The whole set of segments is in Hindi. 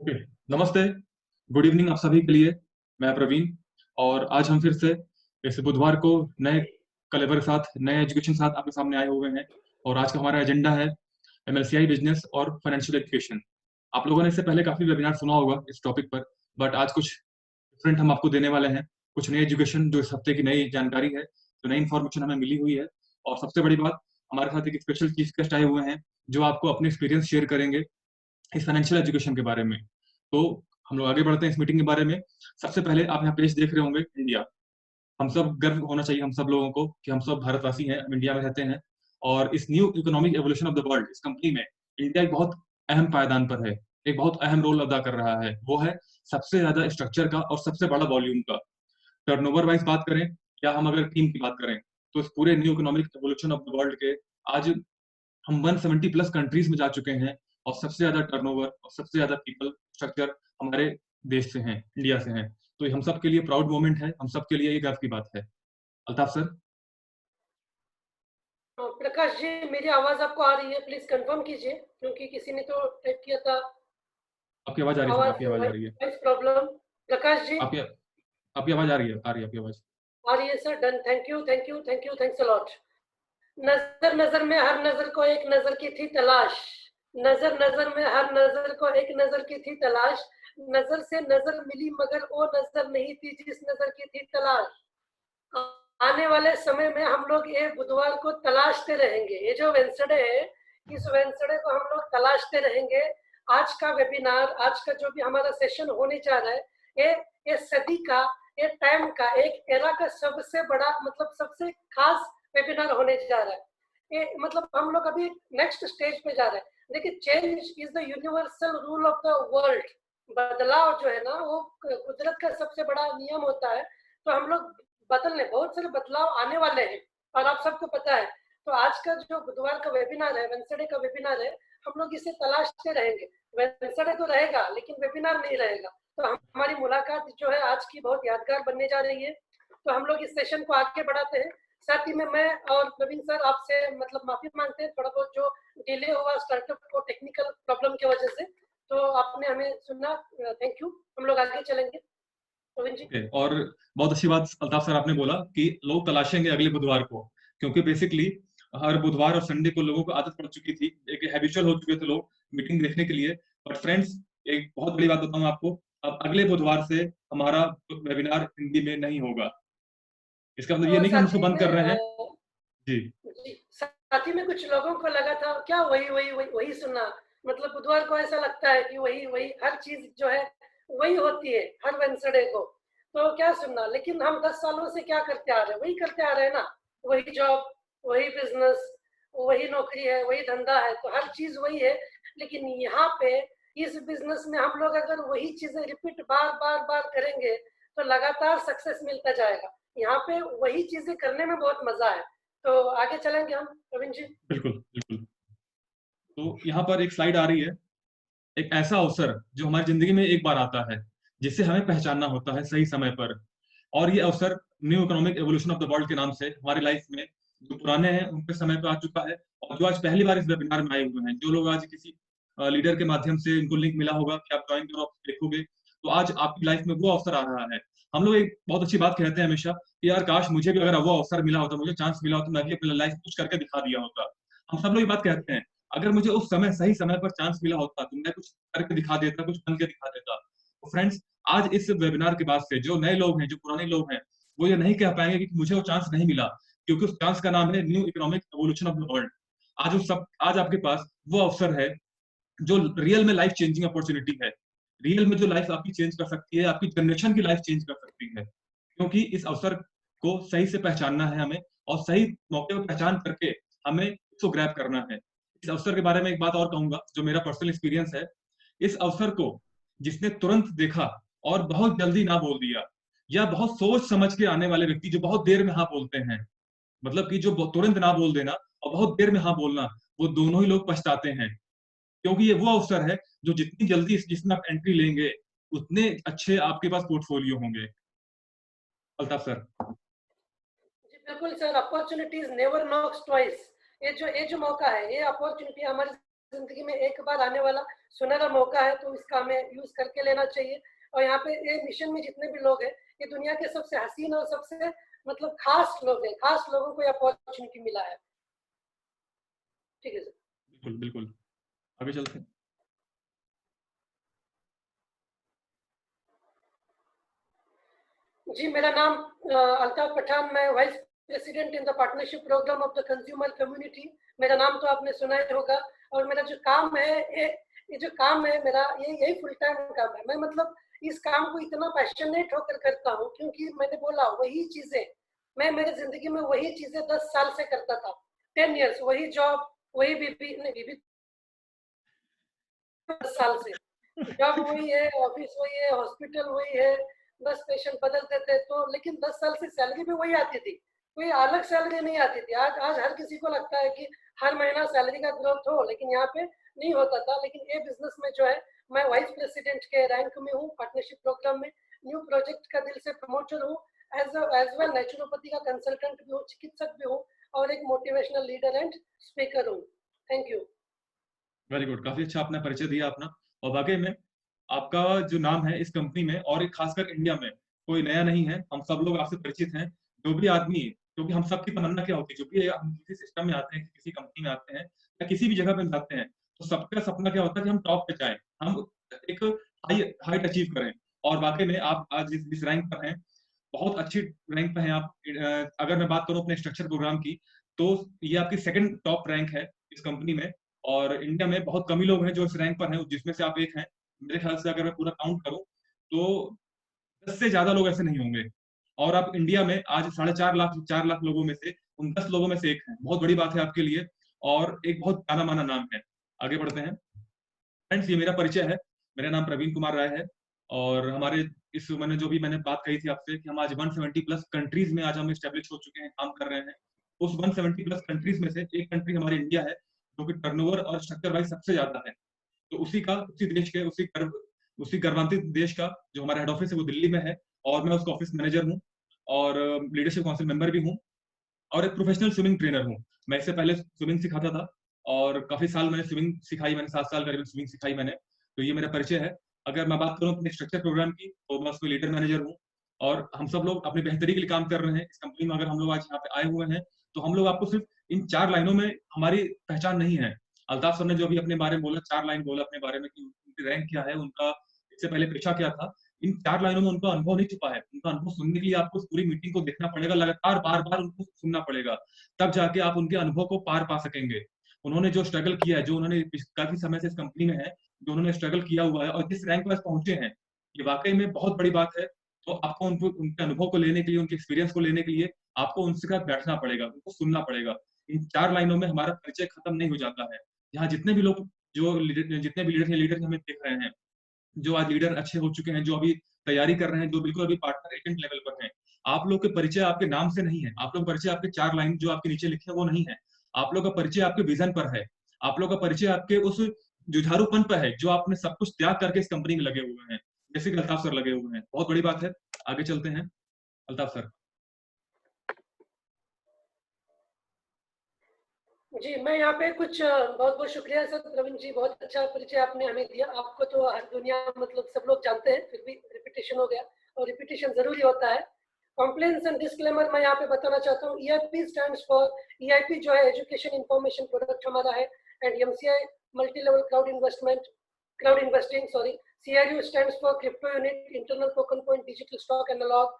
ओके, नमस्ते, गुड इवनिंग आप सभी के लिए। मैं प्रवीण और आज हम फिर से इस बुधवार को नए कलेवर के साथ, नए एजुकेशन के साथ आपके सामने आए हुए हैं और आज का हमारा एजेंडा है एमएलसीआई बिजनेस और फाइनेंशियल एजुकेशन। आप लोगों ने इससे पहले काफ़ी वेबिनार सुना होगा इस टॉपिक पर, बट आज कुछ डिफरेंट हम आपको देने वाले हैं, कुछ नई एजुकेशन जो इस हफ्ते की नई जानकारी है, जो नई इन्फॉर्मेशन हमें मिली हुई है और सबसे बड़ी बात, हमारे साथ एक स्पेशल चीफ गेस्ट आए हुए हैं, जो आपको अपने एक्सपीरियंस शेयर करेंगे इस फाइनेंशियल एजुकेशन के बारे में। तो हम लोग आगे बढ़ते हैं इस मीटिंग के बारे में। सबसे पहले आप यहाँ पेज देख रहे होंगे इंडिया। हम सब गर्व होना चाहिए हम सब लोगों को कि हम सब भारतवासी हैं, हम इंडिया में रहते हैं और इस new economic evolution of the world इस कंपनी में इंडिया एक बहुत अहम पायदान पर है, एक बहुत अहम रोल अदा कर रहा है। वो है सबसे ज्यादा स्ट्रक्चर का और सबसे बड़ा वॉल्यूम का। टर्नओवर वाइज बात करें या हम अगर टीम की बात करें तो इस पूरे new economic evolution of the world के आज हम 170 प्लस कंट्रीज में जा चुके हैं और सबसे ज्यादा टर्नओवर और सबसे ज्यादा पीपल स्ट्रक्चर हमारे देश से हैं, इंडिया से हैं। तो ये हम सब के लिए प्राउड मोमेंट है, हम सब के लिए ये गर्व की बात है। अल्ताफ सर। प्रकाश जी, मेरी आवाज आपको आ रही है? प्लीज कंफर्म कीजिए, क्योंकि किसी ने तो टाइप किया था आपकी आवाज आ रही है सर, आवाज आपकी आवाज आ रही है। Voice problem. प्रकाश जी, आपकी आपकी आवाज आ रही है, आ रही है आपकी आवाज। आ रही है sir? Done, thank you thank you thank you, thanks a lot. नजर नजर में हर नजर को एक नजर की थी तलाश, नजर नजर में हर नजर को एक नजर की थी तलाश, नजर से नजर मिली मगर वो नजर नहीं थी जिस नजर की थी तलाश। आने वाले समय में हम लोग ये बुधवार को तलाशते रहेंगे, ये जो वेंसडे है, इस वेंसडे को हम लोग तलाशते रहेंगे। आज का वेबिनार, आज का जो भी हमारा सेशन होने जा रहा है, ये सदी का, ये टाइम का, एक एरा का सबसे बड़ा, मतलब सबसे खास वेबिनार होने जा रहा है। ये मतलब हम लोग अभी नेक्स्ट स्टेज पे जा रहे हैं। देखिए, change is the universal rule of the world. बदलाव जो है ना, वो कुदरत का सबसे बड़ा नियम होता है। तो हम लोग बदलने, बहुत सारे बदलाव आने वाले हैं और आप सबको पता है। तो आज का जो बुधवार का वेबिनार है, वेंसडे का वेबिनार है, हम लोग इसे तलाशते रहेंगे। वेंसडे तो रहेगा लेकिन वेबिनार नहीं रहेगा। तो हमारी मुलाकात जो है आज की बहुत यादगार बनने जा रही है। तो हम लोग इस सेशन को आगे बढ़ाते हैं। साथ ही में मैं और प्रवीण सर आपसे मतलब माफी मांगते हैं, थोड़ा बहुत जो डिले हुआ स्टार्टअप को टेक्निकल प्रॉब्लम की वजह से। तो आपने हमें सुना, थैंक यू। हम लोग आगे चलेंगे, प्रवीण जी। ओके, और बहुत अच्छी बात अल्ताफ सर आपने बोला कि लोग तलाशेंगे अगले बुधवार को, क्योंकि बेसिकली हर बुधवार और संडे को लोगों को आदत पड़ चुकी थी, एक हैबिचुअल हो चुके थे लोग मीटिंग देखने के लिए। बट फ्रेंड्स, एक बहुत बड़ी बात बताऊं आपको, अब अगले बुधवार से हमारा वेबिनार हिंदी में नहीं होगा। इसका मतलब ये नहीं कि हम साथ उसको ही बंद कर में रहे हैं। जी। जी, साथ ही में कुछ लोगों को लगा था क्या वही वही वही वही सुना, मतलब बुधवार को ऐसा लगता है कि वही वही हर चीज जो है वही होती है हर वेंसडे को। तो क्या सुनना, लेकिन हम 10 सालों से क्या करते आ रहे हैं, वही करते आ रहे हैं ना। वही जॉब, वही बिजनेस, वही नौकरी है, वही धंधा है, तो हर चीज वही है। लेकिन यहाँ पे इस बिजनेस में हम लोग अगर वही चीजें रिपीट बार बार बार करेंगे तो लगातार सक्सेस मिलता जाएगा। यहाँ पे वही चीजें करने में बहुत मजा है। तो आगे चलेंगे हम, प्रवीण जी। बिल्कुल बिल्कुल। तो यहाँ पर एक स्लाइड आ रही है, एक ऐसा अवसर जो हमारी जिंदगी में एक बार आता है, जिसे हमें पहचानना होता है सही समय पर। और ये अवसर new economic evolution of the world के नाम से हमारी लाइफ में जो पुराने हैं उनके समय पर आ चुका है, और जो आज पहली बार इस वेबिनार में आए हुए हैं, जो लोग आज किसी लीडर के माध्यम से इनको लिंक मिला होगा कि आप ज्वाइन करो, आप देखोगे, तो आज आपकी लाइफ में वो अवसर आ रहा है। हम लोग एक बहुत अच्छी बात कहते हैं हमेशा कि यार काश मुझे भी अगर वो अवसर मिला होता, मुझे चांस मिला होता, मैं भी अपनी लाइफ कुछ करके दिखा दिया होता। हम सब लोग ये बात कहते हैं, अगर मुझे उस समय सही समय पर चांस मिला होता तो मैं कुछ करके दिखा देता, कुछ बन के दिखा देता। तो फ्रेंड्स, आज इस वेबिनार के बाद से जो नए लोग हैं, जो पुराने लोग हैं, वो ये नहीं कह पाएंगे कि मुझे वो चांस नहीं मिला, क्योंकि उस चांस का नाम है new economic evolution of the world. आज आपके पास वो अवसर है जो रियल में लाइफ चेंजिंग अपॉर्चुनिटी है। रियल में जो लाइफ आपकी चेंज कर सकती है, आपकी जनरेशन की लाइफ चेंज कर सकती है। क्योंकि इस अवसर को सही से पहचानना है हमें, और सही मौके पर पहचान करके हमें इसको ग्रैब करना है। इस अवसर के बारे में एक बात और कहूंगा जो मेरा पर्सनल एक्सपीरियंस है। इस अवसर को जिसने तुरंत देखा और बहुत जल्दी ना बोल दिया, या बहुत सोच समझ के आने वाले व्यक्ति जो बहुत देर में हाँ बोलते हैं, मतलब कि जो तुरंत ना बोल देना और बहुत देर में हाँ बोलना, वो दोनों ही लोग पछताते हैं। क्योंकि ये वो अवसर है जो जितनी जल्दी जिसमें आप एंट्री लेंगे, उतने अच्छे आपके पास पोर्टफोलियो होंगे। अल्ताफ सर। जी बिल्कुल sir, opportunities never knocks twice. ये जो मौका है, ये अपॉर्चुनिटी हमारी जिंदगी में एक बार आने वाला सुनहरा मौका है, तो इसका हमें यूज करके लेना चाहिए। और यहाँ पे ये मिशन में जितने भी लोग हैं, ये दुनिया के सबसे हसीन और सबसे मतलब खास लोग हैं, खास लोगों को ये अपॉर्चुनिटी मिला है। ठीक है सर। बिल्कुल बिल्कुल, आगे चलते हैं। जी, मेरा नाम अल्ताफ पठान, मैं vice president in the partnership programme of the consumer community. मेरा नाम तो आपने सुना ही होगा। और मेरा जो काम है, ये जो काम है मेरा, ये यही फुल टाइम काम है। मैं मतलब इस काम को इतना पैशनेट होकर करता हूँ, क्योंकि मैंने बोला वही चीजें, मैं मेरे जिंदगी में वही चीजें 10 साल से करता था। 10 years वही जॉब, वही बीबी, नहीं बीबी 10 साल से जॉब वही है, ऑफिस वही है, हॉस्पिटल वही है, बस पेशेंट बदलते थे। तो लेकिन 10 साल से सैलरी भी वही आती थी, कोई अलग सैलरी नहीं आती थी। आज आज हर किसी को लगता है कि हर महीना सैलरी का ग्रोथ हो, लेकिन यहाँ पे नहीं होता था। लेकिन ये बिजनेस में जो है, मैं वाइस प्रेसिडेंट के रैंक में हूँ, पार्टनरशिप प्रोग्राम में न्यू प्रोजेक्ट का दिल से प्रमोटर हूँ, एज वेल नेचुरोपैथी का कंसल्टेंट भी हूँ, चिकित्सक भी हूँ, और एक मोटिवेशनल लीडर एंड स्पीकर हूँ। Thank you. वेरी गुड, काफी अच्छा अपना परिचय दिया अपना। और वाकई में आपका जो नाम है इस कंपनी में और एक खासकर इंडिया में कोई नया नहीं है, हम सब लोग आपसे परिचित हैं। जो भी आदमी, क्योंकि हम सबकी तमन्ना क्या होती है, जो भी हम किसी सिस्टम में आते हैं, किसी कंपनी में आते हैं या किसी भी जगह पे जाते हैं, तो सबका सपना क्या होता है कि हम टॉप पे जाएं, हम एक हाई हाइट अचीव करें। और वाकई में आप आज जिस रैंक पर हैं, बहुत अच्छी रैंक पे हैं आप। अगर मैं बात करूं अपने स्ट्रक्चर प्रोग्राम की, तो ये आपकी सेकंड टॉप रैंक है इस कंपनी में। और इंडिया में बहुत कम ही लोग हैं जो इस रैंक पर हैं, जिसमें से आप एक हैं। मेरे ख्याल से अगर मैं पूरा काउंट करूं तो 10 से ज्यादा लोग ऐसे नहीं होंगे। और आप इंडिया में आज 4.5 लाख 4 लाख लोगों में से उन 10 लोगों में से एक हैं। बहुत बड़ी बात है आपके लिए, और एक बहुत जाना माना नाम है। आगे बढ़ते हैं। फ्रेंड्स, ये मेरा परिचय है। मेरा नाम प्रवीण कुमार राय है। और हमारे इस मैंने जो भी मैंने बात कही थी आपसे कि हम आज 170 प्लस कंट्रीज में आज हम स्टेब्लिश हो चुके हैं, काम कर रहे हैं। उस 170 प्लस कंट्रीज में से एक कंट्री हमारी इंडिया है, जो कि टर्नओवर और स्ट्रक्चर वाइज सबसे ज्यादा है। तो उसी देश के उसी गर्वान्वित देश का जो हमारा हेड ऑफिस है वो दिल्ली में है। और मैं उसका ऑफिस मैनेजर हूँ, और लीडरशिप काउंसिल मेंबर भी हूँ, और एक प्रोफेशनल स्विमिंग ट्रेनर हूँ। मैं इससे पहले स्विमिंग सिखाता था, और काफी साल मैंने स्विमिंग सिखाई, मैंने 7 साल करीब स्विमिंग सिखाई मैंने। तो ये मेरा परिचय है। अगर मैं बात करूँ अपने स्ट्रक्चर प्रोग्राम की, तो मैं उसमें लीडर मैनेजर हूँ। और हम सब लोग अपनी बेहतरी के लिए काम कर रहे हैं इस कंपनी में। अगर हम लोग आज यहाँ पे आए हुए हैं, तो हम लोग आपको सिर्फ इन 4 लाइनों में हमारी पहचान नहीं है। अल्ताफ सर ने जो भी अपने बारे में बोला, 4 लाइन बोला अपने बारे में कि उनकी रैंक क्या है, उनका इससे पहले पेशा क्या था, इन 4 लाइनों में उनका अनुभव नहीं छुपा है। उनका अनुभव सुनने के लिए आपको उस पूरी मीटिंग को देखना पड़ेगा, लगातार बार-बार उनको सुनना पड़ेगा, तब जाके आप उनके अनुभव को पार पा सकेंगे। उन्होंने जो स्ट्रगल किया है, जो उन्होंने काफी समय से इस कंपनी में है, जो उन्होंने स्ट्रगल किया हुआ है और जिस रैंक पर पहुंचे हैं, ये वाकई में बहुत बड़ी बात है। तो आपको उनके अनुभव को लेने के लिए, उनके एक्सपीरियंस को लेने के लिए आपको उनसे साथ बैठना पड़ेगा, उनको सुनना पड़ेगा। इन 4 लाइनों में हमारा परिचय खत्म नहीं हो जाता है। यहाँ जितने भी लोग, जितने भी लीडर हमें देख रहे हैं, जो आज लीडर अच्छे हो चुके हैं, जो अभी तैयारी कर रहे हैं, जो बिल्कुल अभी पार्टनर एजेंट लेवल पर हैं, आप लोग के परिचय आपके नाम से नहीं है। आप लोग परिचय आपके 4 लाइन जो आपके नीचे लिखे हैं वो नहीं है। आप लोग का परिचय आपके विजन पर है। आप लोग का परिचय आपके उस जुझारूपन पर है, जो आपने सब कुछ त्याग करके इस कंपनी में लगे हुए हैं, जैसे कि अल्ताफ सर लगे हुए हैं। बहुत बड़ी बात है। आगे चलते हैं। अल्ताफ सर। जी, मैं यहाँ पे कुछ बहुत बहुत शुक्रिया सर प्रवीण जी, बहुत अच्छा परिचय आपने हमें दिया। आपको तो हर दुनिया मतलब सब लोग जानते हैं, फिर भी रिपीटेशन हो गया, और रिपीटेशन जरूरी होता है। कॉम्प्लेंस एंड डिस्क्लेमर मैं यहाँ पे बताना चाहता हूँ। EIP स्टैंड्स फॉर, EIP जो है एजुकेशन इंफॉर्मेशन प्रोडक्ट हमारा है, and MCI multi level cloud investing sorry. CRU stands for crypto unit, internal token point, digital stock analogue,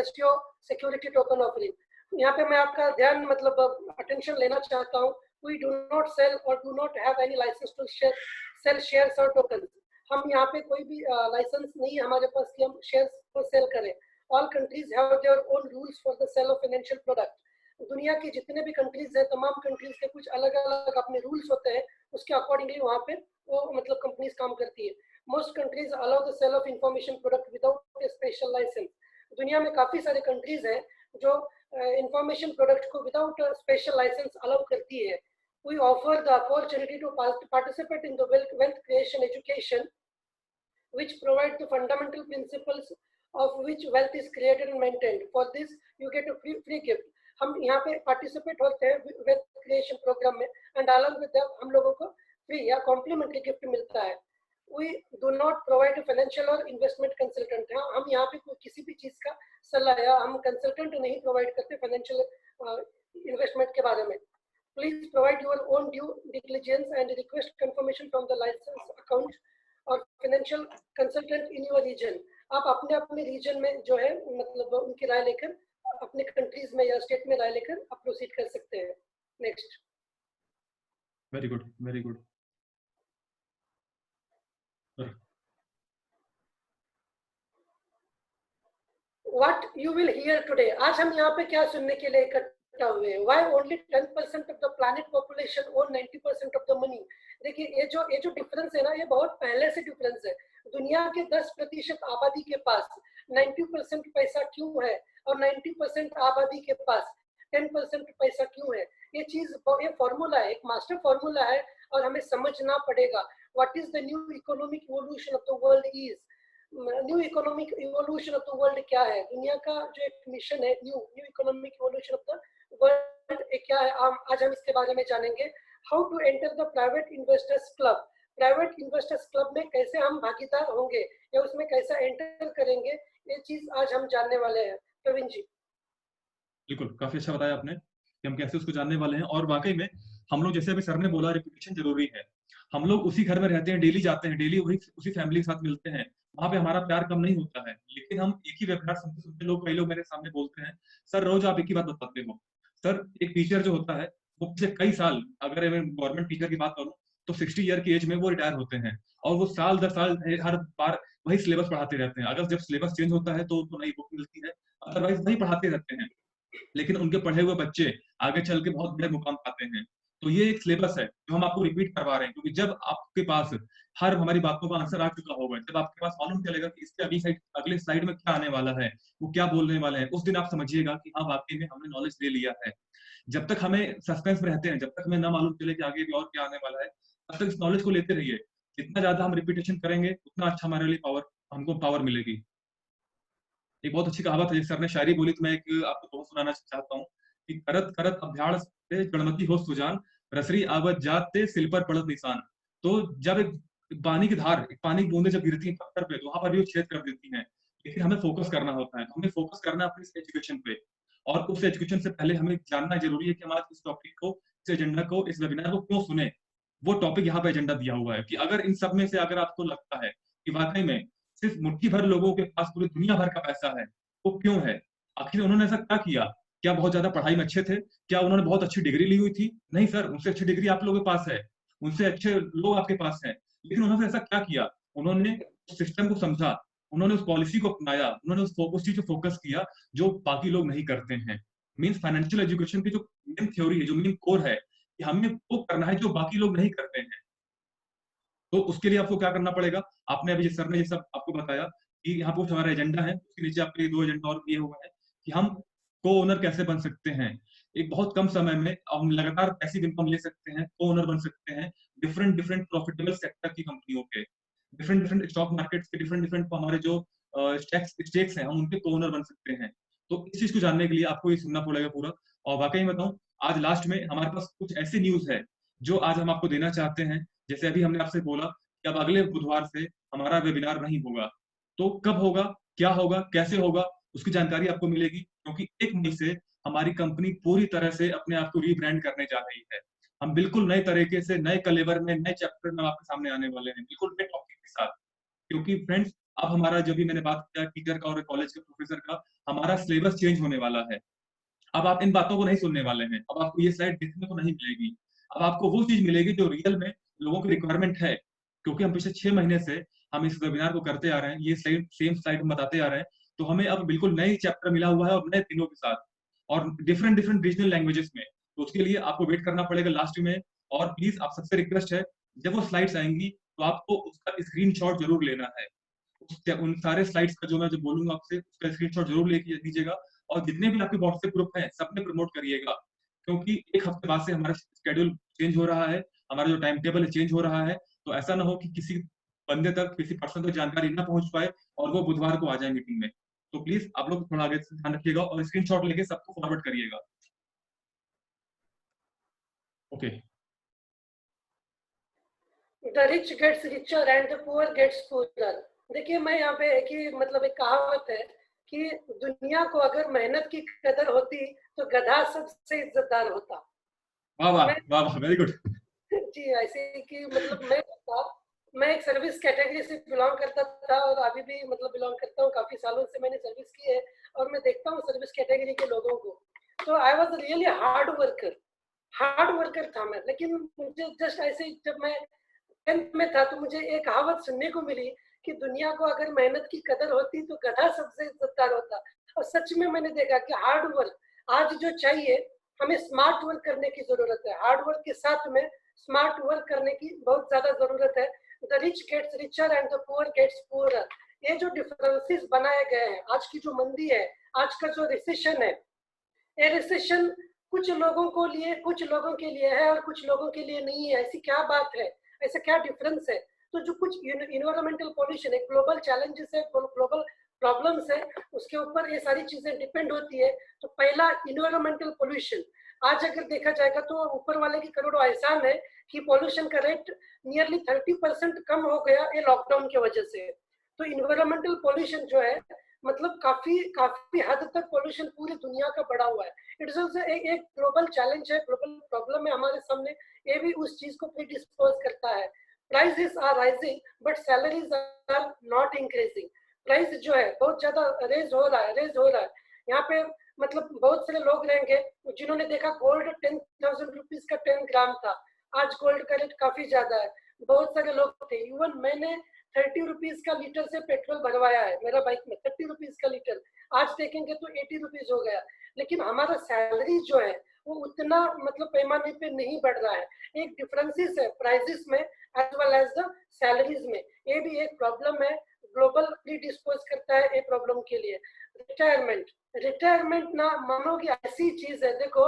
STO security token offering. यहाँ पे मैं आपका ध्यान मतलब अटेंशन लेना चाहता हूँ। वी डू नॉट सेल और do not have any licence to sell shares और टोकन। हम यहाँ पे कोई भी लाइसेंस नहीं है हमारे पास कि हम शेयर्स को सेल करें। All countries have their own rules for the sale of financial product. दुनिया की जितने भी कंट्रीज है, तमाम कंट्रीज के कुछ अलग अलग अपने रूल्स होते हैं, उसके अकॉर्डिंगली वहाँ पे वो मतलब कंपनीज काम करती है। Most countries allow the sale of information product without a special licence. दुनिया में काफी सारे कंट्रीज हैं जो इंफॉर्मेशन प्रोडक्ट को विदाउट स्पेशल लाइसेंस अलाउ करती है। We offer the opportunity to participate in the wealth creation education, which provide the fundamental principles of which wealth is created and maintained. For this, you get a free gift. हम यहाँ पे पार्टिसिपेट होते हैं वेल्थ क्रिएशन प्रोग्राम में, एंड अलॉन्ग विद दैट हम लोगों को फ्री या कॉम्प्लीमेंट्री गिफ्ट मिलता है। We do not provide financial और इन्वेस्टमेंट कंसल्टेंट। हम यहाँ पे किसी भी चीज का सलाह या हम कंसल्टेंट नहीं प्रोवाइड करते फाइनेंशियल इन्वेस्टमेंट के बारे में। Please provide your own due diligence and request confirmation from the license account और financial consultant in your region. आप अपने अपने रीजन में जो है मतलब उनकी राय लेकर अपने कंट्रीज में या स्टेट में राय लेकर आप प्रोसीड कर सकते हैं। Next. Very good, very good. What you will hear today, आज हम यहाँ पे क्या सुनने के लिए इकट्ठा हुए हैं? Why only 10% of the planet population own 90% of the money? देखिए ये जो डिफरेंस है ना, ये बहुत पहले से डिफरेंस है। दुनिया के 10% आबादी के पास 90% पैसा क्यों है और 90% आबादी के पास 10% पैसा क्यों है? ये चीज, ये फॉर्मूला है, एक मास्टर फॉर्मूला है और हमें समझना पड़ेगा। What is the new economic evolution of the world is? New economic evolution of the world क्या है? दुनिया का जो एक मिशन है new economic evolution of the world क्या है? आज हम इसके बारे में जानेंगे। How to enter the private investors club. Private investors club में कैसे हम भागीदार होंगे या उसमें कैसे एंटर करेंगे, ये चीज आज हम जानने वाले हैं। प्रवीण जी। बिल्कुल, काफी अच्छा बताया आपने कि हम कैसे उसको जानने वाले हैं। और वाकई में हम लोग, जैसे अभी सर ने बोला, रेपुटेशन जरूरी है। हम लोग उसी घर में रहते हैं, डेली जाते हैं, डेली वही उसी फैमिली के साथ मिलते हैं, वहां पे हमारा प्यार कम नहीं होता है। लेकिन हम एक ही वेबिनार सुनते सुनते लोग, कई लोग मेरे सामने बोलते हैं, सर रोज आप एक ही बात बताते हो। सर एक टीचर जो होता है वो पिछले कई साल, अगर मैं गवर्नमेंट टीचर की बात करूँ तो 60 ईयर की एज में वो रिटायर होते हैं और वो साल दर साल हर बार वही सिलेबस पढ़ाते रहते हैं। अगर जब सिलेबस चेंज होता है तो उनको नई बुक मिलती है, अदरवाइज वही पढ़ाते रहते हैं। लेकिन उनके पढ़े हुए बच्चे आगे चल के बहुत बड़े मुकाम पाते हैं। तो ये एक सिलेबस है जो हम आपको रिपीट करवा रहे हैं, क्योंकि जब आपके पास हर हमारी बातों का आंसर आ चुका होगा, जब आपके पास मालूम चलेगा कि इसके अगले स्लाइड में क्या आने वाला है, वो क्या बोलने वाले हैं, उस दिन आप समझिएगा कि हाँ वाकई में हमने नॉलेज ले लिया है। जब तक हमें सस्पेंस में रहते हैं, जब तक हमें ना मालूम चले कि आगे भी और क्या आने वाला है, तब तक इस नॉलेज को लेते रहिए। जितना ज्यादा हम रिपीटेशन करेंगे उतना अच्छा हमारे लिए हमको पावर मिलेगी। एक बहुत अच्छी कहावत है, जिस सर ने शायरी बोली, तो मैं एक आपको दोहा सुनाना चाहता हूँ कि करत करत अभ्यास से गणमती हो सुजान, रसरी आवत जात ते सिल पर पड़त निशान। तो जब एक पानी की धार, एक पानी की बूंदे जब गिरती है पत्थर पे, तो वहां पर भी वो छेद कर देती हैं। लेकिन हमें फोकस करना होता है, तो हमें फोकस करना है अपनी एजुकेशन पे। और उस एजुकेशन से पहले हमें जानना जरूरी है कि हम आज इस टॉपिक को, इस एजेंडा को, इस वेबिनार को क्यों सुने। वो टॉपिक यहाँ पे एजेंडा दिया हुआ है कि अगर इन सब में से अगर आपको लगता है कि वाकई में सिर्फ मुट्ठी भर लोगों के पास पूरी दुनिया भर का पैसा है, वो क्यों है? आखिर उन्होंने ऐसा क्या किया? क्या बहुत ज्यादा पढ़ाई में अच्छे थे? क्या उन्होंने बहुत अच्छी डिग्री ली हुई थी? नहीं सर, उनसे अच्छी डिग्री आप लोगों के पास है, उनसे अच्छे लोग आपके पास हैं। लेकिन उन्होंने ऐसा क्या किया? उन्होंने सिस्टम को समझा, उन्होंने उस पॉलिसी को अपनाया, उन्होंने उस चीज पे फोकस किया जो बाकी लोग नहीं करते हैं। मीन्स फाइनेंशियल एजुकेशन की जो मेन थ्योरी है, जो मेन कोर है, कि हमें वो करना है जो बाकी लोग नहीं करते हैं। तो उसके लिए आपको क्या करना पड़ेगा? आपने अभी सर ने ये सब आपको बताया कि यहाँ पे हमारा एजेंडा है, उसके नीचे आपके 2 एजेंडा और दिए हुए हैं कि हम को-ओनर कैसे बन सकते हैं। एक बहुत कम समय में हम लगातार पैसिव इनकम ले सकते हैं, को-ओनर बन सकते हैं डिफरेंट डिफरेंट प्रॉफिटेबल सेक्टर की कंपनियों के, डिफरेंट डिफरेंट स्टॉक मार्केट्स के डिफरेंट डिफरेंट हमारे जो स्टेक्स हैं, हम उनके को-ओनर बन सकते हैं। तो इस चीज को जानने के लिए आपको ये सुनना पड़ेगा पूरा। और वाकई में बताऊं, आज लास्ट में हमारे पास कुछ ऐसी न्यूज है जो आज हम आपको देना चाहते हैं। जैसे अभी हमने आपसे बोला कि अब अगले बुधवार से हमारा वेबिनार नहीं होगा। तो कब होगा, क्या होगा, कैसे होगा, उसकी जानकारी आपको मिलेगी, क्योंकि 1 मई से हमारी कंपनी पूरी तरह से अपने आप को रीब्रांड करने जा रही है। हम बिल्कुल नए तरीके से, नए कलेवर में, नए चैप्टर में आपके सामने आने वाले हैं, बिल्कुल नए टॉपिक के साथ। क्योंकि फ्रेंड्स, अब हमारा जो भी मैंने बात किया टीचर का और कॉलेज के प्रोफेसर का, हमारा सिलेबस चेंज होने वाला है। अब आप इन बातों को नहीं सुनने वाले हैं, अब आपको ये स्लाइड देखने को नहीं मिलेगी। अब आपको वो चीज मिलेगी जो रियल में लोगों की रिक्वायरमेंट है। क्योंकि हम पिछले 6 महीने से हम इस वेबिनार को करते आ रहे हैं, ये सेम स्लाइड हम बताते आ रहे हैं। तो हमें अब बिल्कुल नई चैप्टर मिला हुआ है और नए तीनों के साथ, और डिफरेंट डिफरेंट रीजनल लैंग्वेजेस में। तो उसके लिए आपको वेट करना पड़ेगा लास्ट में। और प्लीज आप सबसे रिक्वेस्ट है, जब वो स्लाइड्स आएंगी तो आपको उसका स्क्रीनशॉट जरूर लेना है। उन सारे स्लाइड्स का जो मैं जो बोलूंगा आपसे, उसका स्क्रीनशॉट जरूर लेके लीजिएगा। और जितने भी आपके व्हाट्सएप ग्रुप हैं, सब में प्रमोट करिएगा। क्योंकि 1 हफ्ते बाद से हमारा शेड्यूल चेंज हो रहा है, हमारा जो टाइम टेबल है चेंज हो रहा है। तो ऐसा ना हो कि किसी बंदे तक, किसी पर्सन तक जानकारी ना पहुंच पाए और वो बुधवार को आ जाए मीटिंग में। तो प्लीज आप लोग थोड़ा आगे से ध्यान रखिएगा और स्क्रीनशॉट लेके सबको फॉरवर्ड करिएगा। Okay. The rich gets richer and the poor gets poorer. देखिए, मैं यहाँ पे एक ही मतलब एक कहावत है कि दुनिया को अगर मेहनत की कदर होती तो गधा सबसे इज्जतदार होता। वाह वाह मैं वाह वाह, वेरी गुड। जी, ऐसे ही कि मतलब मैं एक सर्विस कैटेगरी से बिलॉन्ग करता था और अभी भी मतलब बिलॉन्ग करता हूँ। काफ़ी सालों से मैंने सर्विस की है और मैं देखता हूँ सर्विस कैटेगरी के लोगों को। तो I was really hard worker था मैं। लेकिन मुझे जस्ट ऐसे ही जब मैं 10th में था तो मुझे एक कहावत सुनने को मिली कि दुनिया को अगर मेहनत की कदर होती तो गधा सबसे इज्जतदार होता। और सच में मैंने देखा कि हार्ड वर्क आज जो चाहिए, हमें स्मार्ट वर्क करने की ज़रूरत है। हार्ड वर्क के साथ में स्मार्ट वर्क करने की बहुत ज़्यादा ज़रूरत है। The rich gets richer and the poor gets poorer. ये जो डिफरेंसेस बनाए गए हैं, आज की जो मंदी है, आज का जो रिसेशन है, ये रिसेशन कुछ लोगों के लिए है और कुछ लोगों के लिए नहीं है। ऐसी क्या बात है? ऐसा क्या डिफरेंस है? तो जो कुछ इन्वायरमेंटल पॉल्यूशन है, ग्लोबल चैलेंजेस है, ग्लोबल प्रॉब्लम्स है, उसके ऊपर ये सारी चीजें डिपेंड होती है। तो पहला इन्वायरमेंटल पॉल्यूशन, आज अगर देखा जाएगा तो ऊपर वाले की करोड़ों एहसान है कि पॉल्यूशन का रेट नियरली 30% कम हो गया ये लॉकडाउन की वजह से। तो इन्वायरमेंटल पॉल्यूशन जो है मतलब काफी काफी हद तक पॉल्यूशन पूरी दुनिया का बढ़ा हुआ है। इट्स ऑल्सो एक ग्लोबल चैलेंज है, ग्लोबल प्रॉब्लम है हमारे सामने। ये भी उस चीज को प्रीडिस्पोज करता है। Prices are rising but salaries are not increasing. Price जो है बहुत ज्यादा रेज हो रहा है। यहाँ पे मतलब बहुत सारे लोग रहेंगे जिन्होंने देखा गोल्ड 10,000 रुपीज का 10 ग्राम था, आज गोल्ड का रेट काफी ज्यादा है। बहुत सारे लोग थे, इवन मैंने 30 रुपीज का लीटर से पेट्रोल भरवाया है मेरा बाइक में, 30 रुपीज का लीटर। आज देखेंगे तो 80 रुपीज हो गया। लेकिन हमारा सैलरी जो है वो उतना मतलब पैमाने पे नहीं बढ़ रहा है। एक डिफरेंसेस है प्राइसेस में as well as the salaries में। ये भी एक प्रॉब्लम है, ग्लोबल प्रीडिस्पोज करता है ये प्रॉब्लम के लिए। रिटायरमेंट ना मानोगे ऐसी चीज है। देखो,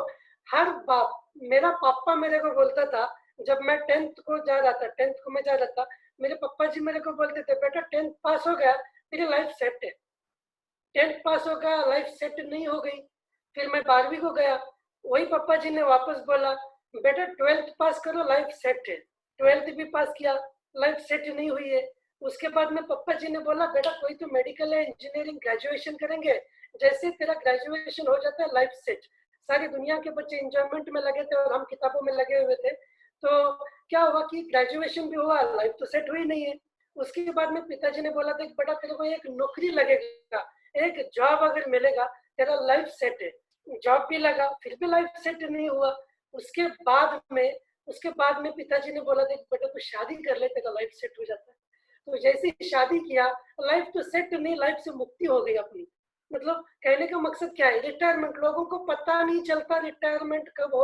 हर बाप, मेरा पापा मेरे को बोलता था जब मैं 10th को मैं जा रहा था, मेरे पापा जी मेरे को बोलते थे बेटा 10th पास हो गया तेरी लाइफ सेट है। 10th पास हो गया, लाइफ सेट नहीं हो गई। फिर मैं 12वीं को गया, वही पापा जी ने वापस बोला बेटा 12th पास करो लाइफ सेट है। 12th भी पास किया, लाइफ सेट नहीं हुई है। उसके बाद में पापा जी ने बोला बेटा कोई तो मेडिकल है, इंजीनियरिंग ग्रेजुएशन करेंगे, जैसे तेरा ग्रेजुएशन हो जाता है लाइफ सेट। सारी दुनिया के बच्चे एंजॉयमेंट में लगे थे और हम किताबों में लगे हुए थे। तो क्या हुआ कि ग्रेजुएशन भी हुआ, लाइफ तो सेट हुई नहीं है। उसके बाद में पिताजी ने बोला देख बेटा तेरे को एक नौकरी लगेगा, एक जॉब अगर मिलेगा तेरा लाइफ सेट है। जॉब भी लगा फिर भी लाइफ सेट नहीं हुआ। उसके बाद में उसके बाद में पिताजी ने बोला देख बेटा तू शादी कर ले तेरा लाइफ सेट हो जाता है। तो जैसे ही शादी किया, लाइफ तो सेट नहीं, लाइफ से मुक्ति हो गई अपनी। मतलब कहने का मकसद क्या है, रिटायरमेंट लोगों को पता नहीं चलता रिटायरमेंट कब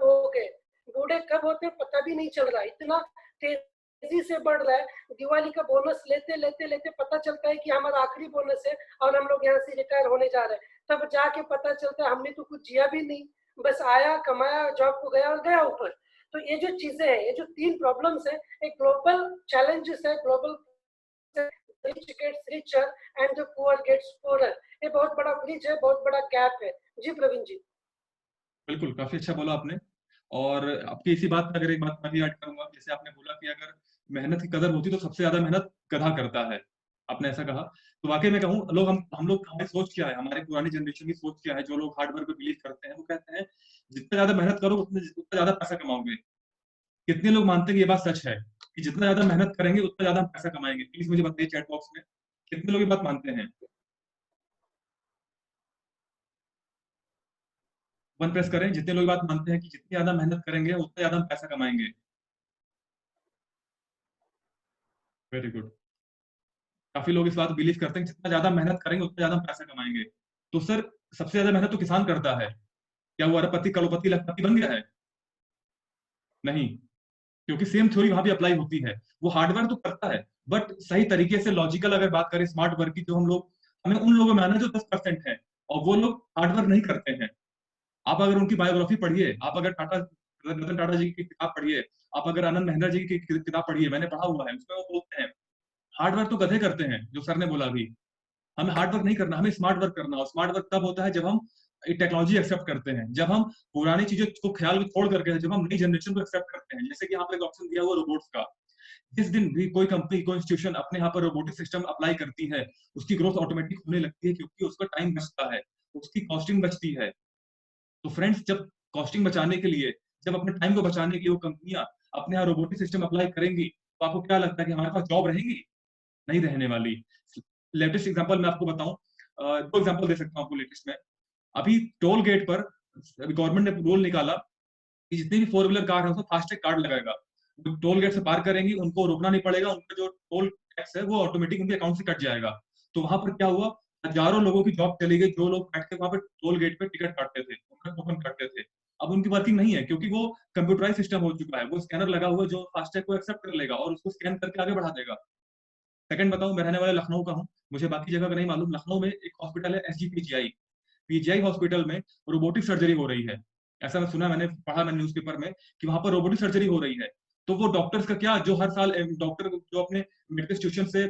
हो गए, बूढ़े कब होते पता भी नहीं चल रहा। इतना तेजी से बढ़ रहा है। दिवाली का बोनस लेते लेते लेते पता चलता है कि हमारा आखिरी बोनस है और हम लोग यहाँ से रिटायर होने जा रहे हैं। तब जाके पता चलता है हमने तो कुछ जिया भी नहीं, बस आया कमाया जॉब को गया और गया ऊपर। तो ये जो चीजें हैं, ये जो 3 प्रॉब्लम्स है, एक ग्लोबल चैलेंजेस है, global rich gets richer and the poor gets poorer. ये बहुत बड़ा ब्रिज है, बहुत बड़ा गैप है। जी प्रवीण जी। बिल्कुल, काफ़ी अच्छा बोला आपने। और आपकी इसी बात पे अगर एक बात मैं भी ऐड करूँगा, जैसे आपने बोला कि अगर मेहनत की कदर होती तो सबसे ज़्यादा मेहनत गधा करता है, आपने ऐसा कहा। तो वाक़ई में कहूँ हमारी सोच क्या है, हमारी पुरानी जनरेशन की सोच क्या है, जो लोग हार्ड वर्क पे बिलीव करते हैं, वो कहते हैं, जितना ज़्यादा मेहनत करोगे उतना ज़्यादा पैसा कमाओगे। कितने लोग मानते हैं कि ये बात सच है, कि जितना ज़्यादा मेहनत करेंगे उतना ज़्यादा हम पैसा कमाएँगे? प्लीज़ मुझे बताइए चैट बॉक्स में, कितने लोग ये बात मानते हैं? 1 प्रेस करें, जितने लोग ये बात मानते हैं कि जितनी ज़्यादा मेहनत करेंगे उतना ज़्यादा हम पैसा कमाएँगे। Very good. काफ़ी लोग इस बात को बिलीव करते हैं कि जितना ज़्यादा मेहनत करेंगे उतना ज़्यादा हम पैसा कमाएँगे। तो सर, सबसे ज़्यादा मेहनत तो किसान करता है। क्या वो अरबपति, करोड़पति, लखपति बन गया है? नहीं, क्योंकि सेम थ्योरी वहाँ भी अप्लाई होती है। वो हार्ड वर्क तो करता है, बट सही तरीके से लॉजिकल अगर बात करें स्मार्ट वर्क की, तो हमें उन लोगों में आना है जो 10% है और वो लोग हार्ड वर्क नहीं करते हैं। आप अगर उनकी बायोग्राफी पढ़िए, आप अगर रतन टाटा जी की किताब पढ़िए, आप अगर आनंद महिंद्रा जी की किताब पढ़िए, मैंने पढ़ा हुआ है, उसमें वो बोलते हैं, हार्ड वर्क तो गधे करते हैं, जो सर ने बोला अभी। हमें हार्ड वर्क नहीं करना, हमें स्मार्ट वर्क करना। और स्मार्ट वर्क तब होता है जब हम टेक्नोलॉजी एक्सेप्ट करते हैं, जब हम पुरानी चीज़ों को ख्याल में छोड़ करके, जब हम नई जनरेशन को एक्सेप्ट करते हैं। जैसे कि यहाँ पे एक ऑप्शन दिया हुआ रोबोट्स का। जिस दिन भी कोई कंपनी, कोई इंस्टीट्यूशन अपने यहाँ पर रोबोटिक सिस्टम अप्लाई करती है, उसकी ग्रोथ ऑटोमेटिक होने लगती है, क्योंकि उसका टाइम बचता है, उसकी कॉस्टिंग बचती है। तो फ्रेंड्स, जब कॉस्टिंग बचाने के लिए, जब अपने टाइम को बचाने के लिए वो कंपनियाँ अपने यहाँ रोबोटिक सिस्टम अप्लाई करेंगी, तो आपको क्या लगता है कि हमारे पास जॉब रहेंगी? नहीं रहने वाली। लेटेस्ट एग्जांपल मैं आपको बताऊँ, 2 एग्जांपल दे सकता हूँ आपको लेटेस्ट में। अभी टोल गेट पर गवर्नमेंट ने रूल निकाला कि जितनी भी फोर व्हीलर कार है उसमें फास्टैग कार्ड लगाएगा। जो टोल गेट से पार करेंगी उनको रोकना नहीं पड़ेगा, उनका जो टोल टैक्स है वो ऑटोमेटिक उनके अकाउंट से कट जाएगा। तो वहां पर क्या हुआ, हजारों लोगों की जॉब चली गई, जो लोग बैठ के वहां पे टोल गेट पे टिकट काटते थे, टोकन काटते थे। अब उनकी वर्किंग नहीं है, क्योंकि वो कंप्यूटराइज सिस्टम हो चुका है, वो स्कैनर लगा हुआ है जो फास्टैग को एक्सेप्ट कर लेगा और उसको स्कैन करके आगे बढ़ा देगा। सेकंड बताऊं, मैं रहने वाला लखनऊ का हूँ, मुझे बाकी जगह का नहीं मालूम। लखनऊ में एक हॉस्पिटल है एसजीपीजीआई, पीजीआई हॉस्पिटल में रोबोटिक सर्जरी हो रही है। ऐसा मैं सुना, मैंने पढ़ा मैंने न्यूज़पेपर में कि वहां पर रोबोटिक सर्जरी हो रही है। तो वो डॉक्टर्स का क्या, जो हर साल डॉक्टर जो अपने मेडिकल इंस्टीट्यूशन से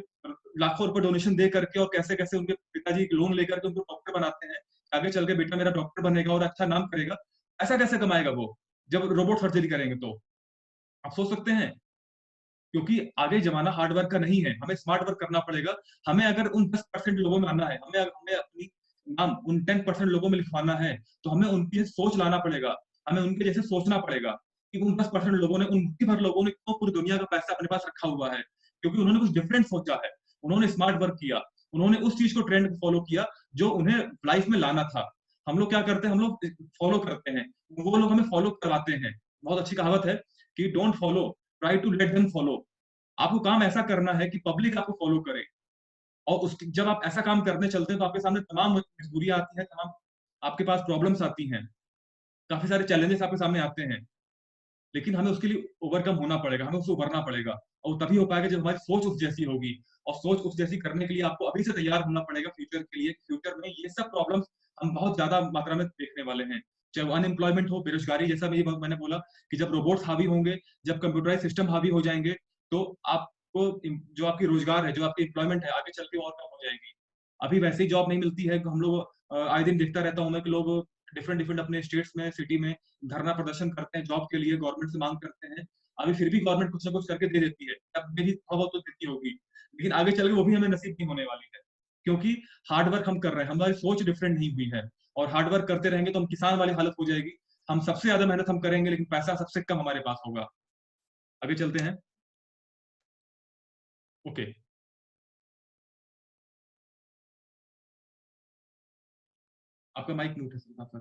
लाखों रुपए डोनेशन दे करके और कैसे कैसे उनके पिताजी लोन लेकर के उनको डॉक्टर बनाते हैं, आगे चल के बेटा मेरा डॉक्टर बनेगा और अच्छा नाम करेगा, ऐसा कैसे कमाएगा वो जब रोबोट सर्जरी करेंगे? तो आप सोच सकते हैं, क्योंकि आगे जमाना हार्ड वर्क का नहीं है, हमें स्मार्ट वर्क करना पड़ेगा। हमें अगर उन 10% लोगों में आना है, हमें हमें अपनी नाम उन 10% लोगों में लिखवाना है, तो हमें उनकी जैसे सोच लाना पड़ेगा, हमें उनके जैसे सोचना पड़ेगा कि उन 10% लोगों ने, उनकी भर लोगों ने क्यों पूरी दुनिया का पैसा अपने पास रखा हुआ है, क्योंकि उन्होंने कुछ डिफरेंट सोचा है, उन्होंने स्मार्ट वर्क किया, उन्होंने उस चीज को ट्रेंड को फॉलो किया जो उन्हें लाइफ में लाना था। हम लोग क्या करते हैं, हम लोग फॉलो करते हैं, वो लोग हमें फॉलो करवाते हैं। बहुत अच्छी कहावत है कि don't follow, try to let them follow. आपको काम ऐसा करना है कि पब्लिक आपको फॉलो करे, और उसकी जब आप ऐसा काम करने चलते हैं तो आपके सामने तमाम मजबूरियां आती हैं, तमाम आपके पास प्रॉब्लम्स आती हैं, काफी सारे चैलेंजेस आपके सामने आते हैं, लेकिन हमें उसके लिए ओवरकम होना पड़ेगा, हमें उससे उभरना पड़ेगा, और तभी हो पाएगा जब हमारी सोच उस जैसी होगी। और सोच उस जैसी करने के लिए आपको अभी से तैयार होना पड़ेगा फ्यूचर के लिए। फ्यूचर में ये सब प्रॉब्लम्स हम बहुत ज्यादा मात्रा में देखने वाले हैं, चाहे वो अनएम्प्लॉयमेंट हो, बेरोजगारी, जैसा भी मैंने बोला कि जब रोबोट्स हावी होंगे, जब कंप्यूटराइज सिस्टम हावी हो जाएंगे, तो आपको जो आपकी रोजगार है, जो आपकी एम्प्लॉयमेंट है, आगे चल के और कम हो जाएगी। अभी वैसे ही जॉब नहीं मिलती है, हम लोग आए दिन देखता रहता हूँ मैं कि लोग डिफरेंट डिफरेंट अपने स्टेट्स में, सिटी में धरना प्रदर्शन करते हैं जॉब के लिए, गवर्नमेंट से मांग करते हैं। अभी फिर भी गवर्नमेंट कुछ ना कुछ करके दे देती है, अब भी थोड़ा बहुत तो देती होगी, लेकिन आगे चल के वो भी हमें नसीब नहीं होने वाली है, क्योंकि हार्ड वर्क हम कर रहे हैं, हमारी सोच डिफरेंट नहीं हुई है। और हार्ड वर्क करते रहेंगे तो हम किसान वाली हालत हो जाएगी, हम सबसे ज्यादा मेहनत हम करेंगे लेकिन पैसा सबसे कम हमारे पास होगा। आगे चलते हैं। ओके, आपका माइक म्यूट है sir.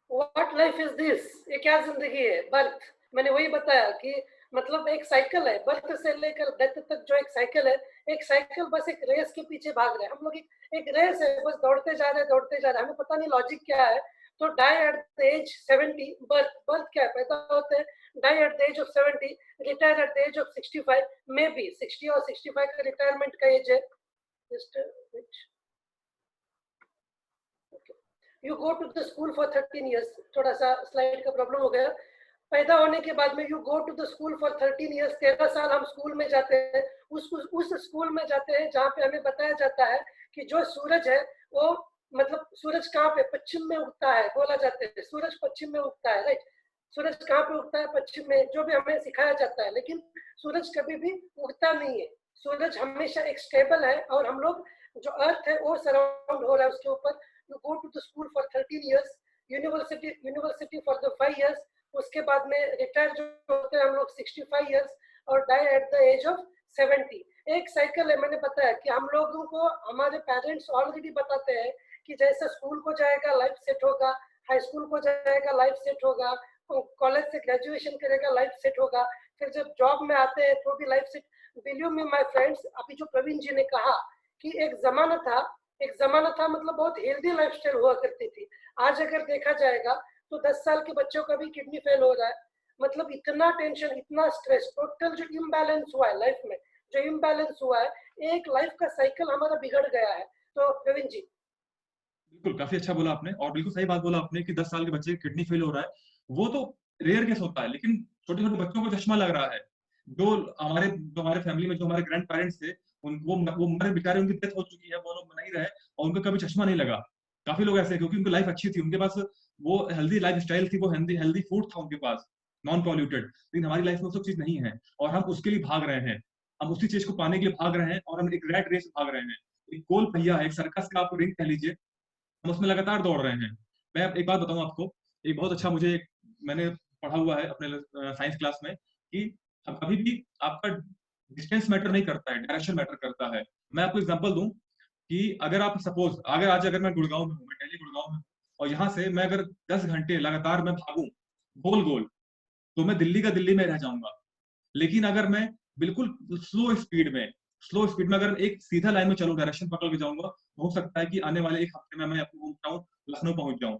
What life is this, ये क्या जिंदगी है? बर्थ, मैंने वही बताया कि मतलब एक साइकिल है, बर्थ से लेकर डेथ तक जो एक साइकिल है, एक साइकिल बस एक रेस के पीछे भाग रहे हैं हम लोग। एक रेस है, बस दौड़ते जा रहे हैं, दौड़ते जा रहे हैं, हमें पता नहीं लॉजिक क्या है। तो die at the age 70, birth, birth क्या है, पैदा होते हैं, die at the age of 70, retire at the age of 65, maybe 60 और 65 का रिटायरमेंट का एज है। You go to the school for 13 years, थोड़ा सा स्लाइड का प्रॉब्लम हो गया। पैदा होने के बाद में you go to the school for 13 years, 13 साल हम स्कूल में जाते हैं। उस स्कूल में जाते हैं जहाँ पे हमें बताया जाता है कि जो सूरज है वो, मतलब सूरज कहाँ पे, पश्चिम में उगता है, बोला जाता है सूरज पश्चिम में उगता है, राइट। सूरज कहाँ पे उगता है, पश्चिम में, जो भी हमें सिखाया जाता है। लेकिन सूरज कभी भी उगता नहीं है, सूरज हमेशा एक स्टेबल है, और हम लोग, जो अर्थ है वो सराउंड हो रहा है उसके ऊपर। You go to the school for 13 years, university for the 5 years, उसके बाद में रिटायर जो होते हैं हम लोग 65 ईयर्स, और die at the age of 70। एक साइकिल है, मैंने बताया कि हम लोगों को हमारे पेरेंट्स ऑलरेडी बताते हैं कि जैसे स्कूल को जाएगा लाइफ सेट होगा, हाई स्कूल को जाएगा लाइफ सेट होगा, कॉलेज से ग्रेजुएशन करेगा लाइफ सेट होगा, फिर जब जॉब में आते हैं तो भी life set. Believe me my friends, अभी जो प्रवीण जी ने कहा कि एक जमाना था, मतलब बहुत हेल्दी लाइफस्टाइल हुआ करती थी। आज अगर देखा जाएगा तो 10 साल के बच्चों का भी किडनी फेल हो रहा है। मतलब इतना टेंशन, इतना स्ट्रेस, टोटल जो इम्बैलेंस हुआ है लाइफ में, जो इम्बैलेंस हुआ है, एक लाइफ का साइकिल हमारा बिगड़ गया है। तो प्रवीण जी, बिल्कुल, काफ़ी अच्छा बोला आपने, और बिल्कुल सही बात बोला आपने कि 10 साल के बच्चे की किडनी फेल हो रहा है, वो तो रेयर केस होता है, लेकिन छोटे-छोटे बच्चों को चश्मा लग रहा है। जो हमारे फैमिली में जो हमारे ग्रैंड पेरेंट्स थे, उन वो मरे बेचारे, उनकी डेथ हो चुकी है, वो लोग नहीं रहे और उनको कभी चश्मा नहीं लगा। काफी लोग ऐसे हैं क्योंकि उनकी लाइफ अच्छी थी, उनके पास वो हेल्दी लाइफ स्टाइल थी, वो हेल्दी हेल्दी फूड था उनके पास, नॉन पॉल्यूटेड। लेकिन हमारी लाइफ में वो सब चीज नहीं है और हम उसके लिए भाग रहे हैं, हम उसी चीज को पाने के लिए भाग रहे हैं और हम एक रैट रेस भाग रहे हैं। एक गोल पहिया है, एक सर्कस का आप रिंग कह लीजिए, हम उसमें लगातार दौड़ रहे हैं। मैं एक बात बताऊं आपको, एक बहुत अच्छा मुझे मैंने पढ़ा हुआ है अपने साइंस क्लास में कि कभी भी आपका डिस्टेंस मैटर नहीं करता है, डायरेक्शन मैटर करता है। मैं आपको एग्जांपल दूं कि अगर आप सपोज अगर मैं गुड़गांव में हूँ, मैं दिल्ली गुड़गांव में हूँ, और यहाँ से मैं अगर 10 घंटे लगातार मैं भागूं गोल गोल, तो मैं दिल्ली का दिल्ली में रह जाऊंगा। लेकिन अगर मैं बिल्कुल स्लो स्पीड में अगर एक सीधा लाइन में चलूं, डायरेक्शन पकड़ के जाऊंगा, तो हो सकता है कि आने वाले 1 हफ्ते में मैं अपने होम टाउन लखनऊ पहुंच जाऊं।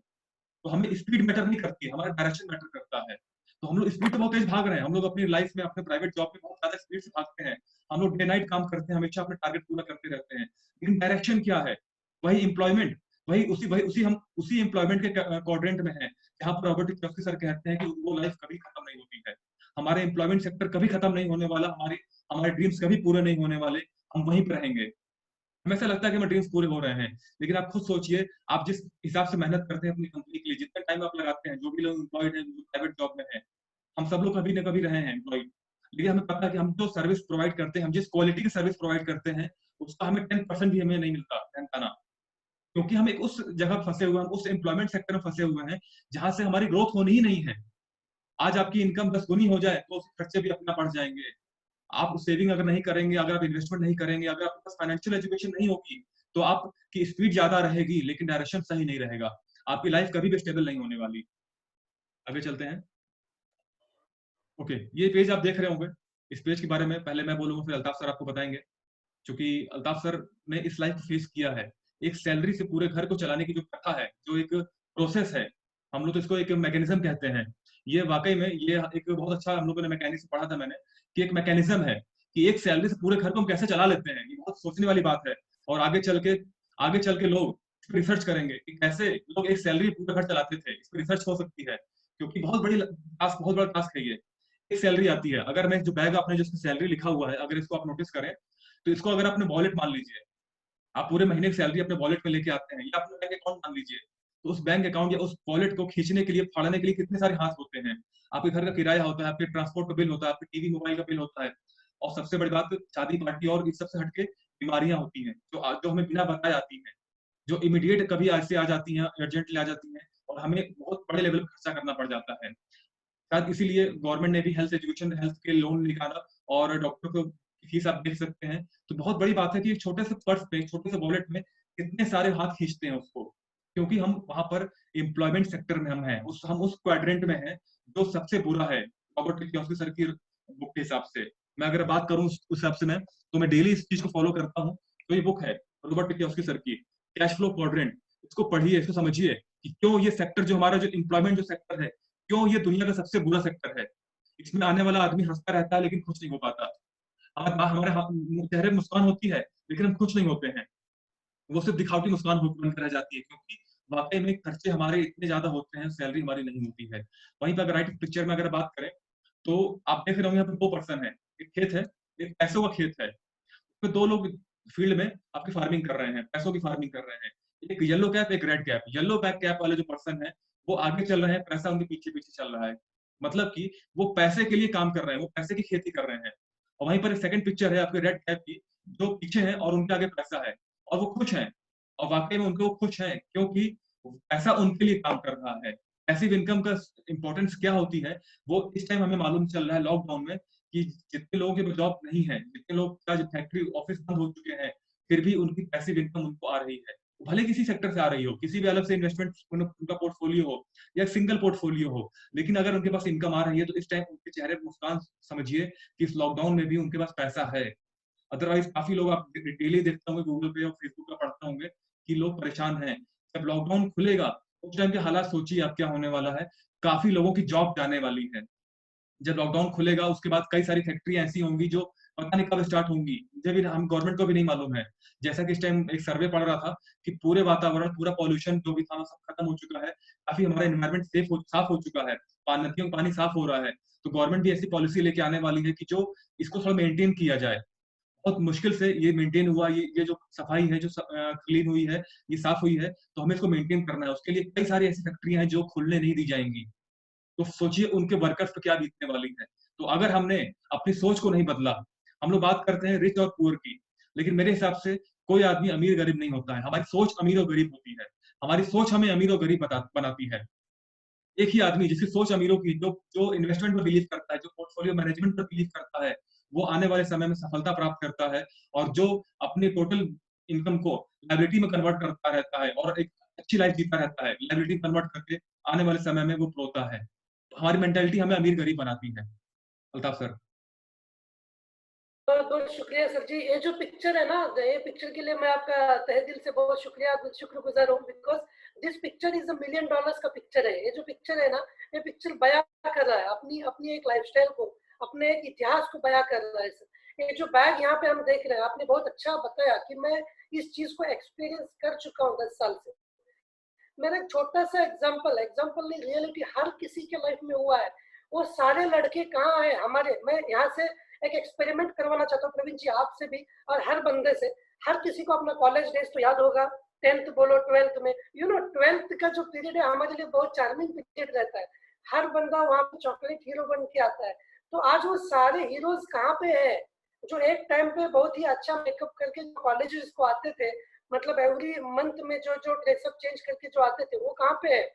तो हमें स्पीड मैटर नहीं करती है, हमारा डायरेक्शन मैटर करता है। तो हम लोग स्पीड पे बहुत तेज भाग रहे हैं, हम लोग अपनी लाइफ में अपने प्राइवेट जॉब में बहुत ज्यादा स्पीड से भागते हैं, हम लोग डे नाइट काम करते हैं, हमेशा अपने टारगेट पूरा करते रहते हैं। लेकिन डायरेक्शन क्या है? वही एम्प्लॉयमेंट, वही उसी हम उसी एम्प्लॉयमेंट के क्वाड्रेंट में है जहां पर रॉबर्ट कियोसाकी सर कहते हैं कि वो लाइफ कभी खत्म नहीं होती है। हमारे एम्प्लॉयमेंट सेक्टर कभी खत्म नहीं होने वाला, हमारे हमारे ड्रीम्स कभी पूरे नहीं होने वाले, हम वहीं पर रहेंगे। हमें ऐसा लगता है कि हमारे ड्रीम्स पूरे हो रहे हैं, लेकिन आप खुद सोचिए, आप जिस हिसाब से मेहनत करते हैं अपनी कंपनी के लिए, जितना टाइम आप लगाते हैं, जो भी लोग एम्प्लॉयड हैं, जो प्राइवेट जॉब में हैं, हम सब लोग कभी ना कभी रहे हैं एम्प्लॉयड। लेकिन हमें पता है कि हम जो सर्विस प्रोवाइड करते हैं, हम जिस क्वालिटी की सर्विस प्रोवाइड करते हैं, उसका हमें 10% भी हमें नहीं मिलता है, क्योंकि हम एक उस जगह फंसे हुए हैं, उस एम्प्लॉयमेंट सेक्टर में फंसे हुए हैं जहां से हमारी ग्रोथ होनी ही नहीं है। आज आपकी इनकम 10 गुनी हो जाए तो खर्चे भी अपना बढ़ जाएंगे। आप सेविंग अगर नहीं करेंगे, अगर आप इन्वेस्टमेंट नहीं करेंगे, अगर आपके पास फाइनेंशियल एजुकेशन नहीं होगी, तो आपकी स्पीड ज्यादा रहेगी लेकिन डायरेक्शन सही नहीं रहेगा। आपकी लाइफ कभी भी स्टेबल नहीं होने वाली। आगे चलते हैं। ओके, ये पेज आप देख रहे होंगे। इस पेज के बारे में पहले मैं बोलूंगा, फिर अल्ताफ सर आपको बताएंगे। क्योंकि अल्ताफ सर ने इस लाइफ को फेस किया है। एक सैलरी से पूरे घर को चलाने की जो प्रथा है, जो एक प्रोसेस है, हम लोग तो इसको एक मैकेनिज्म कहते हैं। ये वाकई में ये एक बहुत अच्छा, हम लोगों ने मैकेनिक्स पढ़ा था मैंने, कि एक मैकेनिज्म है कि एक सैलरी से पूरे घर को हम कैसे चला लेते हैं। ये बहुत सोचने वाली बात है। और आगे चल के लोग रिसर्च करेंगे कि कैसे लोग एक सैलरी पूरा घर चलाते थे। इस पर रिसर्च हो सकती है, क्योंकि बहुत बड़ा टास्क है ये। एक सैलरी आती है, अगर मैं जो बैग आपने जिसमें सैलरी लिखा हुआ है, अगर इसको आप नोटिस करें, तो इसको अगर अपने वॉलेट मान लीजिए, आप पूरे महीने की सैलरी अपने वॉलेट में लेके आते हैं, या अपने बैंक अकाउंट मान लीजिए, तो उस बैंक अकाउंट या उस वॉलेट को खींचने के लिए, फाड़ने के लिए कितने सारे हाथ होते हैं। आपके घर का किराया होता है, आपके ट्रांसपोर्ट का बिल होता है, आपके टीवी मोबाइल का बिल होता है, और सबसे बड़ी बात, शादी पार्टी और इस सबसे हटके बीमारियां होती हैं जो हमें बिना बताए आती हैं, जो इमीडिएट कभी ऐसे आ जाती हैं, अर्जेंटली आ जाती हैं, और हमें बहुत बड़े लेवल पर खर्चा करना पड़ जाता है। शायद इसीलिए गवर्नमेंट ने भी हेल्थ के लोन निकाला, और डॉक्टर को फीस आप देख सकते हैं। तो बहुत बड़ी बात है कि एक छोटे से पर्स पे, छोटे से वॉलेट में कितने सारे हाथ खींचते हैं उसको, क्योंकि हम वहां पर एम्प्लॉयमेंट सेक्टर में हम उस क्वाड्रेंट में हैं जो सबसे बुरा है, रॉबर्ट कियोसाकी सर की बुक के हिसाब से। मैं अगर बात करूं उस हिसाब से, मैं डेली इस चीज को फॉलो करता हूँ। तो ये बुक है रॉबर्ट कियोसाकी सर की, कैश फ्लो क्वाड्रेंट। इसको पढ़िए, इसको समझिए कि क्यों ये सेक्टर, जो हमारा जो एम्प्लॉयमेंट जो सेक्टर है, क्यों ये दुनिया का सबसे बुरा सेक्टर है। इसमें आने वाला आदमी हंसता रहता है लेकिन खुश नहीं हो पाता। हमारे चेहरे पे मुस्कान होती है लेकिन हम खुश नहीं होते हैं। वो सिर्फ दिखावटी मुस्कान बनकर रह जाती है, क्योंकि वाकई में खर्चे हमारे इतने ज्यादा होते हैं, सैलरी हमारी नहीं होती है। वहीं पर अगर राइट पिक्चर में अगर बात करें, तो आप देख रहे होंगे यहाँ पे 2 पर्सन है, एक खेत है, एक पैसों का खेत है। उसमें 2 लोग फील्ड में आपकी फार्मिंग कर रहे हैं, पैसों की फार्मिंग कर रहे हैं। एक येलो कैप, एक red cap. Yellow back cap वाले जो पर्सन है, वो आगे चल रहे हैं, पैसा उनके पीछे पीछे चल रहा है। मतलब कि वो पैसे के लिए काम कर रहे हैं, वो पैसे की खेती कर रहे हैं। और वहीं पर एक सेकंड पिक्चर है आपके रेड कैप की, जो पीछे है और उनके आगे पैसा है, और वो खुश हैं। और वाकई में उनको खुश हैं, क्योंकि पैसा उनके लिए काम कर रहा है। पैसिव इनकम का इंपॉर्टेंस क्या होती है, वो इस टाइम हमें मालूम चल रहा है लॉकडाउन में, कि जितने लोगों के जॉब नहीं है, जितने लोग का जो फैक्ट्री ऑफिस बंद हो चुके हैं, फिर भी उनकी पैसिव इनकम उनको आ रही है। भले किसी सेक्टर से आ रही हो, किसी भी अलग से इन्वेस्टमेंट उनका पोर्टफोलियो हो, या सिंगल पोर्टफोलियो हो, लेकिन अगर उनके पास इनकम आ रही है, तो इस टाइम उनके चेहरे पर मुस्कान समझिए कि इस लॉकडाउन में भी उनके पास पैसा है। अदरवाइज काफी लोग, आप डेली देखते होंगे गूगल पे और फेसबुक पे पढ़ते होंगे कि लोग परेशान हैं। जब लॉकडाउन खुलेगा, उस टाइम के हालात सोचिए आप क्या होने वाला है। काफी लोगों की जॉब जाने वाली है। जब लॉकडाउन खुलेगा, उसके बाद कई सारी फैक्ट्री ऐसी होंगी जो पता नहीं कब स्टार्ट होंगी, मुझे भी, हम गवर्नमेंट को भी नहीं मालूम है। जैसा कि इस टाइम एक सर्वे पढ़ रहा था कि पूरे वातावरण, पूरा पॉल्यूशन जो भी था, वो सब खत्म हो चुका है। काफी हमारा एनवायरमेंट साफ हो चुका है, नदियों का पानी साफ हो रहा है। तो गवर्नमेंट भी ऐसी पॉलिसी लेके आने वाली है कि जो इसको थोड़ा मेंटेन किया जाए। बहुत मुश्किल से ये मेंटेन हुआ, ये जो सफाई है, जो क्लीन हुई है, ये साफ हुई है, तो हमें इसको मेंटेन करना है। उसके लिए कई सारी ऐसी फैक्ट्रियाँ हैं जो खुलने नहीं दी जाएँगी। तो सोचिए उनके वर्कर्स पे क्या बीतने वाली है। तो अगर हमने अपनी सोच को नहीं बदला, हम लोग बात करते हैं रिच और पुअर की, लेकिन मेरे हिसाब से कोई आदमी अमीर-गरीब नहीं होता है। हमारी सोच अमीर और गरीब होती है। हमारी सोच हमें अमीर और गरीब बनाती है। एक ही आदमी जिसकी सोच अमीरों की, जो जो इन्वेस्टमेंट में बिलीव करता है, जो पोर्टफोलियो मैनेजमेंट पर बिलीव करता है, वो आने वाले समय में सफलता प्राप्त करता है, और जो अपनी टोटल इनकम को लायबिलिटी में कन्वर्ट करता रहता है और एक अच्छी लाइफ जीता रहता है, लायबिलिटी कन्वर्ट करके आने वाले समय में वो प्रोता है। तो हमारी मेंटालिटी हमें अमीर-गरीब बनाती है। अल्ताफ सर। बहुत बहुत शुक्रिया सर जी। ये जो पिक्चर है ना, ये पिक्चर के लिए मैं आपका तहे दिल से बहुत शुक्रगुजार हूँ, because this picture is $1 million का पिक्चर है। ये जो पिक्चर है ना, ये पिक्चर बयां कर रहा है अपनी अपनी एक लाइफस्टाइल को, अपने एक इतिहास को बयां कर रहा है सर। ये जो बैग यहाँ पे हम देख रहे हैं, आपने बहुत अच्छा बताया कि मैं इस चीज को एक्सपीरियंस कर चुका हूँ 10 साल से। मेरा एक छोटा सा एग्जाम्पल नहीं, रियलिटी हर किसी के लाइफ में हुआ है। वो सारे लड़के कहाँ हैं हमारे, मैं यहाँ से एक एक्सपेरिमेंट करवाना चाहता हूँ प्रवीण जी, आपसे भी और हर बंदे से। हर किसी को अपना कॉलेज डेज तो याद होगा, 10th बोलो 12th में, 12th का जो पीरियड है हमारे लिए बहुत चार्मिंग पीरियड रहता है। हर बंदा वहाँ पे चॉकलेट हीरो बन के आता है। तो आज वो सारे हीरोज कहाँ पे है, जो एक टाइम पे बहुत ही अच्छा मेकअप करके कॉलेजेस को आते थे, मतलब एवरी मंथ में जो जो ड्रेसअप चेंज करके जो आते थे, वो कहाँ पे है?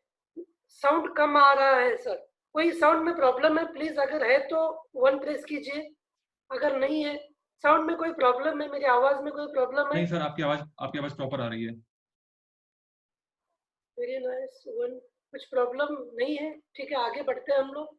साउंड कम आ रहा है सर, कोई साउंड में प्रॉब्लम है? प्लीज अगर है तो वन प्रेस कीजिए, अगर नहीं है, साउंड में कोई प्रॉब्लम है, मेरी आवाज में कोई प्रॉब्लम है? नहीं सर, आपकी आवाज़ प्रॉपर आ रही है। वेरी नाइस वन, कुछ प्रॉब्लम नहीं है, ठीक है, आगे बढ़ते हैं हम लोग।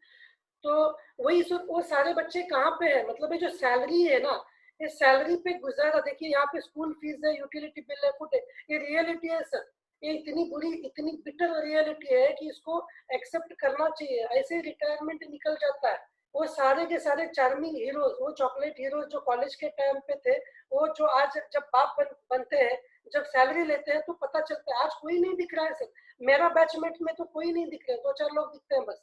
तो वही वो सारे बच्चे कहाँ पे है, मतलब ये जो सैलरी है ना, ये सैलरी पे गुजारा, देखिए यहाँ पे स्कूल फीस है, यूटिलिटी बिल है, फूड है, ये रियलिटी है सर। ये इतनी बुरी, इतनी बिटर रियलिटी है कि इसको एक्सेप्ट करना चाहिए। ऐसे ही रिटायरमेंट निकल जाता है। वो सारे के सारे चार्मिंग हीरोज, वो चॉकलेट हीरोज जो कॉलेज के टाइम पे थे, वो जो आज जब बाप बनते हैं, जब सैलरी लेते हैं, तो पता चलता है आज कोई नहीं दिख रहा है सर। मेरा बैचमेट में तो कोई नहीं दिख रहा है, 2-4 लोग दिखते हैं बस।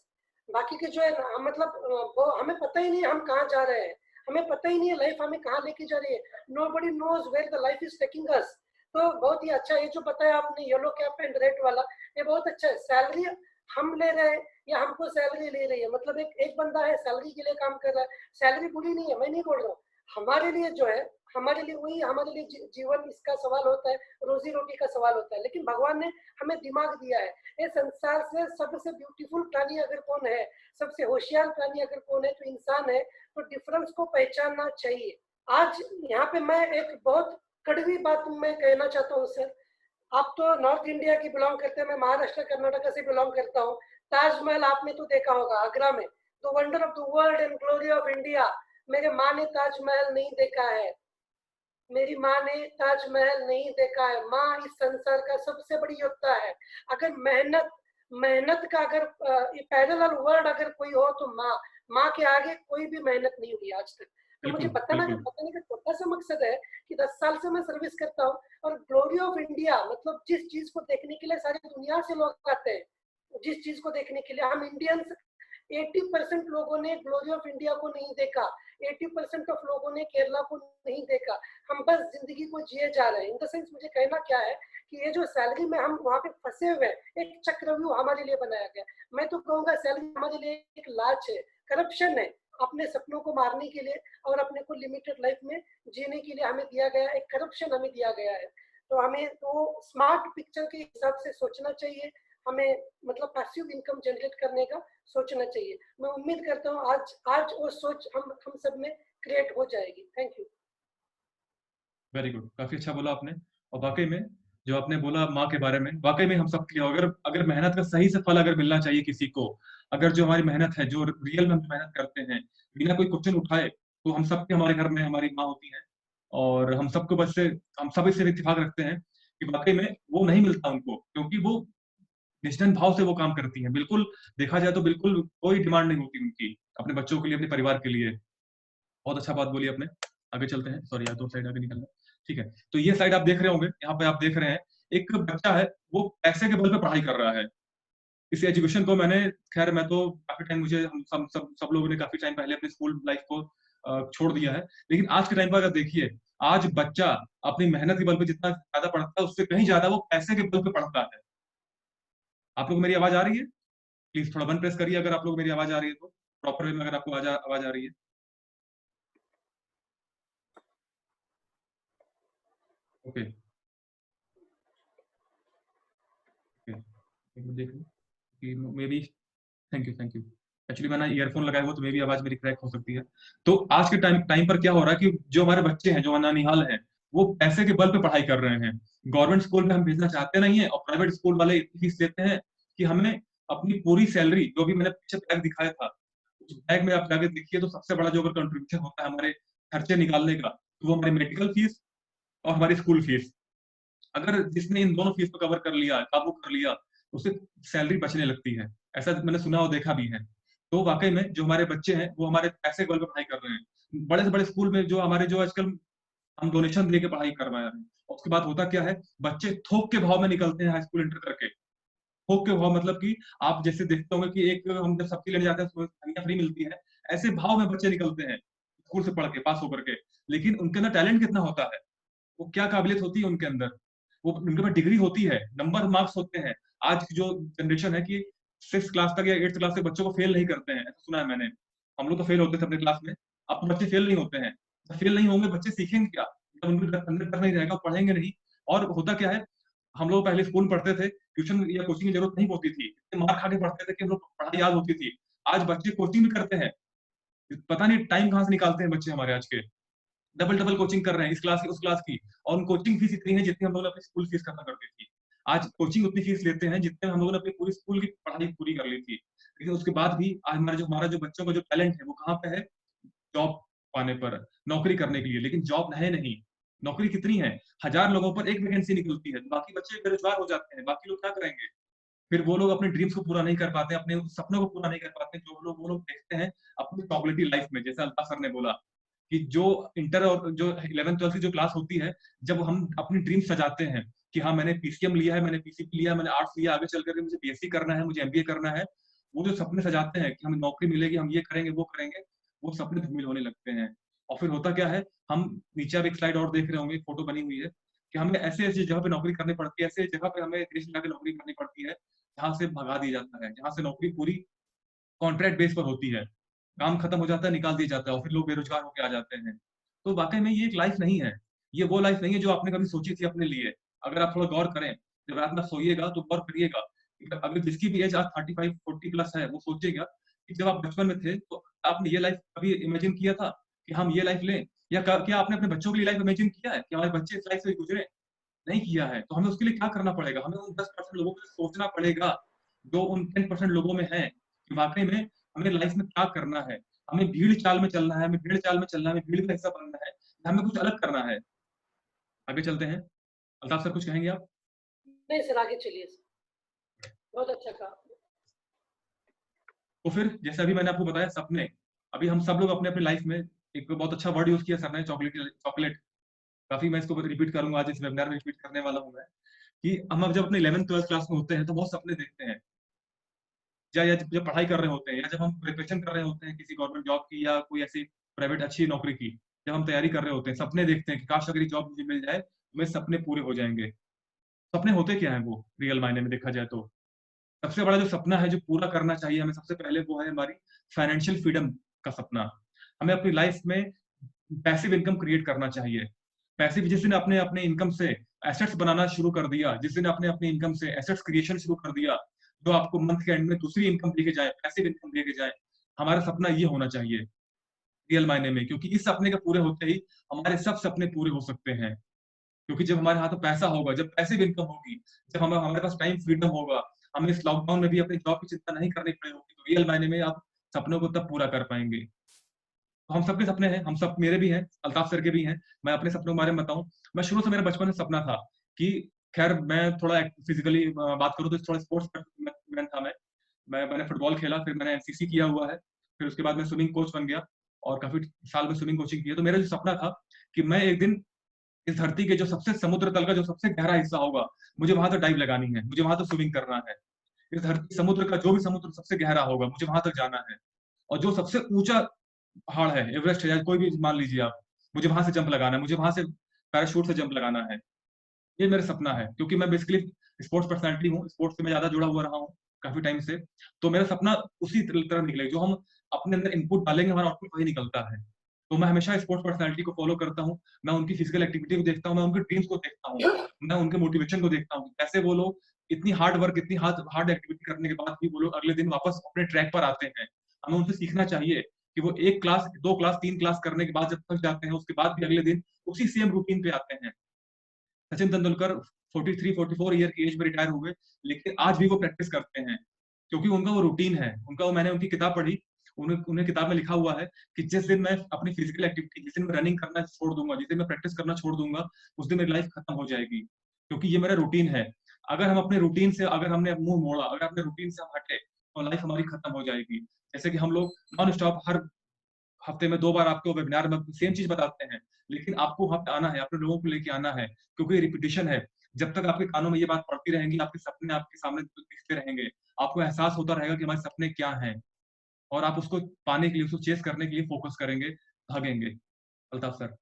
बाकी के जो है ना, मतलब वो हमें पता ही नहीं है हम कहाँ जा रहे हैं, हमें पता ही नहीं है लाइफ हमें कहाँ लेके जा रही है। Nobody knows where the life is taking us. तो बहुत ही अच्छा ये जो बताया आपने, येलो कैप एंड रेड वाला, ये बहुत अच्छा है। सैलरी हम ले रहे हैं या हमको सैलरी ले रही है, मतलब एक एक बंदा है सैलरी के लिए काम कर रहा है। सैलरी बुरी नहीं है, मैं नहीं बोल रहा हूँ। हमारे लिए जो है, हमारे लिए वही, हमारे लिए जीवन इसका सवाल होता है, रोजी रोटी का सवाल होता है। लेकिन भगवान ने हमें दिमाग दिया है। ये संसार से सबसे ब्यूटीफुल प्राणी अगर कौन है, सबसे होशियार प्राणी अगर कौन है, तो इंसान है। तो डिफरेंस को पहचानना चाहिए। आज यहाँ पे मैं एक बहुत कड़वी बात मैं कहना चाहता हूँ सर। आप तो नॉर्थ इंडिया की बिलोंग करते हैं, मैं महाराष्ट्र कर्नाटक से बिलोंग करता हूँ। ताजमहल आपने तो देखा होगा आगरा में, the wonder of the world and glory of India. मेरे माँ ने ताजमहल नहीं देखा है, मेरी माँ ने ताजमहल नहीं देखा है। माँ इस संसार का सबसे बड़ी योद्धा है। अगर मेहनत मेहनत का अगर पैरेलल वर्ड अगर कोई हो, तो माँ, माँ के आगे कोई भी मेहनत नहीं हुई आज तक। तो मुझे बिल्कुल, बताने बिल्कुल। का छोटा सा मकसद है कि 10 साल से मैं सर्विस करता हूँ, और ग्लोरी ऑफ इंडिया मतलब जिस चीज को देखने के लिए सारी दुनिया से लोग आते हैं, जिस चीज को देखने के लिए हम इंडियंस, 80% लोगों ने ग्लोरी ऑफ इंडिया को नहीं देखा, 80% ऑफ लोगों ने केरला को नहीं देखा। हम बस जिंदगी को जिए जा रहे हैं। इन द सेंस मुझे कहना क्या है कि ये जो सैलरी में हम वहाँ पे फंसे हुए हैं, एक चक्रव्यूह हमारे लिए बनाया गया। मैं तो कहूंगा सैलरी हमारे लिए एक लाच है, करप्शन है। अपने सपनों को मारने के लिए और अपने को लिमिटेड लाइफ में जीने के लिए हमें दिया गया एक करप्शन, हमें दिया गया है। तो हमें तो स्मार्ट पिक्चर के हिसाब से सोचना चाहिए। हमें मतलब पैसिव इनकम जनरेट करने का सोचना चाहिए। मैं उम्मीद करता हूँ आज आज वो सोच हम सब में क्रिएट हो जाएगी। Thank you. वेरी गुड, काफ़ी अच्छा बोला आपने। और वाक़ई में जो आपने बोला माँ के बारे में, वाक़ई में हम सबकी अगर अगर मेहनत का सही से फल अगर मिलना चाहिए किसी को, अगर जो हमारी मेहनत है, जो रियल में हम मेहनत करते हैं, बिना कोई क्वेश्चन उठाए, तो हम सबके हमारे घर में हमारी माँ होती हैं। और हम सब इससे इत्तेफ़ाक रखते हैं कि वाक़ई में वो नहीं मिलता उनको, क्योंकि वो निस्वार्थ भाव से वो काम करती हैं। बिल्कुल, देखा जाए तो बिल्कुल कोई डिमांड नहीं होती उनकी, अपने बच्चों के लिए, अपने परिवार के लिए। बहुत अच्छा बात बोली आपने। आगे चलते हैं। सॉरी यार, 2 स्लाइड आगे निकलना है। ठीक है, तो ये स्लाइड आप देख रहे होंगे, यहाँ पे आप देख रहे हैं, एक बच्चा है, वो पैसे के बल पे पढ़ाई कर रहा है। इस एजुकेशन को मैंने, खैर मैं तो काफ़ी टाइम, मुझे हम सब सब सब लोगों ने काफ़ी टाइम पहले अपनी स्कूल लाइफ़ को छोड़ दिया है। लेकिन आज के टाइम पर अगर देखिए, आज बच्चा अपनी मेहनत के बल पे जितना ज़्यादा पढ़ता है, उससे कहीं ज़्यादा वो पैसे के बल पे पढ़ता है। आप लोग को मेरी आवाज़ आ रही है? प्लीज़ थोड़ा 1 प्रेस करिए अगर आप लोग को मेरी आवाज़ आ रही है तो। प्रॉपर वे में अगर आपको आवाज़ आ रही है। Okay, okay. एक मिनट देख लूँ कि मेबी थैंक यू। एक्चुअली मैंने ईयरफ़ोन लगाया हुआ तो मेबी आवाज़ मेरी क्रैक हो सकती है। तो आज के टाइम टाइम पर क्या हो रहा है कि जो हमारे बच्चे हैं, जो ननिहाल हैं, वो पैसे के बल पे पढ़ाई कर रहे हैं। गवर्नमेंट स्कूल में हम भेजना चाहते नहीं हैं और प्राइवेट स्कूल वाले इतनी फीस लेते हैं कि हमें अपनी पूरी सैलरी, जो भी मैंने पीछे बैग दिखाया था, उस बैग में आप जाके देखिए तो सबसे बड़ा जो अगर कंट्रीब्यूशन होता है हमारे खर्चे निकालने का, तो वो हमारी मेडिकल फीस और हमारी स्कूल फीस। अगर जिसने इन दोनों फीस को कवर कर लिया, काबू कर लिया, उसे सैलरी बचने लगती है। ऐसा मैंने सुना और देखा भी है। तो वाक़ई में जो हमारे बच्चे हैं, वो हमारे पैसे के बल पे पढ़ाई कर रहे हैं। बड़े से बड़े स्कूल में जो हमारे जो आजकल हम डोनेशन दे के पढ़ाई करवा रहे हैं। और उसके बाद होता क्या है, बच्चे थोक के भाव में निकलते हैं हाई स्कूल इंटर करके। थोक के भाव मतलब कि आप जैसे देखते होंगे कि एक हम जब सब्ज़ी लेने जाते हैं, उसमें धनिया फ्री मिलती है, ऐसे भाव में बच्चे निकलते हैं, स्कूल से पढ़ के, पास होकर के। लेकिन उनके अंदर टैलेंट कितना होता है, वो क्या काबिलियत होती है उनके अंदर, वो उनके पास डिग्री होती है, नंबर मार्क्स होते हैं। आज की जो जनरेशन है कि 6th क्लास तक या 8th क्लास तक बच्चों को फेल नहीं करते हैं, ऐसा सुना है मैंने। हम लोग तो फेल होते थे अपने क्लास में, अब तो बच्चे फेल नहीं होते हैं। फेल नहीं होंगे, बच्चे सीखेंगे क्या? जब उनके अंदर डर नहीं रहेगा, पढ़ेंगे नहीं। और होता क्या है, हम लोग पहले स्कूल में पढ़ते थे, ट्यूशन या कोचिंग की ज़रूरत नहीं होती थी। इतने मार खा के पढ़ते थे कि हम लोग पढ़ाई याद होती थी। आज बच्चे कोचिंग भी करते हैं, पता नहीं टाइम कहाँ से निकालते हैं बच्चे हमारे आज के। डबल-डबल कोचिंग कर रहे हैं, इस क्लास की, उस क्लास की और उन कोचिंग फीस इतनी है जितनी हम लोग अपनी स्कूल फीस करना करती थी। आज कोचिंग उतनी फीस लेते हैं जितने हम लोगों ने अपनी पूरी स्कूल की पढ़ाई पूरी कर ली थी। लेकिन उसके बाद भी आज हमारा जो बच्चों का जो टैलेंट है वो कहाँ पे है? जॉब पाने पर, नौकरी करने के लिए, लेकिन जॉब है नहीं। नौकरी कितनी है? 1000 लोगों पर 1 वैकेंसी निकलती है, बाकी बच्चे बेरोज़गार हो जाते हैं, बाकी लोग क्या करेंगे? फिर वो लोग अपने ड्रीम्स को पूरा नहीं कर पाते, अपने सपनों को पूरा नहीं कर पाते, जो लोग वो लोग देखते हैं अपनी चॉकलेटी लाइफ़ में। जैसा अल्ताफ सर ने बोला कि जो इंटर और जो 11th-12th की जो क्लास होती है, जब हम अपनी ड्रीम सजाते हैं कि हाँ, मैंने पीसीएम लिया है, मैंने पीसीबी लिया है, मैंने आर्ट्स लिया, आगे चल कर के मुझे बीएससी करना है, मुझे एमबीए करना है। वो जो सपने सजाते हैं कि हमें नौकरी मिलेगी, हम ये करेंगे, वो करेंगे, वो सपने धूमिल होने लगते हैं। और फिर होता क्या है, हम नीचे आप एक स्लाइड और देख रहे होंगे, फ़ोटो बनी हुई है कि हमें ऐसे-ऐसी जगह पे नौकरी करनी पड़ती है, ऐसे जगह पे हमें देश में जाके नौकरी करनी पड़ती है, जहाँ से भगा दिया जाता है, जहाँ से नौकरी पूरी कॉन्ट्रैक्ट बेस पर होती है। काम खत्म हो जाता है, निकाल दिया जाता है और फिर लोग बेरोज़गार होके आ जाते हैं। तो वाक़ई में ये एक लाइफ़ नहीं है। ये वो लाइफ़ नहीं है जो आपने कभी सोची थी अपने लिए। अगर आप थोड़ा गौर करें, जब रात में आप सोइएगा तो गौर करिएगा। अगर जिसकी भी एज आज 35-40 प्लस है, वो सोचेगा कि जब आप बचपन में थे, तो आपने ये लाइफ़ कभी इमेजिन किया था कि हम ये लाइफ़ लें? या क्या आपने अपने बच्चों के लिए लाइफ़ इमेजिन किया है कि हमारे बच्चे इस लाइफ़ से गुज़रे? नहीं किया है। तो हमें उसके लिए क्या करना पड़ेगा? हमें उन 10% लोगों के लिए सोचना पड़ेगा, जो उन 10% लोगों में हैं, कि वाक़ई में हमें लाइफ़ में क्या करना है? हमें भीड़ चाल में चलना है, हमें भेड़ चाल में चलना है, हमें भीड़ का हिस्सा बनना है, या हमें कुछ अलग करना है? आगे चलते हैं। अल्ताफ सर कुछ कहेंगे आप? नहीं सर, आगे चलिए सर। बहुत अच्छा कहा आपने। तो फिर जैसे अभी मैंने आपको बताया सपने, अभी हम सब लोग अपने-अपने लाइफ़ में एक बहुत अच्छा वर्ड यूज़ किया सर ने चॉकलेट। काफ़ी मैं इसको रिपीट करूँगा आज इस वेबिनार में रिपीट करने वाला हूँ मैं, कि हम अब जब अपने 11th-12th क्लास में होते हैं, तो बहुत सपने देखते हैं। या जब पढ़ाई कर रहे होते हैं या जब हम प्रिपरेशन कर रहे होते हैं किसी गवर्नमेंट जॉब की या कोई ऐसी प्राइवेट अच्छी नौकरी की, जब हम तैयारी कर रहे होते हैं, सपने देखते हैं कि काश अगर ये जॉब मुझे मिल जाए, तो मेरे सपने पूरे हो जाएँगे। सपने होते क्या हैं वो, रियल मायने में देखा जाए तो? सबसे बड़ा जो सपना है, जो पूरा करना चाहिए हमें सबसे पहले वो है हमारी फाइनेंशियल फ्रीडम का सपना। हमें अपनी लाइफ़ में पैसिव इनकम क्रिएट करना चाहिए। पैसिव जिस दिन आपने अपने इनकम से एसेट्स बनाना शुरू कर दिया, जिस दिन आपने अपनी इनकम से एसेट्स क्रिएशन शुरू कर दिया, जो आपको मंथ के एंड में दूसरी इनकम देके जाए, पैसिव इनकम देके जाए, हमारा सपना ये होना चाहिए, रियल मायने में। क्योंकि इस सपने के पूरे होते ही हमारे सब सपने पूरे हो सकते हैं। क्योंकि जब हमारे हाथ में पैसा होगा, जब पैसिव इनकम होगी, जब हमारे पास टाइम फ्रीडम होगा, हमें इस लॉकडाउन में भी अपनी जॉब की चिंता नहीं करनी पड़ी होगी, तो रियल मायने में आप सपनों को तब पूरा कर पाएँगे। तो हम सबके सपने हैं, हम सब मेरे भी हैं, अल्ताफ सर के भी हैं। मैं अपने सपनों के बारे में बताऊँ, मैं शुरू से मेरा बचपन से सपना था कि ख़ैर मैं थोड़ा फिज़िकली बात करूँ तो थोड़ा स्पोर्ट्स मैन था मैं। मैंने फुटबॉल खेला, फिर मैंने एनसीसी किया हुआ है, फिर उसके बाद मैं स्विमिंग कोच बन गया और काफ़ी साल में स्विमिंग कोचिंग की है। तो मेरा जो सपना था कि मैं एक दिन इस धरती के जो सबसे समुद्र तल का जो सबसे गहरा हिस्सा होगा, मुझे वहाँ तक डाइव लगानी है, मुझे वहाँ तक स्विमिंग करना है। इस धरती समुद्र का जो भी समुद्र सबसे गहरा होगा, मुझे वहाँ तक जाना है। और जो सबसे ऊँचा पहाड़ है, एवरेस्ट है या कोई भी मान लीजिए आप, मुझे वहां से जंप लगाना है, मुझे वहां से पैराशूट से जंप लगाना है। ये मेरा सपना है, क्योंकि मैं बेसिकली स्पोर्ट्स पर्सनैलिटी हूँ, स्पोर्ट्स से मैं ज़्यादा जुड़ा हुआ रहा हूँ काफ़ी टाइम से। तो मेरा सपना उसी तरह निकले, जो हम अपने अंदर इनपुट डालेंगे, हमारा आउटपुट वही निकलता है। तो मैं हमेशा स्पोर्ट्स पर्सनैलिटी को फ़ॉलो करता हूँ, मैं उनकी फिज़िकल एक्टिविटी को देखता हूँ, मैं उनके ड्रीम्स को देखता हूँ, मैं उनके मोटिवेशन को देखता हूँ, कैसे वो लोग इतनी हार्ड वर्क, इतनी हार्ड हार्ड एक्टिविटी करने के बाद भी वो लोग अगले दिन वापस अपने ट्रैक पर आते हैं। हमें उनसे सीखना चाहिए कि वो 1 क्लास, 2 क्लास, 3 क्लास करने के बाद जब थक जाते हैं, उसके बाद भी अगले दिन उसी सेम रूटीन पे आते हैं। सचिन तेंदुलकर 43-44 ईयर की एज में रिटायर हुए, लेकिन आज भी वो प्रैक्टिस करते हैं, क्योंकि उनका वो रूटीन है। वो मैंने उनकी किताब पढ़ी, उन्हें उन्हें किताब में लिखा हुआ है कि जिस दिन मैं अपनी फिजिकल एक्टिविटी, जिस दिन मैं रनिंग करना छोड़ दूँगा, जिस दिन मैं प्रैक्टिस करना छोड़ दूँगा, उस दिन मेरी लाइफ खत्म हो जाएगी, क्योंकि ये मेरा रूटीन है। अगर हम अपने रूटीन से, अगर हमने मुँह मोड़ा, अगर अपने रूटीन से हम हटे, तो लाइफ हमारी खत्म हो जाएगी। जैसे कि हम लोग नॉन स्टॉप हर हफ्ते में 2 बार आपको वेबिनार में सेम चीज़ बताते हैं, लेकिन आपको वहाँ पे आना है, अपने लोगों को लेके आना है, क्योंकि ये रिपिटिशन है। जब तक आपके कानों में ये बात पड़ती रहेंगी, आपके सपने आपके सामने दिखते रहेंगे। आपको एहसास होता रहेगा कि हमारे सपने क्या हैं, और आप उसको पाने के लिए, उसको चेज़ करने के लिए फ़ोकस करेंगे, भागेंगे। अल्ताफ सर।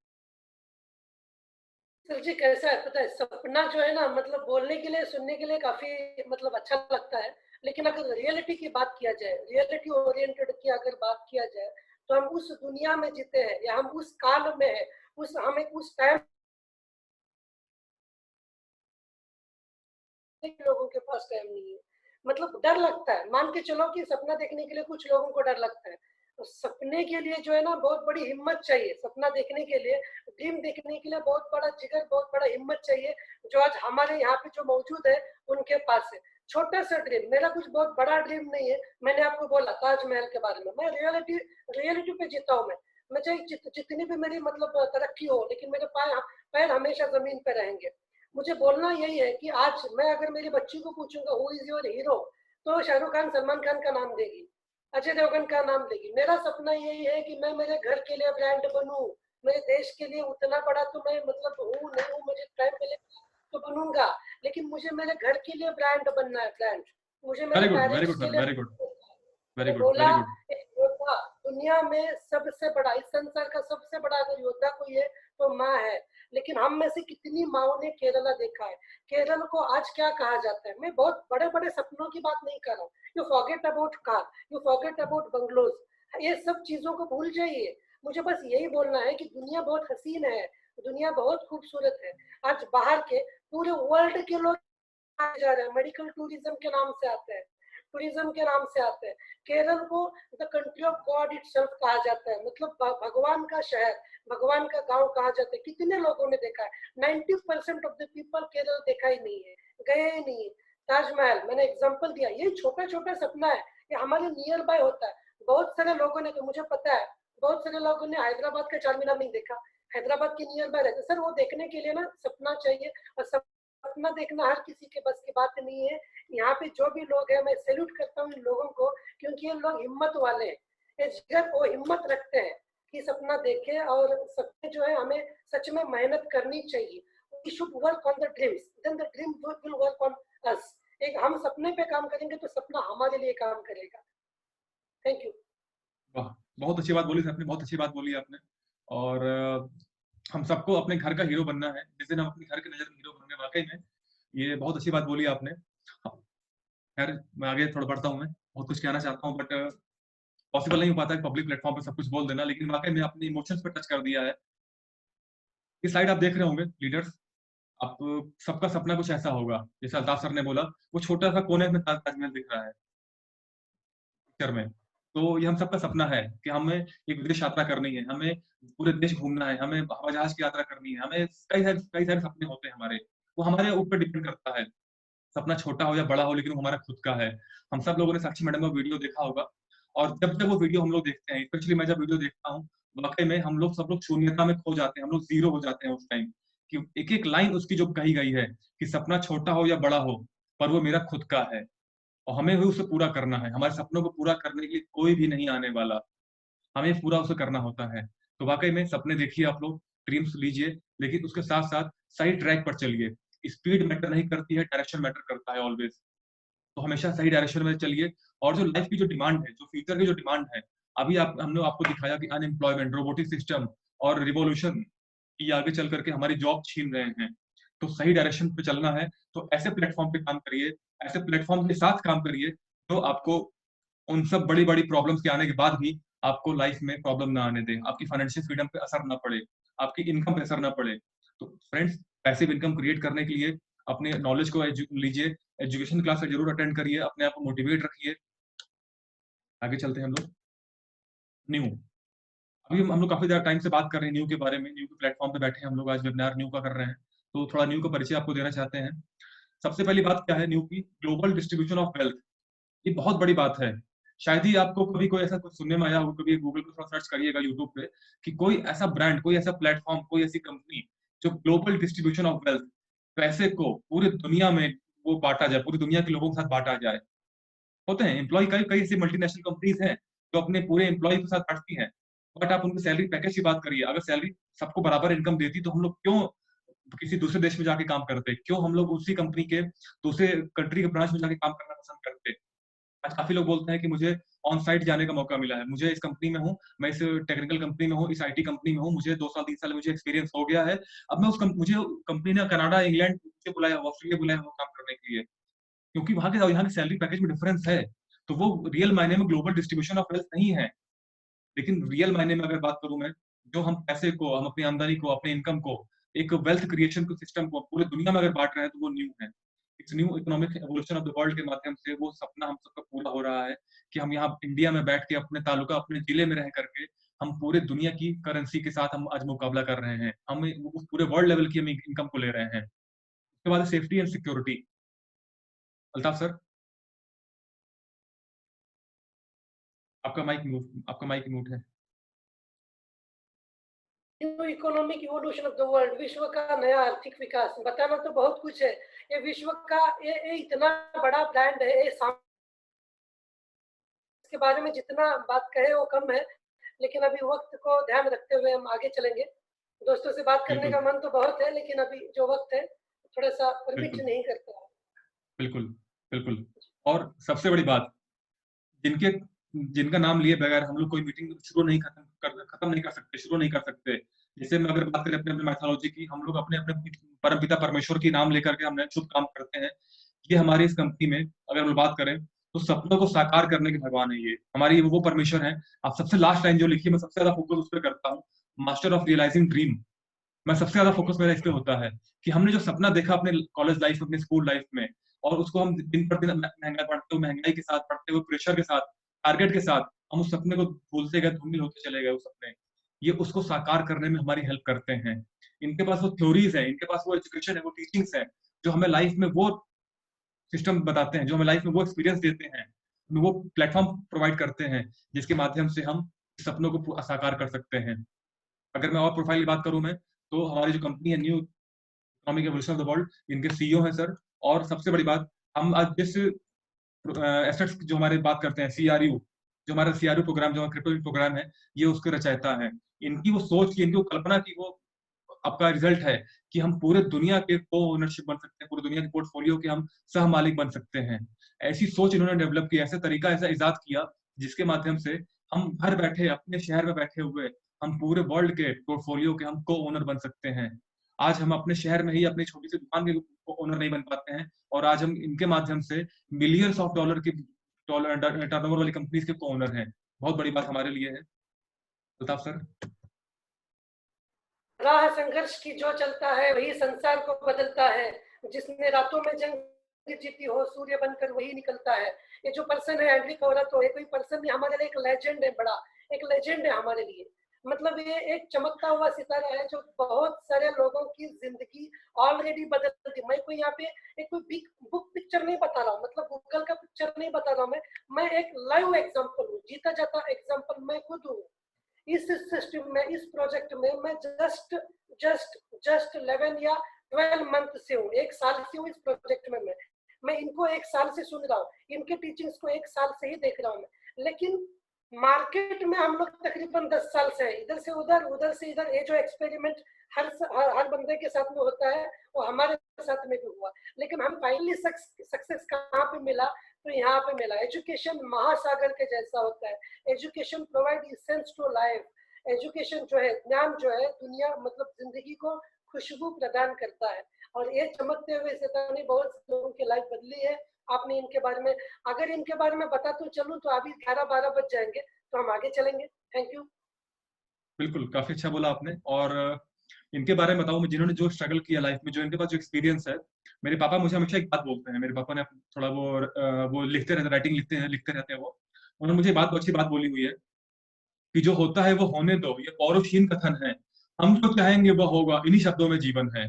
सर जी कैसा है पता है, सपना जो है ना मतलब बोलने के लिए, सुनने के लिए काफ़ी मतलब अच्छा लगता है। लेकिन अगर रियलिटी की बात किया जाए, रियलिटी ओरिएंटेड की अगर बात किया जाए, तो हम उस दुनिया में जीते हैं या हम उस काल में हैं, उस हमें उस टाइम लोगों के पास टाइम नहीं है। मतलब डर लगता है, मान के चलो कि सपना देखने के लिए कुछ लोगों को डर लगता है। तो सपने के लिए जो है ना बहुत बड़ी हिम्मत चाहिए, सपना देखने के लिए, ड्रीम देखने के लिए बहुत बड़ा जिगर, बहुत बड़ा हिम्मत चाहिए, जो आज हमारे यहाँ पे जो मौजूद है, उनके पास है। छोटा-सा ड्रीम, मेरा कुछ बहुत बड़ा ड्रीम नहीं है। मैंने आपको बोला ताजमहल के बारे में, मैं रियलिटी पे जीता हूँ मैं। मैं चाहे जितनी भी मेरी मतलब तरक्की हो, लेकिन मेरे पैर हमेशा ज़मीन पे रहेंगे। मुझे बोलना यही है कि आज मैं अगर मेरी बच्ची को पूछूंगा हु इज योर हीरो, तो शाहरुख खान, सलमान खान का नाम देगी, अजय देवगन का नाम देगी। मेरा सपना यही है कि मैं मेरे घर के लिए ब्रांड बनूं, मेरे देश के लिए उतना बड़ा तो मैं मतलब हूँ नहीं हूँ, मुझे टाइम मिलेगा तो बनूंगा, लेकिन मुझे मेरे घर के लिए ब्रांड बनना है, ब्रांड। मुझे मेरे वेरी पेरेंट्स गुड के सर, लिए। वेरी गुड, वेरी मैंने गुड, बोला वेरी गुड। एक योद्धा, दुनिया में सबसे बड़ा, इस संसार का सबसे बड़ा अगर योद्धा कोई है तो माँ है। लेकिन हम में से कितनी माओ ने केरला देखा है, केरल को आज क्या कहा जाता है। मैं बहुत बड़े बड़े सपनों की बात नहीं कर रहा हूँ। You forget about car, you forget about bungalows, ये सब चीजों को भूल जाइए। मुझे बस यही बोलना है कि दुनिया बहुत हसीन है, दुनिया बहुत खूबसूरत है। आज बाहर के पूरे वर्ल्ड के लोग आए जा रहे हैं, मेडिकल टूरिज्म के नाम से आते हैं, टूरिज्म के नाम से आते हैं। केरल को the country of God itself कहा जाता है, मतलब भगवान का शहर, भगवान का गांव कहा जाता है। कितने लोगों ने देखा है? 90% ऑफ द पीपल केरल देखा ही नहीं है, गए ही नहीं है। ताजमहल मैंने एग्जांपल दिया, ये छोटा छोटा सपना है, ये हमारे नियर बाय होता है। बहुत सारे लोगों ने, तो मुझे पता है बहुत सारे लोगों ने हैदराबाद का चार मीनार नहीं देखा, हैदराबाद के नियर बाय रहते। सर वो देखने के लिए ना सपना चाहिए, और सपना देखना हर किसी के बस की बात नहीं है। यहाँ पे जो भी लोग हैं, मैं सैल्यूट करता हूँ इन लोगों को, क्योंकि ये लोग हिम्मत वाले हैं, ये जिगर और हिम्मत रखते हैं कि सपना देखें। और सपने जो है हमें सच में मेहनत करनी चाहिए। We should work on the dreams, then the dream will work on us. एक हम सपने पे काम करेंगे तो सपना हमारे लिए काम करेगा। Thank you. वाह! बहुत अच्छी बात बोली सर आपने, बहुत अच्छी बात बोली आपने। और हम सबको अपने घर का हीरो बनना है। जिस दिन हम अपने घर की नज़र में हीरो बनेंगे, वाक़ई में ये बहुत अच्छी बात बोली आपने। हाँ, खैर मैं आगे थोड़ा बढ़ता हूँ मैं, बहुत कुछ कहना चाहता हूँ, बट पॉसिबल नहीं हो पाता है पब्लिक प्लेटफ़ॉर्म पे सब कुछ बोल देना, लेकिन वाक़ई में आपने इमोशंस पे टच कर दिया है। ये स्लाइड आप देख रहे होंगे लीडर्स, आप सबका सपना कुछ ऐसा होगा, जैसे अल्ताफ सर ने बोला, वो छोटा-सा कोने में ताजमहल दिख रहा है पिक्चर में। तो ये हम सबका सपना है कि हमें एक विदेश यात्रा करनी है, हमें पूरे देश घूमना है, हमें हवाई जहाज की यात्रा करनी है, हमें कई सारे सपने होते हैं हमारे। वो हमारे ऊपर डिपेंड करता है, सपना छोटा हो या बड़ा हो, लेकिन वो हमारा खुद का है। हम सब लोगों ने साक्षी मैडम का वीडियो देखा होगा, और जब वो वीडियो हम लोग देखते हैं, स्पेशली मैं जब वीडियो देखता हूँ, वाक़ई में हम लोग सब लोग शून्यता में खो जाते हैं, हम लोग ज़ीरो हो जाते हैं उस टाइम, कि एक-एक लाइन उसकी जो कही गई है कि सपना छोटा हो या बड़ा हो, पर वो मेरा खुद का है। और हमें भी उसे पूरा करना है। हमारे सपनों को पूरा करने के लिए कोई भी नहीं आने वाला। हमें पूरा उसे करना होता है। तो वाक़ई में सपने देखिए आप लोग, ड्रीम्स लीजिए, लेकिन उसके साथ-साथ सही ट्रैक पर चलिए। स्पीड मैटर नहीं करती है, डायरेक्शन मैटर करता है ऑलवेज़। तो हमेशा सही डायरेक्शन में चलिए, और जो लाइफ़ की जो डिमांड है, जो फ्यूचर की जो डिमांड है, अभी हमने आपको दिखाया कि अनएम्प्लॉयमेंट, रोबोटिक सिस्टम और रिवॉल्यूशन ये आगे चल करके हमारी जॉब छीन रहे हैं। तो सही डायरेक्शन पे चलना है तो ऐसे प्लेटफॉर्म पे काम करिए, ऐसे प्लेटफॉर्म के साथ काम करिए तो आपको उन सब बड़ी-बड़ी प्रॉब्लम्स के आने के बाद भी आपको लाइफ में प्रॉब्लम ना आने दें, आपकी फाइनेंशियल फ्रीडम पे असर ना पड़े, आपकी इनकम पे असर ना पड़े। तो फ्रेंड्स, पैसिव इनकम क्रिएट करने के लिए अपने नॉलेज को लीजिए, एजुकेशन क्लास ज़रूर अटेंड करिए, अपने आप को मोटिवेट रखिए। आगे चलते हैं हम लोग। न्यू, अभी हम लोग काफ़ी ज़्यादा टाइम से बात कर रहे हैं न्यू के बारे में, न्यू के प्लेटफॉर्म पे बैठे हैं हम लोग, आज वेबिनार न्यू का कर रहे हैं। तो थोड़ा न्यू का परिचय आपको देना चाहते हैं। सबसे पहली बात क्या है न्यू की? Global distribution of wealth. ये बहुत बड़ी बात है। शायद ही आपको कभी कोई ऐसा कुछ सुनने में आया हो, कभी गूगल पे थोड़ा सर्च करिएगा यूट्यूब पे कि कोई ऐसा ब्रांड, कोई ऐसा प्लेटफ़ॉर्म, कोई ऐसी कंपनी जो ग्लोबल डिस्ट्रीब्यूशन ऑफ वेल्थ, पैसे को पूरी दुनिया में वो बाँटा जाए, पूरी दुनिया के लोगों के साथ बाँटा जाए। होते हैं एम्प्लॉयी, कई कई ऐसी मल्टीनेशनल कंपनीज़ हैं जो अपने पूरे एम्प्लॉयी के साथ बाँटती हैं। बट आप उनकी सैलरी पैकेज की बात करिए, अगर सैलरी सबको बराबर इनकम देती तो हम लोग क्यों किसी दूसरे देश में जाके काम करते? क्यों हम लोग उसी कंपनी के दूसरे कंट्री के ब्रांच में जाके काम करना पसंद करते? आज काफ़ी लोग बोलते हैं कि मुझे ऑन साइट जाने का मौका मिला है। मुझे इस कंपनी में हूँ, मैं इस टेक्निकल कंपनी में हूँ, इस आईटी कंपनी में हूँ, मुझे 2 साल 3 साल मुझे एक्सपीरियंस हो गया है। अब मैं उस कम मुझे कंपनी ने कनाडा, इंग्लैंड मुझे बुलाया, ऑस्ट्रेलिया बुलाया वो काम करने के लिए, क्योंकि वहाँ के और यहाँ के सैलरी पैकेज में डिफरेंस है। तो वो रियल मायने में ग्लोबल डिस्ट्रीब्यूशन ऑफ वेल्थ नहीं है। लेकिन रियल मायने में अगर बात करूँ मैं, जो हम पैसे को, हम अपनी आमदनी को, अपने इनकम को, एक वेल्थ क्रिएशन के सिस्टम को पूरी दुनिया में अगर बाँट रहे हैं, तो वो न्यू है। इस new economic evolution of the world के माध्यम से वो सपना हम सबका पूरा हो रहा है कि हम यहाँ इंडिया में बैठ के अपने तालुका, अपने जिले में रह करके हम पूरे दुनिया की करेंसी के साथ हम आज मुकाबला कर रहे हैं। हम उस पूरे वर्ल्ड लेवल की हम इनकम को ले रहे हैं। उसके बाद safety and security. Altaf sir, आपका माइक म्यूट है। New economic evolution of the world, विश्व का नया आर्थिक विकास। बताना तो बहुत कुछ है। ये विश्व का ये इतना बड़ा ब्रांड है, इसके बारे में जितना बात कहे वो कम है, लेकिन अभी वक्त को ध्यान रखते हुए हम आगे चलेंगे। दोस्तों से बात करने बिल्कुल, का मन तो बहुत है, लेकिन अभी जो वक्त है थोड़ा सा परमिट बिल्कुल, नहीं करता है। बिल्कुल, बिल्कुल। और सबसे बड़ी बात, जिनके जिनका नाम लिए बगैर हम लोग कोई मीटिंग शुरू नहीं खत्म नहीं कर सकते, शुरू नहीं कर सकते। जैसे मैं अगर बात करें अपने-अपने माइथोलॉजी की, हम लोग अपने-अपने परमपिता परमेश्वर की नाम लेकर के हम नए शुभ काम करते हैं। ये हमारी इस कंपनी में अगर हम बात करें, तो सपनों को साकार करने के भगवान है ये। हमारी वो परमेश्वर हैं। आप सबसे लास्ट लाइन जो लिखी है, मैं सबसे ज़्यादा फोकस उस पे करता हूँ, मास्टर ऑफ रियलाइजिंग ड्रीम। मैं सबसे ज़्यादा फ़ोकस मेरा इस पे होता है कि हमने जो सपना देखा अपने कॉलेज लाइफ़ में, अपने स्कूल लाइफ़ में और उसको हम दिन पर दिन महँगाई के साथ, बढ़ते हुए प्रेशर के साथ, टारगेट के साथ, हम उस सपने को भूलते गए, धूमिल होते चले गए वो सपने। ये उसको साकार करने में हमारी हेल्प करते हैं। इनके पास वो थ्योरीज़ हैं, इनके पास वो एजुकेशन है, वो टीचिंग्स हैं, जो हमें लाइफ़ में वो सिस्टम बताते हैं, जो हमें लाइफ़ में वो एक्सपीरियंस देते हैं, हमें वो प्लेटफ़ॉर्म प्रोवाइड करते हैं, जिसके माध्यम से हम सपनों को साकार कर सकते हैं। अगर मैं और प्रोफ़ाइल की बात करूँ मैं, तो हमारी जो कंपनी है new economic evolution of the world, इनके सीईओ हैं सर। और सबसे बड़ी बात, हम आज जिस एसेट्स जो हमारे बात करते हैं सीआरयू, जो हमारा सीआरयू प्रोग्राम, जो हमारा क्रिप्टो प्रोग्राम है, ये उसके रचयिता हैं। इनकी वो सोच की, इनकी वो कल्पना की वो आपका रिज़ल्ट है कि हम पूरे दुनिया के को-ओनरशिप बन सकते हैं, पूरी दुनिया के पोर्टफोलियो के हम सह-मालिक बन सकते हैं। ऐसी सोच इन्होंने डेवलप की, ऐसा तरीका, ऐसा इज़ाद किया, जिसके माध्यम से हम घर बैठे, अपने शहर में बैठे हुए, हम पूरे वर्ल्ड के पोर्टफोलियो के हम को-ओनर बन सकते हैं। आज हम अपने शहर में ही अपनी छोटी-सी दुकान के को-ओनर नहीं बन पाते हैं और आज हम इनके माध्यम से मिलियंस ऑफ डॉलर की टर्नओवर वाली कंपनीज़ के को-ओनर हैं। बहुत बड़ी बात हमारे लिए है। अल्ताफ सर? राह संघर्ष की जो चलता है वही संसार को बदलता है। जिसने रातों में जंग जीती हो, सूर्य बनकर वही निकलता है। ये जो पर्सन है एंड्री कोरातो, ये कोई पर्सन नहीं, हमारे लिए एक लेजेंड है, बड़ा एक लेजेंड है हमारे लिए। मतलब ये एक चमकता हुआ सितारा है जो बहुत सारे लोगों की जिंदगी ऑलरेडी बदल दी। मैं कोई यहाँ पे एक कोई बिग बुक पिक्चर नहीं बता रहा हूँ, मतलब गूगल का पिक्चर नहीं बता रहा हूँ। मैं एक लाइव एग्जांपल हूँ, जीता जाता एग्जांपल मैं खुद हूँ। इस सिस्टम में, इस प्रोजेक्ट में मैं जस्ट 11 या 12 मंथ से हूँ, 1 साल से हूँ इस प्रोजेक्ट में। मैं इनको 1 साल से सुन रहा हूँ, इनके टीचिंग्स को 1 साल से ही देख रहा हूँ मैं। लेकिन मार्केट में हम लोग तकरीबन 10 साल से हैं, इधर से उधर, उधर से इधर। ये जो एक्सपेरिमेंट हर बंदे के साथ में होता है, वो हमारे साथ में भी हुआ। लेकिन हम फाइनली सक्सेस कहाँ पे मिला? तो यहाँ पे मिला। एजुकेशन महासागर के जैसा होता है। Education provide essence to life. Education जो है, ज्ञान जो है, दुनिया मतलब जिंदगी को खुशबू प्रदान करता है। और ये चमकते हुए शैतानी बहुत लोगों की लाइफ बदली है। आपने इनके बारे में, अगर इनके बारे में बताते चलूं तो अभी 11-12 बज जाएंगे, तो हम आगे चलेंगे। Thank you. बिल्कुल, काफ़ी अच्छा बोला आपने। और इनके बारे में बताऊँ मैं, जिन्होंने जो स्ट्रगल किया लाइफ में, जो इनके पास जो एक्सपीरियंस है, मेरे पापा मुझे हमेशा एक बात बोलते हैं। मेरे पापा ने थोड़ा वो लिखते रहते, राइटिंग लिखते रहते हैं वो। उन्होंने मुझे अच्छी बात बोली हुई है कि जो होता है वो होने दो, ये पौरुषहीन कथन है। हम जो चाहेंगे वो होगा, इन्हीं शब्दों में जीवन है।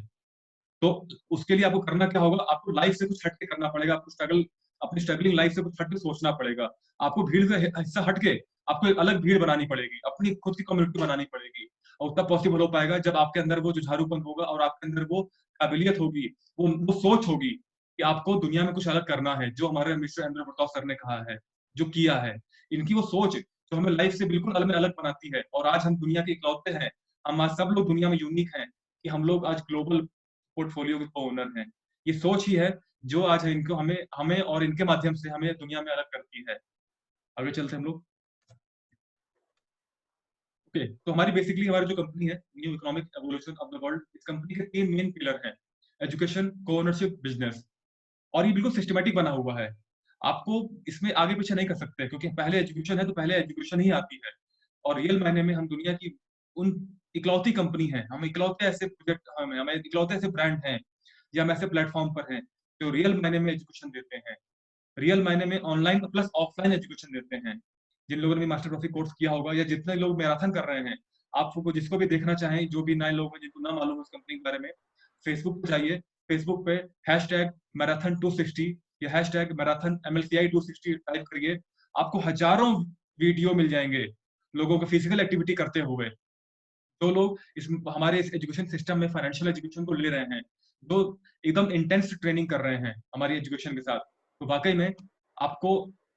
तो उसके लिए आपको करना क्या होगा? आपको लाइफ से कुछ हट के करना पड़ेगा। आपको अपनी स्ट्रगलिंग लाइफ से कुछ हट के सोचना पड़ेगा। आपको भीड़ का हिस्सा हट के आपको एक अलग भीड़ बनानी पड़ेगी, अपनी खुद की कम्युनिटी बनानी पड़ेगी। और तब पॉसिबल हो पाएगा जब आपके अंदर वो जुझारूपन होगा और आपके अंदर वो काबिलियत होगी, वो सोच होगी कि आपको दुनिया में कुछ अलग करना है, जो हमारे मिस्टर एंड्रयू प्रताप सर ने कहा है, जो किया है। इनकी वो सोच जो हमें लाइफ से बिल्कुल अलग अलग बनाती है, और आज हम दुनिया के इकलौते हैं। हम आज सब लोग दुनिया में यूनिक हैं कि हम लोग आज ग्लोबल पोर्टफोलियो के ओनर हैं। ये सोच ही है जो आज है इनको हमें हमें और इनके माध्यम से हमें दुनिया में अलग करती है। आगे चलते हैं हम लोग। ओके, तो हमारी जो कंपनी है, new economic evolution of the world, इस कंपनी के 3 मेन पिलर हैं। Education, co-ownership, business. और ये बिल्कुल सिस्टमैटिक बना हुआ है। आपको इसमें आगे पीछे नहीं कर सकते, क्योंकि पहले एजुकेशन है तो पहले एजुकेशन ही आती है। और रियल मायने में हम दुनिया की उन इकलौती कंपनी हैं, हम इकलौते ऐसे प्रोजेक्ट हमें इकलौते ऐसे ब्रांड हैं, या हम ऐसे प्लेटफ़ॉर्म पर हैं, जो रियल मायने में एजुकेशन देते हैं। रियल मायने में ऑनलाइन प्लस ऑफलाइन एजुकेशन देते हैं। जिन लोगों ने भी मास्टर प्रोफी कोर्स किया होगा, या जितने लोग मैराथन कर रहे हैं, आपको जिसको भी देखना चाहें, जो भी नए लोग हैं जिनको ना मालूम है उस कंपनी के बारे में, फेसबुक पे जाइए। फेसबुक पे हैशटैग मैराथन 260 या हैशटैग मैराथन MLCI 260 टाइप करिए। आपको हजारों वीडियो मिल जाएंगे लोगों को फिजिकल एक्टिविटी करते हुए। जो लोग हमारे इस एजुकेशन सिस्टम में फाइनेंशियल एजुकेशन को ले रहे हैं, जो एकदम इंटेंस ट्रेनिंग कर रहे हैं हमारी एजुकेशन के साथ, तो वाकई में आपको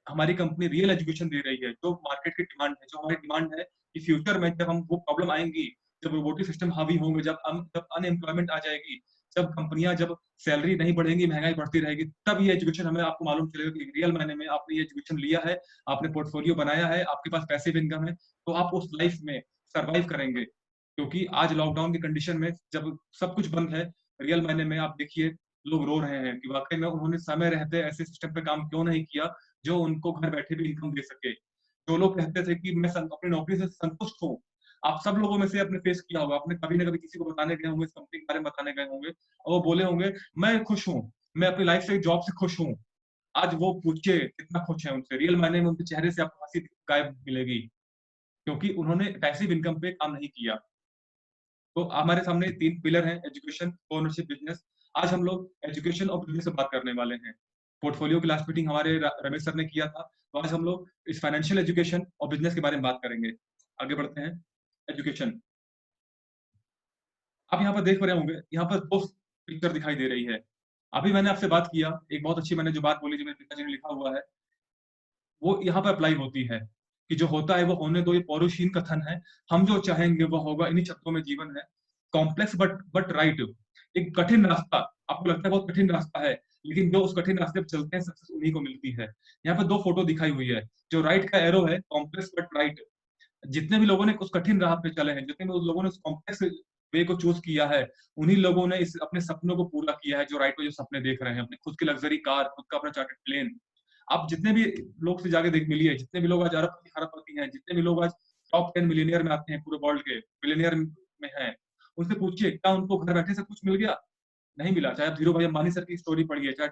हमारी कंपनी रियल एजुकेशन दे रही है, जो मार्केट की डिमांड है, जो हमारी डिमांड है कि फ्यूचर में जब हम वो प्रॉब्लम आएंगी, जब रोबोटिक सिस्टम हावी होंगे, जब अनएम्प्लॉयमेंट आ जाएगी, जब सैलरी नहीं बढ़ेंगी, महंगाई बढ़ती रहेगी, तब ये एजुकेशन हमें आपको मालूम चलेगा कि रियल मायने में आपने ये एजुकेशन लिया है, आपने पोर्टफोलियो बनाया है, आपके पास पैसिव इनकम है, तो आप उस लाइफ में सर्वाइव करेंगे। क्योंकि आज लॉकडाउन की कंडीशन में जब सब कुछ बंद है, रियल मायने में आप देखिए लोग रो रहे हैं कि वाकई में उन्होंने समय रहते ऐसे सिस्टम पे काम क्यों नहीं किया जो उनको घर बैठे भी इनकम दे सके। जो लोग कहते थे कि मैं अपनी नौकरी से संतुष्ट हूँ, आप सब लोगों में से आपने फेस किया होगा, आपने कभी ना कभी किसी को बताने गए होंगे, इस कंपनी के बारे में बताने गए होंगे, और वो बोले होंगे मैं खुश हूँ, मैं अपनी लाइफ से जॉब से खुश हूँ। आज वो पूछिए कितना खुश है उनसे, रियल मायने में उनके चेहरे से आपको हंसी गायब मिलेगी, क्योंकि उन्होंने पैसिव इनकम पे काम नहीं किया। तो हमारे सामने 3 पिलर हैं, एजुकेशन, ओनरशिप, बिज़नेस। आज हम लोग एजुकेशन और बिज़नेस से बात करने वाले हैं। पोर्टफोलियो की लास्ट मीटिंग हमारे रमेश सर ने किया था, तो आज हम लोग इस फाइनेंशियल एजुकेशन और बिज़नेस के बारे में बात करेंगे। आगे बढ़ते हैं। एजुकेशन, आप यहाँ पर देख रहे होंगे, यहाँ पर 2 पिक्चर दिखाई दे रही है। अभी मैंने आपसे बात किया, एक बहुत अच्छी मैंने जो बात बोली, जो मेरे पिताजी ने लिखा हुआ है, वो यहाँ पर अप्लाई होती है कि जो होता है वो होने दो, ये पौरुषहीन कथन है। हम जो चाहेंगे वो होगा, इन्हीं शब्दों में जीवन है। Complex but right. एक कठिन रास्ता, आपको लगता है बहुत कठिन रास्ता है, लेकिन जो उस कठिन रास्ते पे चलते हैं सक्सेस उन्हीं को मिलती है। यहाँ पे 2 फोटो दिखाई हुई है। जो राइट का एरो है, कॉम्प्लेक्स बट राइट। जितने भी लोगों ने उस कठिन राह पे चले हैं, जितने भी लोगों ने उस कॉम्प्लेक्स वे को चूज़ किया है, उन्हीं लोगों ने इस अपने सपनों को पूरा किया है, जो राइट में जो सपने देख रहे हैं, अपनी खुद की लग्ज़री कार, खुद का अपना चार्टर्ड प्लेन। आप जितने भी लोग से जाके देख मिलिए, जितने भी लोग आज अरबपति खरबपति हैं, जितने भी लोग आज टॉप 10 मिलियनियर में आते हैं पूरे वर्ल्ड के, बिलियनियर में हैं, उनसे पूछिए क्या उनको घर बैठे सब कुछ मिल गया? नहीं मिला। चाहे आप धीरूभाई अंबानी सर की स्टोरी पढ़िए, चाहे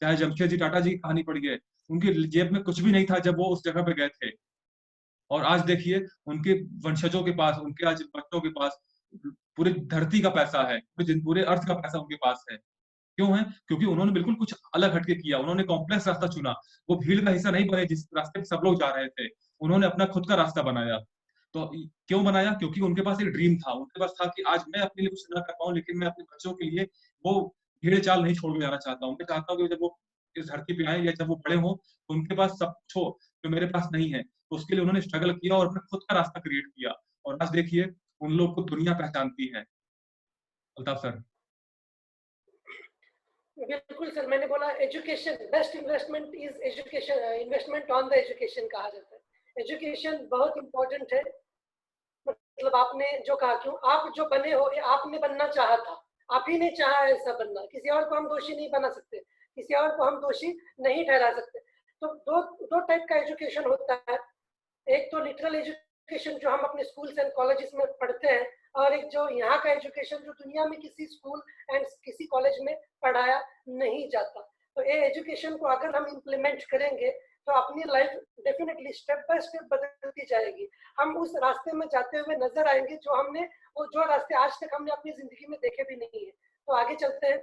चाहे जमशेदजी टाटा जी की कहानी पढ़िए, उनकी जेब में कुछ भी नहीं था जब वो उस जगह पे गए थे। और आज देखिए उनके वंशजों के पास, उनके आज बच्चों के पास पूरी धरती का पैसा है, पूरे अर्थ का पैसा उनके पास है। क्यों है? क्योंकि उन्होंने बिल्कुल कुछ अलग हट के किया, उन्होंने कॉम्प्लेक्स रास्ता चुना। वो भीड़ का हिस्सा नहीं बने जिस रास्ते पे सब लोग जा रहे थे। उन्होंने अपना खुद का रास्ता बनाया। तो क्यों बनाया? क्योंकि उनके पास एक ड्रीम था। उनके पास था कि आज मैं अपने लिए कुछ ना कर पाऊँ, लेकिन मैं अपने बच्चों के लिए वो भेड़-चाल नहीं छोड़ के जाना चाहता हूँ। मैं चाहता हूँ कि जब वो इस धरती पे आएँ या जब वो बड़े हों, तो उनके पास सब कुछ हो, जो मेरे पास नहीं है। तो उसके लिए उन्होंने स्ट्रगल किया और अपना खुद का रास्ता क्रिएट किया। और आज देखिए, उन लोग को दुनिया पहचानती है। अल्ताफ सर। बिल्कुल सर, मैंने बोला education, best investment is education, investment on the education कहा जाता है। एजुकेशन बहुत इंपॉर्टेंट है। मतलब आपने जो कहा, क्यों आप जो बने हो, ये आपने बनना चाहा था, आप ही ने चाहा ऐसा बनना, किसी और को हम दोषी नहीं बना सकते, किसी और को हम दोषी नहीं ठहरा सकते। तो दो दो टाइप का एजुकेशन होता है, एक तो लिटरल एजुकेशन जो हम अपने स्कूल्स एंड कॉलेजेस में पढ़ते हैं, और एक जो यहाँ का एजुकेशन जो दुनिया में किसी स्कूल एंड किसी कॉलेज में पढ़ाया नहीं जाता। तो ये एजुकेशन को अगर हम इम्प्लीमेंट करेंगे तो अपनी life definitely step by step बदलती जाएगी। हम उस रास्ते में जाते हुए नजर आएंगे जो हमने, वो जो रास्ते आज तक हमने अपनी जिंदगी में देखे भी नहीं है। तो आगे चलते हैं।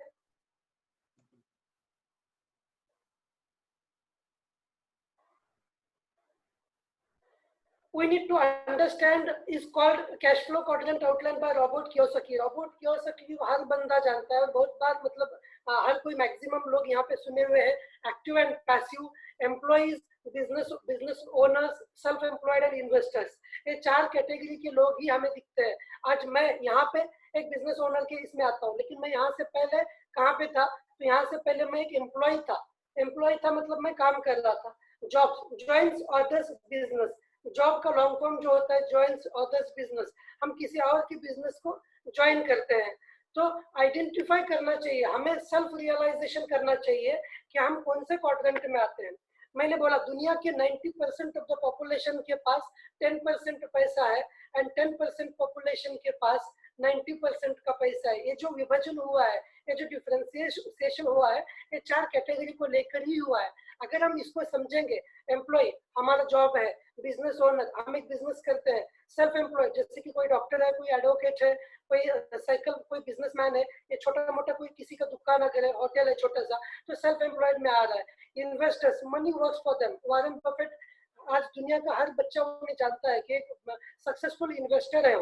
we need to understand is called cash flow quadrant outlined by Robert Kiyosaki. Robert Kiyosaki हर बंदा जानता है, बहुत बार मतलब हर कोई मैक्सिमम लोग यहाँ पे सुने हुए हैं। Active and passive, employees, business owners, self employed and investors, ये चार कैटेगरी के लोग ही हमें दिखते हैं। आज मैं यहाँ पे एक बिजनेस ओनर के इसमें आता हूँ, लेकिन मैं यहाँ से पहले कहाँ पे था? तो यहाँ से पहले मैं एक एम्प्लॉय था। एम्प्लॉय था मतलब मैं काम कर रहा था। Job joins others business, job का लॉन्ग फॉर्म जो होता है ज्वाइंस अदर्स बिजनेस, हम किसी और के बिजनेस को ज्वाइन करते हैं। तो आइडेंटिफाई करना चाहिए, हमें सेल्फ रियलाइजेशन करना चाहिए कि हम कौन से क्वाड्रेंट में आते हैं। मैंने बोला दुनिया के 90% ऑफ द पॉपुलेशन के पास 10% पैसा है एंड 10% पॉपुलेशन के पास 90% का पैसा है। ये जो विभाजन हुआ है, ये जो डिफरेंशिएशन हुआ है, ये चार कैटेगरी को लेकर ही हुआ है। अगर हम इसको समझेंगे, एम्प्लॉय हमारा जॉब है, बिजनेस ओनर हम एक बिजनेस करते हैं, सेल्फ एम्प्लॉयड जैसे कि कोई डॉक्टर है, कोई एडवोकेट है, कोई साइकिल, कोई बिजनेसमैन है, ये छोटा मोटा कोई किसी का दुकान अगर है, होटल है छोटा सा, तो सेल्फ एम्प्लॉयड में आ रहा है। Investors, money works for them. Warren Buffett आज दुनिया का हर बच्चा उन्हें जानता है कि एक सक्सेसफुल इन्वेस्टर है।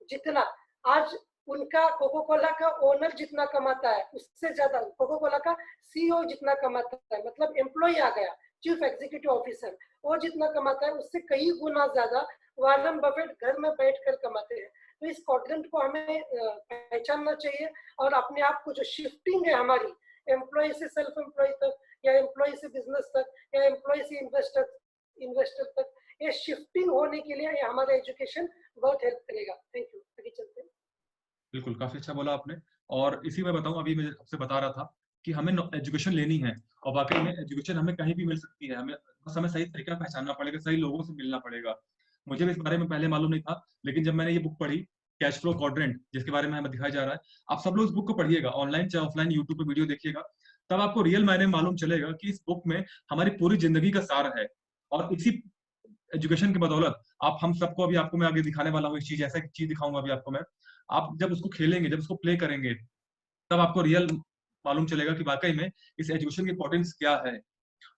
जितना आज उनका कोको कोला का ओनर जितना कमाता है, उससे ज्यादा कोको कोला का सीईओ जितना कमाता है, मतलब एम्प्लॉय आ गया, चीफ एग्जीक्यूटिव ऑफिसर, वो जितना कमाता है उससे कई गुना ज्यादा वॉरेन बफेट घर में बैठकर कमाते हैं। तो इस क्वाड्रेंट को हमें पहचानना चाहिए और अपने आप को, जो शिफ्टिंग है हमारी एम्प्लॉय से सेल्फ एम्प्लॉय तक, या एम्प्लॉय से बिजनेस तक, या एम्प्लॉय से इन्वेस्टर तक, ये शिफ्टिंग होने के लिए ये हमारा एजुकेशन बहुत हेल्प करेगा। Thank you. आगे चलते हैं। बिल्कुल, काफ़ी अच्छा बोला आपने। और इसी में बताऊँ, अभी मैं आपसे बता रहा था कि हमें एजुकेशन लेनी है और वाक़ई में एजुकेशन हमें कहीं भी मिल सकती है। हमें सही तरीका पहचानना पड़ेगा, सही लोगों से मिलना पड़ेगा। मुझे भी इस बारे में पहले मालूम नहीं था, लेकिन जब मैंने ये बुक पढ़ी, कैश फ्लो क्वाड्रेंट, जिसके बारे में हमें दिखाया जा रहा है, आप सब लोग इस बुक को पढ़िएगा, ऑनलाइन चाहे ऑफलाइन, यूट्यूब पे वीडियो देखिएगा, तब आपको रियल मायने में मालूम चलेगा कि इस बुक में हमारी पूरी ज़िंदगी का सार है। और इसी एजुकेशन की बदौलत आप हम सबको, अभी आपको मैं आगे दिखाने वाला हूँ एक चीज़, ऐसा एक चीज़ दिखाऊँगा अभी आपको मैं। आप जब उसको खेलेंगे, जब उसको प्ले करेंगे, तब आपको रियल मालूम चलेगा कि वाक़ई में इस एजुकेशन की इम्पोर्टेंस क्या है।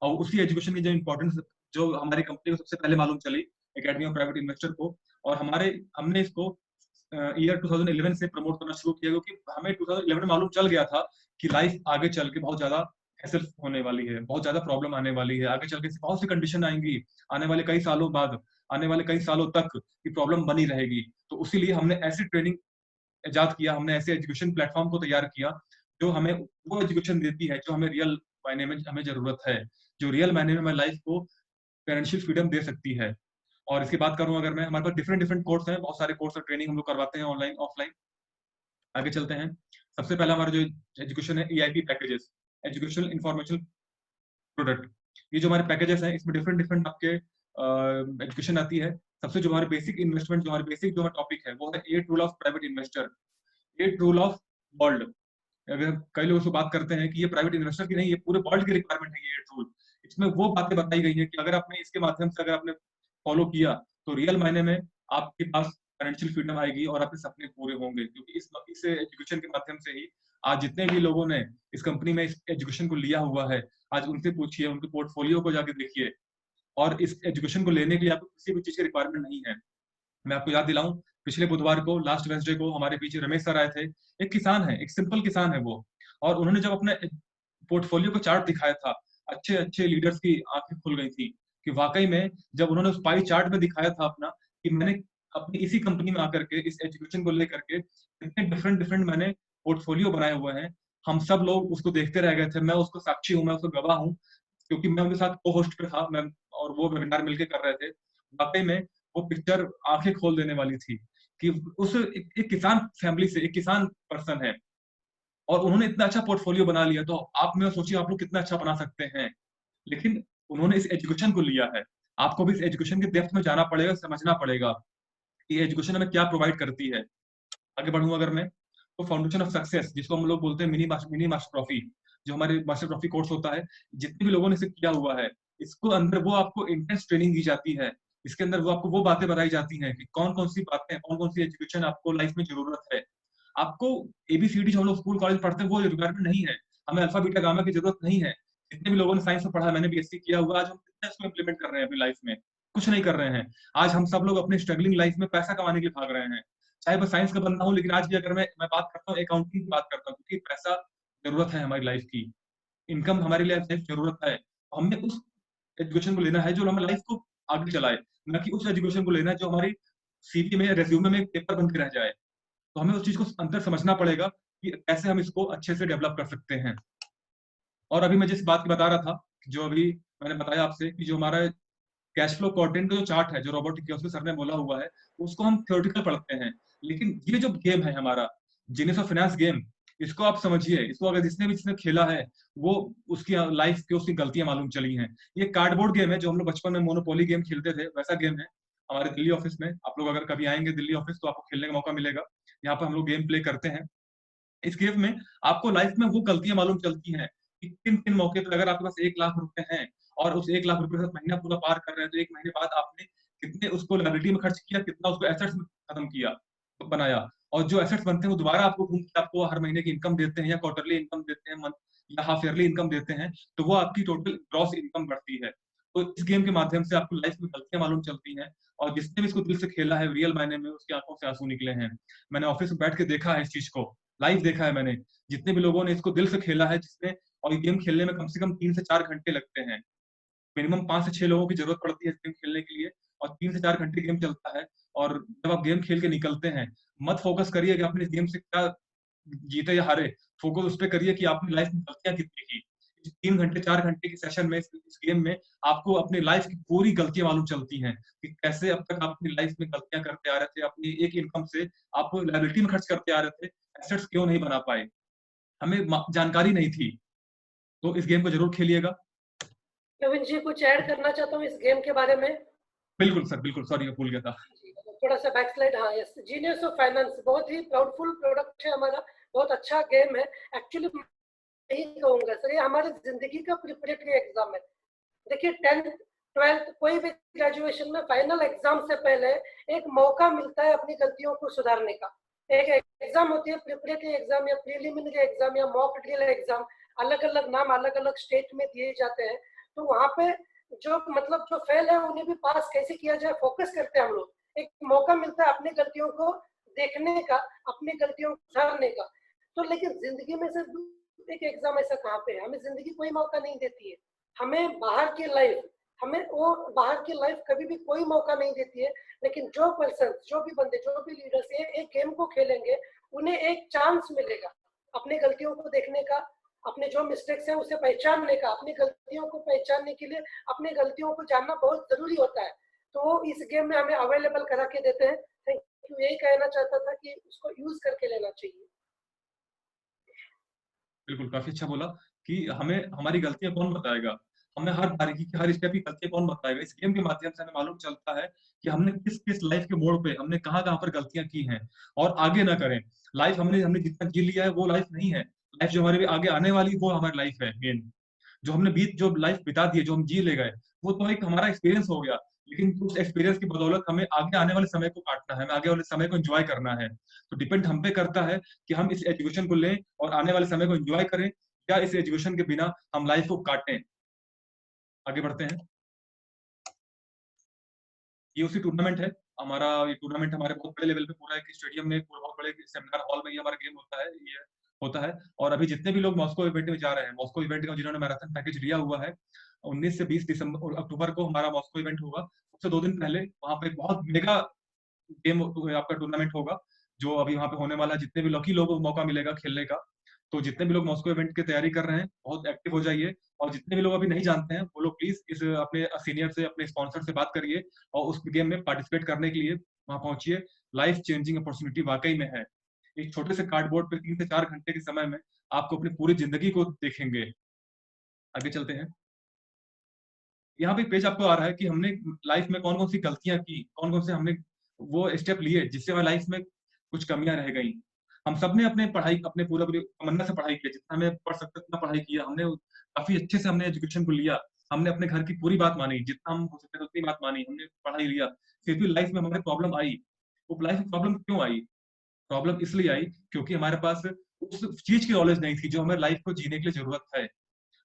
और उसी एजुकेशन की जो इम्पोर्टेंस, जो हमारी कंपनी को सबसे पहले मालूम चली, एकेडमी ऑफ प्राइवेट इन्वेस्टर को, और हमने इसको ईयर 2011 से प्रमोट करना शुरू किया, क्योंकि हमें 2011 में मालूम चल गया था कि लाइफ आगे चल के बहुत ज़्यादा हैसल होने वाली है, बहुत ज़्यादा प्रॉब्लम आने वाली है, आगे चल के बहुत सी कंडीशन आएँगी, आने वाले कई सालों बाद, आने वाले कई सालों तक ये प्रॉब्लम बनी रहेगी। तो उसीलिए हमने ऐसी ट्रेनिंग इजाद किया, हमने ऐसे एजुकेशन प्लेटफ़ॉर्म को तैयार किया, जो हमें वो एजुकेशन देती है, जो हमें रियल मायने में हमें ज़रूरत है, जो रियल मायने में हमारी लाइफ़ को फाइनेंशियल फ्रीडम दे सकती है। और इसकी बात करूँ अगर मैं, हमारे पास डिफरेंट डिफरेंट कोर्स हैं, बहुत सारे कोर्स और ट्रेनिंग हम लोग करवाते हैं, ऑनलाइन, ऑफलाइन। आगे चलते हैं। सबसे पहला हमारा जो एजुकेशन है, EIP packages, educational information product. ये जो हमारे पैकेजेस हैं, इसमें डिफरेंट डिफरेंट आपके एजुकेशन आती है। सबसे जो हमारे बेसिक इन्वेस्टमेंट, जो हमारे बेसिक जो हमारा टॉपिक है, वो है 8 rule of private investor, 8 rule of world. अगर कई लोग उसको बात करते हैं कि ये प्राइवेट इन्वेस्टर की नहीं, ये पूरे वर्ल्ड की रिक्वायरमेंट है ये 8 रूल। इसमें वो बातें बताई गई हैं कि अगर आपने इसके माध्यम से अगर आपने फॉलो किया, तो रियल मायने में आपके पास फाइनेंशियल फ्रीडम आएगी और आपके सपने पूरे होंगे। क्योंकि इस एजुकेशन के माध्यम से ही आज जितने भी लोगों ने इस कंपनी में इस एजुकेशन को लिया हुआ है, आज उनसे पूछिए, उनके पोर्टफोलियो को जाके देखिए, और इस एजुकेशन को लेने के लिए आपको किसी भी चीज़ की रिक्वायरमेंट नहीं है। मैं आपको याद दिलाऊँ, पिछले बुधवार को, लास्ट वेडनेसडे को हमारे बीच रमेश सर आए थे। एक किसान है, एक सिंपल किसान है वो, और उन्होंने जब अपने पोर्टफोलियो का चार्ट दिखाया था, अच्छे-अच्छे लीडर्स की आँखें खुल गई थी, कि वाक़ई में जब उन्होंने उस पाई चार्ट में दिखाया था अपना, कि मैंने अपनी इसी कंपनी में आकर के इस एजुकेशन को लेकर के इतने डिफरेंट डिफरेंट मैंने पोर्टफोलियो बनाए हुए हैं, हम सब लोग उसको देखते रह गए थे। मैं उसको साक्षी हूँ, मैं उसको गवाह हूँ, क्योंकि मैं उनके साथ को-होस्ट पे था, मैं और वो वेबिनार मिलके कर रहे थे। वाक़ई में वो पिक्चर आँखें खोल देने वाली थी कि उस एक किसान फैमिली से, एक किसान पर्सन है और उन्होंने इतना अच्छा पोर्टफोलियो बना लिया, तो आप में सोचिए आप लोग कितना अच्छा बना सकते हैं। लेकिन उन्होंने इस एजुकेशन को लिया है। आपको भी इस एजुकेशन के डेप्थ में जाना पड़ेगा, समझना पड़ेगा कि एजुकेशन हमें क्या प्रोवाइड करती है। आगे बढ़ूँ अगर मैं, तो फाउंडेशन ऑफ सक्सेस जिसको हम लोग बोलते हैं मिनी मास्टर ट्रॉफी, जो हमारे मास्टर ट्रॉफी कोर्स होता है, जितने भी लोगों ने इसे किया हुआ है, इसको अंदर वो आपको इंटेंस ट्रेनिंग दी जाती है। इसके अंदर वो आपको वो बातें बताई जाती हैं कि कौन-कौन सी बातें, कौन-कौन सी एजुकेशन आपको लाइफ में ज़रूरत है। आपको एबीसीडी जो हम लोग स्कूल कॉलेज पढ़ते हैं वो रिक्वायरमेंट नहीं है। हमें अल्फा, बीटा, गामा की ज़रूरत नहीं है। जितने भी लोगों ने साइंस में पढ़ा है, मैंने बीएससी किया हुआ, आज हम कितना इसको इम्प्लीमेंट कर रहे हैं अपनी लाइफ में? कुछ नहीं कर रहे हैं। आज हम सब लोग अपनी स्ट्रगलिंग लाइफ में पैसा कमाने के लिए भाग रहे हैं। चाहे मैं साइंस का बंदा हूँ, लेकिन आज भी अगर मैं बात करता हूँ अकाउंटिंग की बात करता हूँ, क्योंकि पैसा ज़रूरत है हमारी लाइफ की। इनकम हमारे लिए लाइफ ज़रूरत है। हमने उस एजुकेशन को लेना है जो हमें लाइफ को आगे चलाए, ना कि उस एजुकेशन को लेना है जो हमारी सीवी में, रेज़्यूमे में एक पेपर बन के रह जाए। तो हमें उस चीज़ को अंतर समझना पड़ेगा कि कैसे हम इसको अच्छे से डेवलप कर सकते हैं। और अभी मैं जिस बात की बता रहा था, जो अभी मैंने बताया आपसे कि जो हमारा कैश फ्लो क्वाड्रेंट का जो चार्ट है, जो रोबोटिक कियोस्क सर ने बोला हुआ है, उसको हम थ्योरेटिकल पढ़ते हैं। लेकिन ये जो गेम है हमारा, जीनियस ऑफ फाइनेंस गेम, इसको आप समझिए, इसको अगर जिसने खेला है, वो उसकी लाइफ की उसकी गलतियाँ मालूम चली हैं। ये कार्डबोर्ड गेम है, जो हम लोग बचपन में मोनोपोली गेम खेलते थे, वैसा गेम है। हमारे दिल्ली ऑफिस में, आप लोग अगर कभी आएँगे दिल्ली ऑफिस, तो आपको खेलने का मौका मिलेगा। यहाँ पे हम लोग गेम प्ले करते हैं। इस गेम में आपको लाइफ में वो गलतियाँ मालूम चलती हैं कि किन-किन मौके पे अगर आपके पास 1 लाख रुपए हैं और उस 1 लाख रुपए के साथ महीना पूरा पार कर रहे हैं, तो 1 महीने बाद आपने कितने उसको लायबिलिटी में खर्च किया, कितना उसको एसेट्स में खत्म किया, बनाया। और जो एसेट्स बनते हैं, वो दोबारा आपको घूम के आपको हर महीने की इनकम देते हैं या क्वार्टरली इनकम देते हैं, मंथ या हाफ ईयरली इनकम देते हैं, तो वो आपकी टोटल ग्रॉस इनकम बढ़ती है। तो इस गेम के माध्यम से आपको लाइफ में गलतियाँ मालूम चलती हैं और जिसने भी इसको दिल से खेला है, रियल मायने में उसकी आँखों से आँसू निकले हैं। मैंने ऑफिस में बैठ के देखा है इस चीज़ को, लाइव देखा है मैंने। जितने भी लोगों ने इसको दिल से खेला है, जिसने और ये गेम खेलने में कम से कम 3 से 4 घंटे लगते हैं। मिनिमम 5 से 6 लोगों की ज़रूरत पड़ती है इस गेम खेलने के लिए और 3 से 4 घंटे गेम चलता है और जब आप गेम खेल के निकलते हैं, मत फ़ोकस करिए कि आपने इस गेम से क्या जीते या हारे, फ़ोकस उस पे करिए कि आपने लाइफ़ में गलतियाँ कितनी की। इस 3 घंटे, 4 घंटे के सेशन में इस गेम में आपको अपनी लाइफ़ की पूरी गलतियाँ मालूम चलती हैं कि कैसे अब तक आप अपनी लाइफ़ में गलतियाँ करते आ रहे थे, अपनी एक इनकम से आप लायबिलिटी में खर्च करते आ रहे थे, एसेट्स क्यों नहीं बना पाए। हमें जानकारी नहीं थी, तो इस गेम को ज़रूर खेलिएगा। नवीन जी, कुछ ऐड करना चाहता हूँ इस गेम के बारे में। बिल्कुल सर, बिल्कुल, सॉरी मैं भूल गया था। थोड़ा सा बैकस्लाइड, हाँ यस, जीनियस ऑफ फाइनेंस बहुत ही प्राउडफुल प्रोडक्ट है हमारा, बहुत अच्छा गेम है। एक्चुअली यही कहूंगा सर, ये हमारी जिंदगी का प्रिपरेटरी एग्जाम है। देखिए 10th 12th कोई भी ग्रेजुएशन में फाइनल एग्जाम से पहले एक मौका मिलता है अपनी गलतियों को सुधारने का। एक एग्जाम होती है प्रिपरेटरी एग्जाम या प्रीलिमिनरी एग्जाम या मॉक ड्रिल एग्जाम, अलग अलग नाम अलग अलग स्टेट में दिए जाते हैं। तो वहां पे जो मतलब जो फेल है उन्हें भी पास कैसे किया जाए फोकस करते हैं हम लोग। एक मौका मिलता है अपनी गलतियों को देखने का, अपनी गलतियों को सुधारने का। तो लेकिन जिंदगी में सिर्फ एक एग्जाम ऐसा कहाँ पे है, हमें जिंदगी कोई मौका नहीं देती है। हमें बाहर की लाइफ, हमें वो बाहर की लाइफ कभी भी कोई मौका नहीं देती है। लेकिन जो पर्सन, जो भी बंदे, जो भी लीडर्स ये एक गेम को खेलेंगे, उन्हें एक चांस मिलेगा अपनी गलतियों को देखने का, अपने जो मिस्टेक्स है उसे पहचानने का। अपनी गलतियों को पहचानने के लिए अपनी गलतियों को जानना बहुत जरूरी होता है। तो वो इस गेम में हमें अवेलेबल करा के देते हैं। थैंक यू, यही कहना चाहता था कि उसको यूज करके लेना चाहिए। बिल्कुल, काफ़ी अच्छा बोला कि हमें हमारी गलतियाँ कौन बताएगा? हमें हर बारीकी की, हर स्टेप की गलतियाँ कौन बताएगा? इस गेम के माध्यम से हमें मालूम चलता है कि हमने किस-किस लाइफ़ के मोड़ पे हमने कहाँ-कहाँ पर गलतियाँ की हैं और आगे ना करें। लाइफ़ हमने हमने जितना जी लिया है वो लाइफ़ नहीं है। लाइफ़ जो हमारे आगे आने वाली वो हमारी लाइफ़ है मेन। जो लाइफ़ बिता दी है, जो हम जी ले गए, वो तो एक हमारा एक्सपीरियंस हो गया। लेकिन उस एक्सपीरियंस की बदौलत हमें आगे आने वाले समय को काटना है, हमें आगे वाले समय को एन्जॉय करना है। तो डिपेंड हम पे करता है कि हम इस एजुकेशन को लें और आने वाले समय को एन्जॉय करें या इस एजुकेशन के बिना हम लाइफ़ को काटें। आगे बढ़ते हैं। ये उसी टूर्नामेंट है। हमारा ये टूर्नामेंट हमारे बहुत बड़े लेवल पे पूरा एक स्टेडियम में, पूरा बहुत बड़े सेमिनार हॉल में ये हमारा गेम होता है, ये होता है। और अभी जितने भी लोग मॉस्को इवेंट में जा रहे हैं, मॉस्को इवेंट का जिन्होंने मैराथन पैकेज लिया हुआ है, 19 से 20 दिसंबर अक्टूबर को हमारा मॉस्को इवेंट होगा। उससे 2 दिन पहले वहाँ पे बहुत मेगा गेम आपका टूर्नामेंट होगा, जो अभी वहाँ पे होने वाला है। जितने भी लकी लोगों को मौका मिलेगा खेलने का, तो जितने भी लोग मॉस्को इवेंट की तैयारी कर रहे हैं, बहुत एक्टिव हो जाइए, और जितने भी लोग अभी नहीं जानते हैं, वो लोग प्लीज़ इस अपने सीनियर से, अपने स्पॉन्सर से बात करिए और उस गेम में पार्टिसिपेट करने के लिए वहाँ पहुँचिए। लाइफ चेंजिंग अपॉर्च्युनिटी वाक़ई में है। एक छोटे से कार्डबोर्ड पे 3 से 4 घंटे के समय में आपको अपनी पूरी ज़िंदगी को देखेंगे। आगे चलते हैं। यहाँ पे पेज आपको आ रहा है कि हमने लाइफ में कौन-कौन सी गलतियाँ की, कौन-कौन से हमने वो स्टेप लिए जिससे हमारी लाइफ में कुछ कमियाँ रह गईं। हम सबने अपने पढ़ाई अपने पूरा-पूरी तमन्ना से पढ़ाई की है, जितना हमें पढ़ सकते उतना पढ़ाई किया। हमने काफ़ी अच्छे से हमने एजुकेशन को लिया। हमने अपने घर की पूरी बात मानी, जितना हम हो सकते थे उतनी बात मानी, हमने पढ़ाई लिया। फिर भी लाइफ में हमारे प्रॉब्लम आई। वो लाइफ में प्रॉब्लम क्यों आई? प्रॉब्लम इसलिए आई क्योंकि हमारे पास उस चीज़ की नॉलेज नहीं थी जो हमें लाइफ को जीने के लिए ज़रूरत है।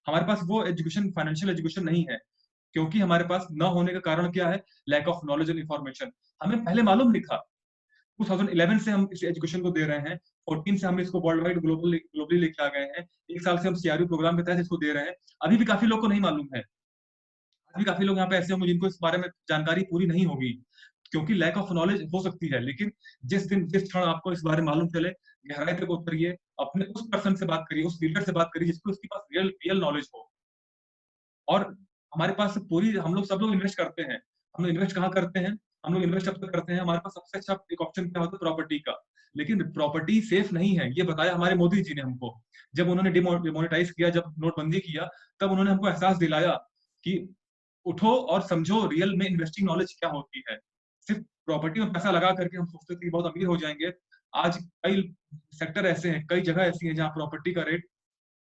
हमारे पास वो एजुकेशन फाइनेंशियल एजुकेशन नहीं है। क्योंकि हमारे पास ना होने का कारण क्या है? Lack of knowledge and information. हमें पहले मालूम नहीं था। 2011 से हम इस एजुकेशन को दे रहे हैं, 14 से हम इसको वर्ल्ड वाइड ग्लोबली लेके आ गए हैं। 1 साल से हम सीआरयू प्रोग्राम के तहत इसको दे रहे हैं। अभी भी काफ़ी लोग को नहीं मालूम है। अभी काफ़ी लोग यहाँ पे ऐसे होंगे जिनको इस बारे में जानकारी पूरी नहीं होगी, क्योंकि लैक ऑफ नॉलेज हो सकती है। लेकिन जिस क्षण आपको इस बारे में मालूम चले, गहराई तक उतरिए, अपने उस पर्सन से बात करिए, उस लीडर से बात करिए जिसको इसके पास रियल रियल नॉलेज हो। और हमारे पास पूरी हम लोग सब लोग इन्वेस्ट करते हैं। हम लोग इन्वेस्ट कहाँ करते हैं? हम लोग इन्वेस्ट तब तक करते हैं, हमारे पास सबसे अच्छा एक ऑप्शन क्या होता है? प्रॉपर्टी का। लेकिन प्रॉपर्टी सेफ नहीं है, ये बताया हमारे मोदी जी ने हमको। जब उन्होंने डिमोनेटाइज़ किया, जब नोटबंदी किया, तब उन्होंने हमको एहसास दिलाया कि उठो और समझो रियल में इन्वेस्टिंग नॉलेज क्या होती है। सिर्फ प्रॉपर्टी में पैसा लगा करके हम सोचते थे कि बहुत अमीर हो जाएँगे। आज कई सेक्टर ऐसे हैं, कई जगह ऐसी हैं जहाँ प्रॉपर्टी का रेट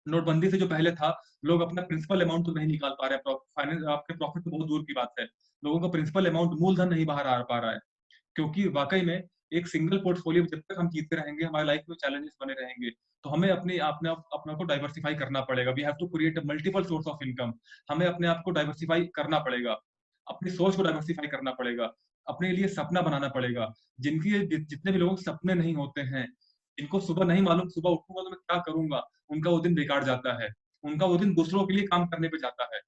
नोटबंदी से जो पहले था, लोग अपना प्रिंसिपल अमाउंट तो नहीं निकाल पा रहे हैं, फाइनेंस आपके प्रॉफिट तो बहुत दूर की बात है। लोगों का प्रिंसिपल अमाउंट मूलधन नहीं बाहर आ पा रहा है, क्योंकि वाक़ई में एक सिंगल पोर्टफोलियो जब तक हम जीते रहेंगे, हमारी लाइफ में चैलेंजेस बने रहेंगे। तो हमें अपने आप को डाइवर्सिफ़ाई करना पड़ेगा। We have to create a multiple source of income. हमें अपने आप को डाइवर्सिफ़ाई करना पड़ेगा, अपनी सोच को डाइवर्सिफ़ाई करना पड़ेगा, अपने लिए सपना बनाना पड़ेगा। जितने भी लोगों के सपने नहीं होते हैं, जिनको सुबह नहीं मालूम सुबह उठूँगा तो मैं क्या करूँगा? उनका वो दिन बेकार जाता है। उनका वो दिन दूसरों के लिए काम करने पे जाता है।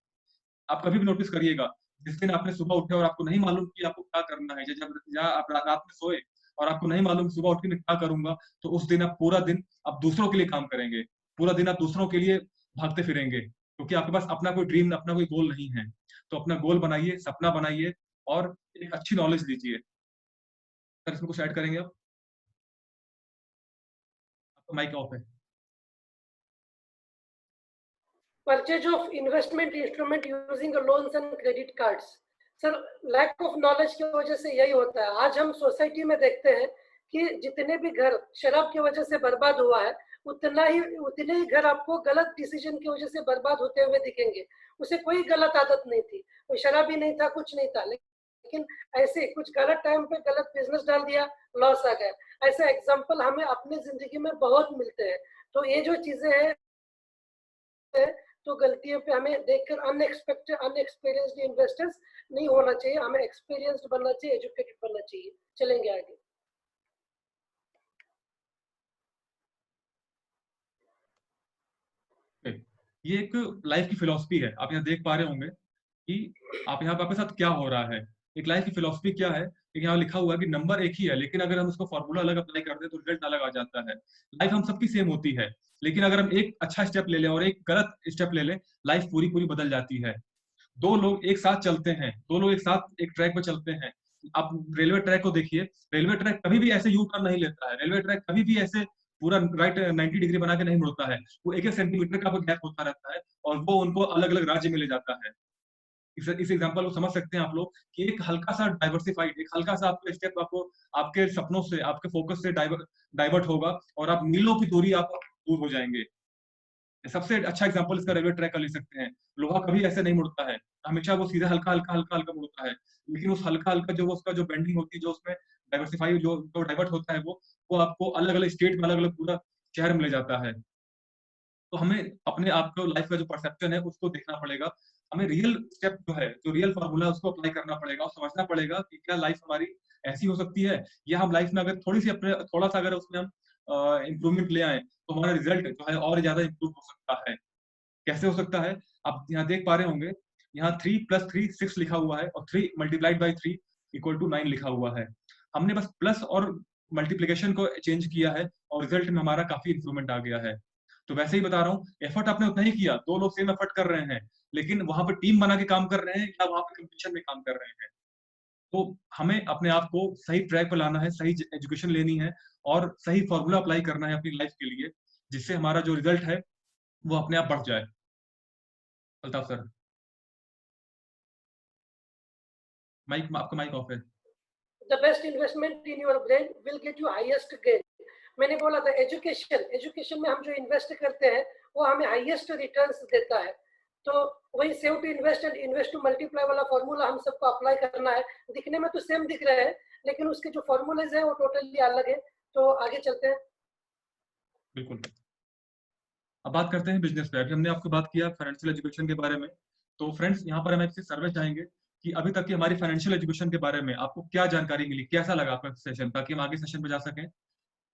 आप कभी भी नोटिस करिएगा, जिस दिन आपने सुबह उठे और आपको नहीं मालूम कि आपको क्या करना है, या आप रात में सोए और आपको नहीं मालूम सुबह उठ के मैं क्या करूँगा, तो उस दिन आप पूरा दिन आप दूसरों के लिए काम करेंगे। पूरा दिन आप दूसरों के लिए भागते फिरेंगे, क्योंकि आपके पास अपना कोई ड्रीम, अपना कोई गोल नहीं है। तो अपना गोल बनाइए, सपना बनाइए और एक अच्छी नॉलेज लीजिए। सर इसमें कुछ ऐड करेंगे आप? आपका माइक ऑफ है। Purchase of investment instrument using loans and credit cards. Sir lack of knowledge की वजह से यही होता है। आज हम सोसाइटी में देखते हैं कि जितने भी घर शराब की वजह से बर्बाद हुआ है, उतने ही घर आपको गलत डिसीजन की वजह से बर्बाद होते हुए दिखेंगे। उसे कोई गलत आदत नहीं थी, कोई शराबी नहीं था, कुछ नहीं था, लेकिन ऐसे कुछ गलत टाइम पे गलत बिजनेस डाल दिया, लॉस आ गया। ऐसे एग्जाम्पल हमें अपनी जिंदगी में बहुत मिलते हैं। तो ये जो चीजें हैं, तो गलतियों पे हमें देखकर अनएक्सपीरियंस्ड इन्वेस्टर्स नहीं होना चाहिए। हमें एक्सपीरियंस्ड बनना चाहिए, एजुकेटेड बनना चाहिए। चलेंगे आगे। ये एक लाइफ की फिलॉसफी है। आप यहाँ देख पा रहे होंगे कि आप यहाँ पे आपके साथ क्या हो रहा है। एक लाइफ की फिलॉसफी क्या है? कि यहाँ लिखा हुआ है कि नंबर एक ही है, लेकिन अगर हम उसको फॉर्मूला अलग अप्लाई करते हैं तो रिजल्ट अलग आ जाता है। लाइफ हम सबकी सेम होती है, लेकिन अगर हम एक अच्छा स्टेप ले लें और एक गलत स्टेप ले लें, लाइफ पूरी-पूरी बदल जाती है। 2 लोग एक साथ चलते हैं, 2 लोग एक साथ एक ट्रैक पे चलते हैं। आप रेलवे ट्रैक को देखिए, रेलवे ट्रैक कभी भी ऐसे यू टर्न नहीं लेता है। रेलवे ट्रैक कभी भी ऐसे पूरा राइट 90 डिग्री बना के नहीं मुड़ता है। वो 1-1 सेंटीमीटर का गैप होता रहता है और वो उनको अलग-अलग राज्य में ले जाता है। इस एग्जांपल को समझ सकते हैं आप लोग कि एक हल्का-सा डाइवर्सिफाइड, एक हल्का-सा आपका स्टेप आपको आपके सपनों से, आपके फोकस से डाइवर्ट होगा और आप मीलों की दूरी आप दूर हो जाएँगे। सबसे अच्छा एग्जांपल इसका रेलवे ट्रैक का ले सकते हैं। लोहा कभी ऐसे नहीं मुड़ता है, हमेशा वो सीधा हल्का-हल्का, हल्का-हल्का मुड़ता है। लेकिन उस हल्का-हल्का जो उसका जो बेंडिंग होती है, जो उसमें डाइवर्सिफाई जो डाइवर्ट होता है वो आपको अलग-अलग स्टेट में अलग-अलग पूरा शहर में ले जाता है। तो हमें अपने आप को लाइफ का जो परसेप्शन है उसको देखना पड़ेगा। हमें रियल स्टेप जो है, जो रियल फ़ॉर्मूला है उसको अप्लाई करना पड़ेगा और समझना पड़ेगा कि क्या लाइफ हमारी ऐसी हो सकती है या हम लाइफ में अगर थोड़ी-सी अपने थोड़ा-सा अगर उसमें हम इम्प्रूवमेंट ले आएँ, तो हमारा रिज़ल्ट जो है और ज़्यादा इम्प्रूव हो सकता है। कैसे हो सकता है? आप यहाँ देख पा रहे होंगे, यहाँ 3 + 3 6 लिखा हुआ है और 3 मल्टीप्लाइड बाय 3 इक्वल टू 9 लिखा हुआ है। हमने बस प्लस और मल्टीप्लिकेशन को चेंज किया है और रिज़ल्ट में हमारा काफ़ी इम्प्रूवमेंट आ गया है। तो वैसे ही बता रहा हूँ, एफर्ट आपने उतना ही किया, 2 लोग सेम एफर्ट कर रहे हैं, लेकिन वहाँ पे टीम बना के काम कर रहे हैं या वहाँ पे कॉम्पिटिशन में काम कर रहे हैं। तो हमें अपने आप को सही ट्रैक पे लाना है, सही एजुकेशन लेनी है और सही फॉर्मूला अप्लाई करना है अपनी लाइफ के लिए, जिससे हमारा जो रिजल्ट है वो अपने आप बढ़ जाए। अल्ताफ सर, आपका माइक ऑफ है। The best investment in your brain will get you highest gain. मैंने बोला था एजुकेशन में हम जो इन्वेस्ट करते हैं वो हमें हाईएस्ट रिटर्न्स देता है। तो वही save to invest and invest to multiply वाला फॉर्मूला हम सबको अप्लाई करना है। दिखने में तो सेम दिख रहे हैं, लेकिन उसके जो फॉर्मूलेज हैं वो टोटली अलग है। तो आगे चलते हैं। बिल्कुल। अब बात करते हैं बिजनेस पे। अभी हमने आपको बात किया फाइनेंशियल एजुकेशन के बारे में। तो फ्रेंड्स, यहाँ पर हम आपसे सर्वे चाहेंगे कि अभी तक की हमारी फाइनेंशियल एजुकेशन के बारे में आपको क्या जानकारी मिली, कैसा लगा आपका सेशन, ताकि हम आगे सेशन पे जा सकें।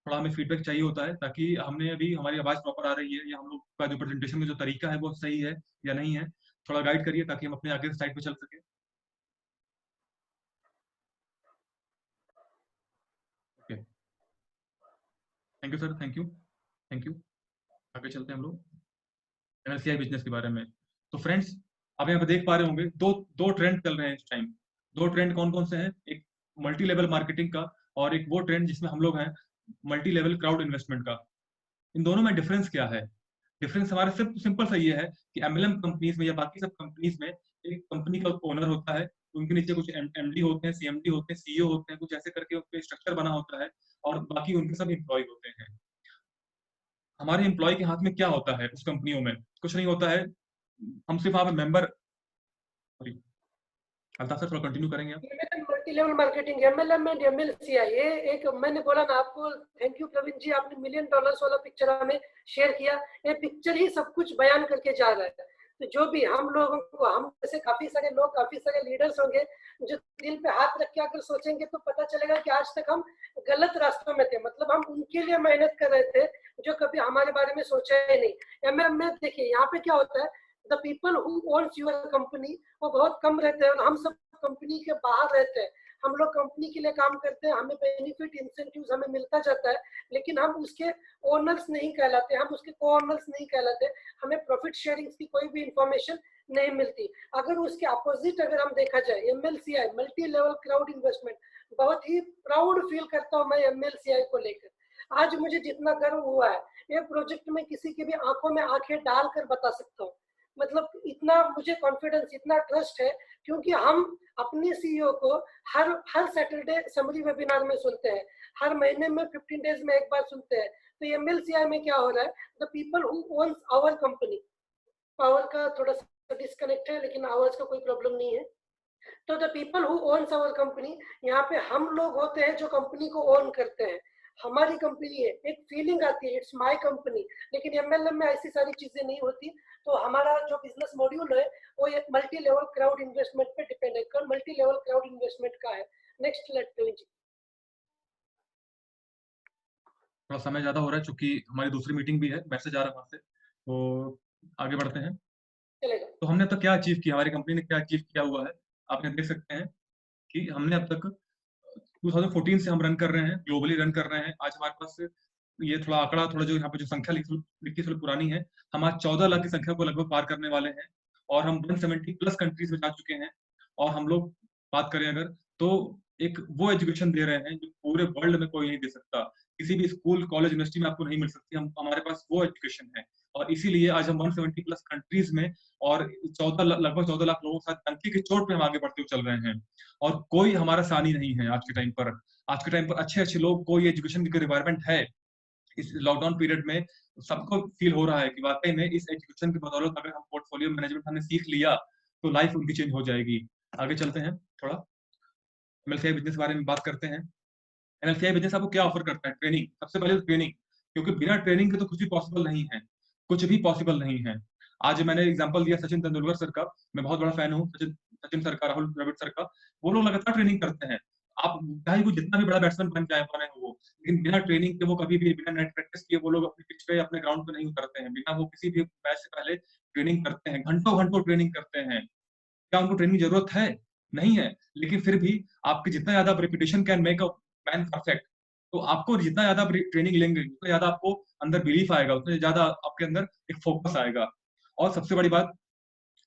थोड़ा हमें फीडबैक चाहिए होता है, ताकि हमने अभी हमारी आवाज प्रॉपर आ रही है या हम लोग का जो प्रेजेंटेशन में जो तरीका है वो सही है या नहीं है। थोड़ा गाइड करिए ताकि हम अपने आगे साइड पे चल सके। Okay, thank you sir, thank you, thank you. आगे चलते हैं हम लोग एनएलसीआई बिजनेस के बारे में। तो फ्रेंड्स, आप यहाँ पे देख पा रहे होंगे दो दो ट्रेंड चल रहे हैं इस टाइम। दो ट्रेंड कौन कौन से हैं? एक मल्टी लेवल मार्केटिंग का और एक वो ट्रेंड जिसमें हम लोग हैं मल्टी लेवल क्राउड इन्वेस्टमेंट का। इन दोनों में डिफरेंस क्या है? डिफरेंस हमारा सिर्फ सिंपल सा ये है कि एमएलएम कंपनीज में या बाकी सब कंपनीज में एक कंपनी का ओनर होता है, उनके नीचे कुछ एमडी होते हैं, सीएमडी होते हैं, सीईओ होते हैं, कुछ ऐसे करके उनके स्ट्रक्चर बना होता है और बाकी उनके सब एम्प्लॉय होते हैं। हमारे एम्प्लॉय के हाथ में क्या होता है उस कंपनियों में? कुछ नहीं होता है। हम सिर्फ वहां पे मेंबर। सॉरी, अल्ताफ सर थोड़ा कंटिन्यू करेंगे आप? Multi level marketing, MLM and MLCI, ये एक मैंने बोला ना आपको। थैंक यू प्रवीण जी, आपने $1 मिलियन वाला पिक्चर हमें शेयर किया। ये पिक्चर ही सब कुछ बयान करके जा रहा है। तो जो भी हम लोगों को, हम जैसे काफी सारे लोग, काफी सारे लीडर्स होंगे जो दिल पे हाथ रख के अगर सोचेंगे तो पता चलेगा कि आज तक हम गलत रास्तों में थे। मतलब हम उनके लिए मेहनत कर रहे थे जो कभी हमारे बारे में सोचा ही नहीं। एमएलएम में देखिए यहाँ पे क्या होता है, the people who owns your company वो बहुत कम रहते हैं और हम सब कंपनी के बाहर रहते हैं। हम लोग कंपनी के लिए काम करते हैं, हमें बेनिफिट इंसेंटिव्स हमें मिलता जाता है, लेकिन हम उसके ओनर्स नहीं कहलाते, हम उसके को ओनर्स नहीं कहलाते। हमें प्रॉफिट शेयरिंग की कोई भी इंफॉर्मेशन नहीं मिलती। अगर उसके अपोजिट अगर हम देखा जाए, एमएलसीआई मल्टी लेवल क्राउड इन्वेस्टमेंट, बहुत ही प्राउड फील करता हूँ मैं एमएलसीआई को लेकर। आज मुझे जितना गर्व हुआ है ये प्रोजेक्ट में किसी की भी आंखों में आंखें डालकर बता सकता हूँ। मतलब इतना मुझे कॉन्फिडेंस, इतना ट्रस्ट है, क्योंकि हम अपने सीईओ को हर सैटरडे समरी वेबिनार में सुनते हैं, हर महीने में 15 डेज में एक बार सुनते हैं। तो एमएलसीआई में क्या हो रहा है, the people who owns our company, power का थोड़ा सा डिस्कनेक्ट है लेकिन आवाज का कोई प्रॉब्लम नहीं है। तो the people who owns our company, यहाँ पे हम लोग होते हैं जो कंपनी को ओन करते हैं। हमारी कंपनी है, एक फीलिंग आती है, इट्स माय कंपनी। लेकिन एमएलएम में ऐसी सारी चीजें नहीं होती। तो हमारा जो बिजनेस मॉड्यूल है वो एक मल्टी लेवल क्राउड इन्वेस्टमेंट पे डिपेंड है, मल्टी लेवल क्राउड इन्वेस्टमेंट का है। नेक्स्ट लेट जी। थोड़ा समय ज्यादा हो रहा है क्योंकि हमारी दूसरी मीटिंग भी है, मैसेज आ रहा है वहां से, तो आगे बढ़ते हैं। चलेगा। तो हमने अब तक क्या अचीव किया, हमारी कंपनी ने क्या अचीव किया हुआ है? आप यहाँ देख सकते हैं कि हमने अब तक 2014 से हम रन कर रहे हैं, ग्लोबली रन कर रहे हैं। आज हमारे पास ये थोड़ा आंकड़ा, थोड़ा जो यहाँ पे जो संख्या लिखी थोड़ी पुरानी है। हम आज 14 लाख की संख्या को लगभग पार करने वाले हैं और हम 170 प्लस कंट्रीज में जा चुके हैं। और हम लोग बात करें अगर, तो एक वो एजुकेशन दे रहे हैं जो पूरे वर्ल्ड में कोई नहीं दे सकता। किसी भी स्कूल, कॉलेज, यूनिवर्सिटी में आपको नहीं मिल सकती। हम हमारे पास वो एजुकेशन है और इसीलिए आज हम 170 प्लस कंट्रीज में और 14 लगभग 14 लाख लोगों के साथ टंकी की चोट पे हम आगे बढ़ते हुए चल रहे हैं। और कोई हमारा सानी नहीं है आज के टाइम पर। आज के टाइम पर अच्छे अच्छे लोग, कोई एजुकेशन की रिक्वायरमेंट है इस लॉकडाउन पीरियड में, सबको फील हो रहा है कि वाकई में इस एजुकेशन की बदौलत अगर हम पोर्टफोलियो मैनेजमेंट हमने सीख लिया तो लाइफ उनकी चेंज हो जाएगी। आगे चलते हैं, थोड़ा एमएलसीआई बिजनेस के बारे में बात करते हैं। एमएलसीआई बिजनेस आपको क्या ऑफर करता है? ट्रेनिंग, सबसे पहले तो ट्रेनिंग, क्योंकि बिना ट्रेनिंग के तो कुछ भी पॉसिबल नहीं है, कुछ भी पॉसिबल नहीं है। आज मैंने एग्जांपल दिया सचिन तेंदुलकर सर का, मैं बहुत बड़ा फैन हूँ सचिन सचिन सर का, राहुल द्रविड़ सर का। वो लोग लगातार ट्रेनिंग करते हैं। आप चाहे वो जितना भी बड़ा बैट्समैन बन जाए बने हो वो, लेकिन बिना ट्रेनिंग के वो कभी भी, बिना नेट प्रैक्टिस किए वो लोग अपने पिच पे, अपने ग्राउंड पे नहीं उतरते हैं। बिना वो किसी भी मैच से पहले ट्रेनिंग करते हैं, घंटों घंटों ट्रेनिंग करते हैं। क्या उनको ट्रेनिंग की जरूरत है? नहीं है। लेकिन फिर भी आपकी जितना ज्यादा reputation can make a man perfect, तो आपको जितना ज्यादा ट्रेनिंग लेंगे उतना ज्यादा आपको अंदर बिलीफ आएगा, उतना ज्यादा आपके अंदर एक फोकस आएगा। और सबसे बड़ी बात,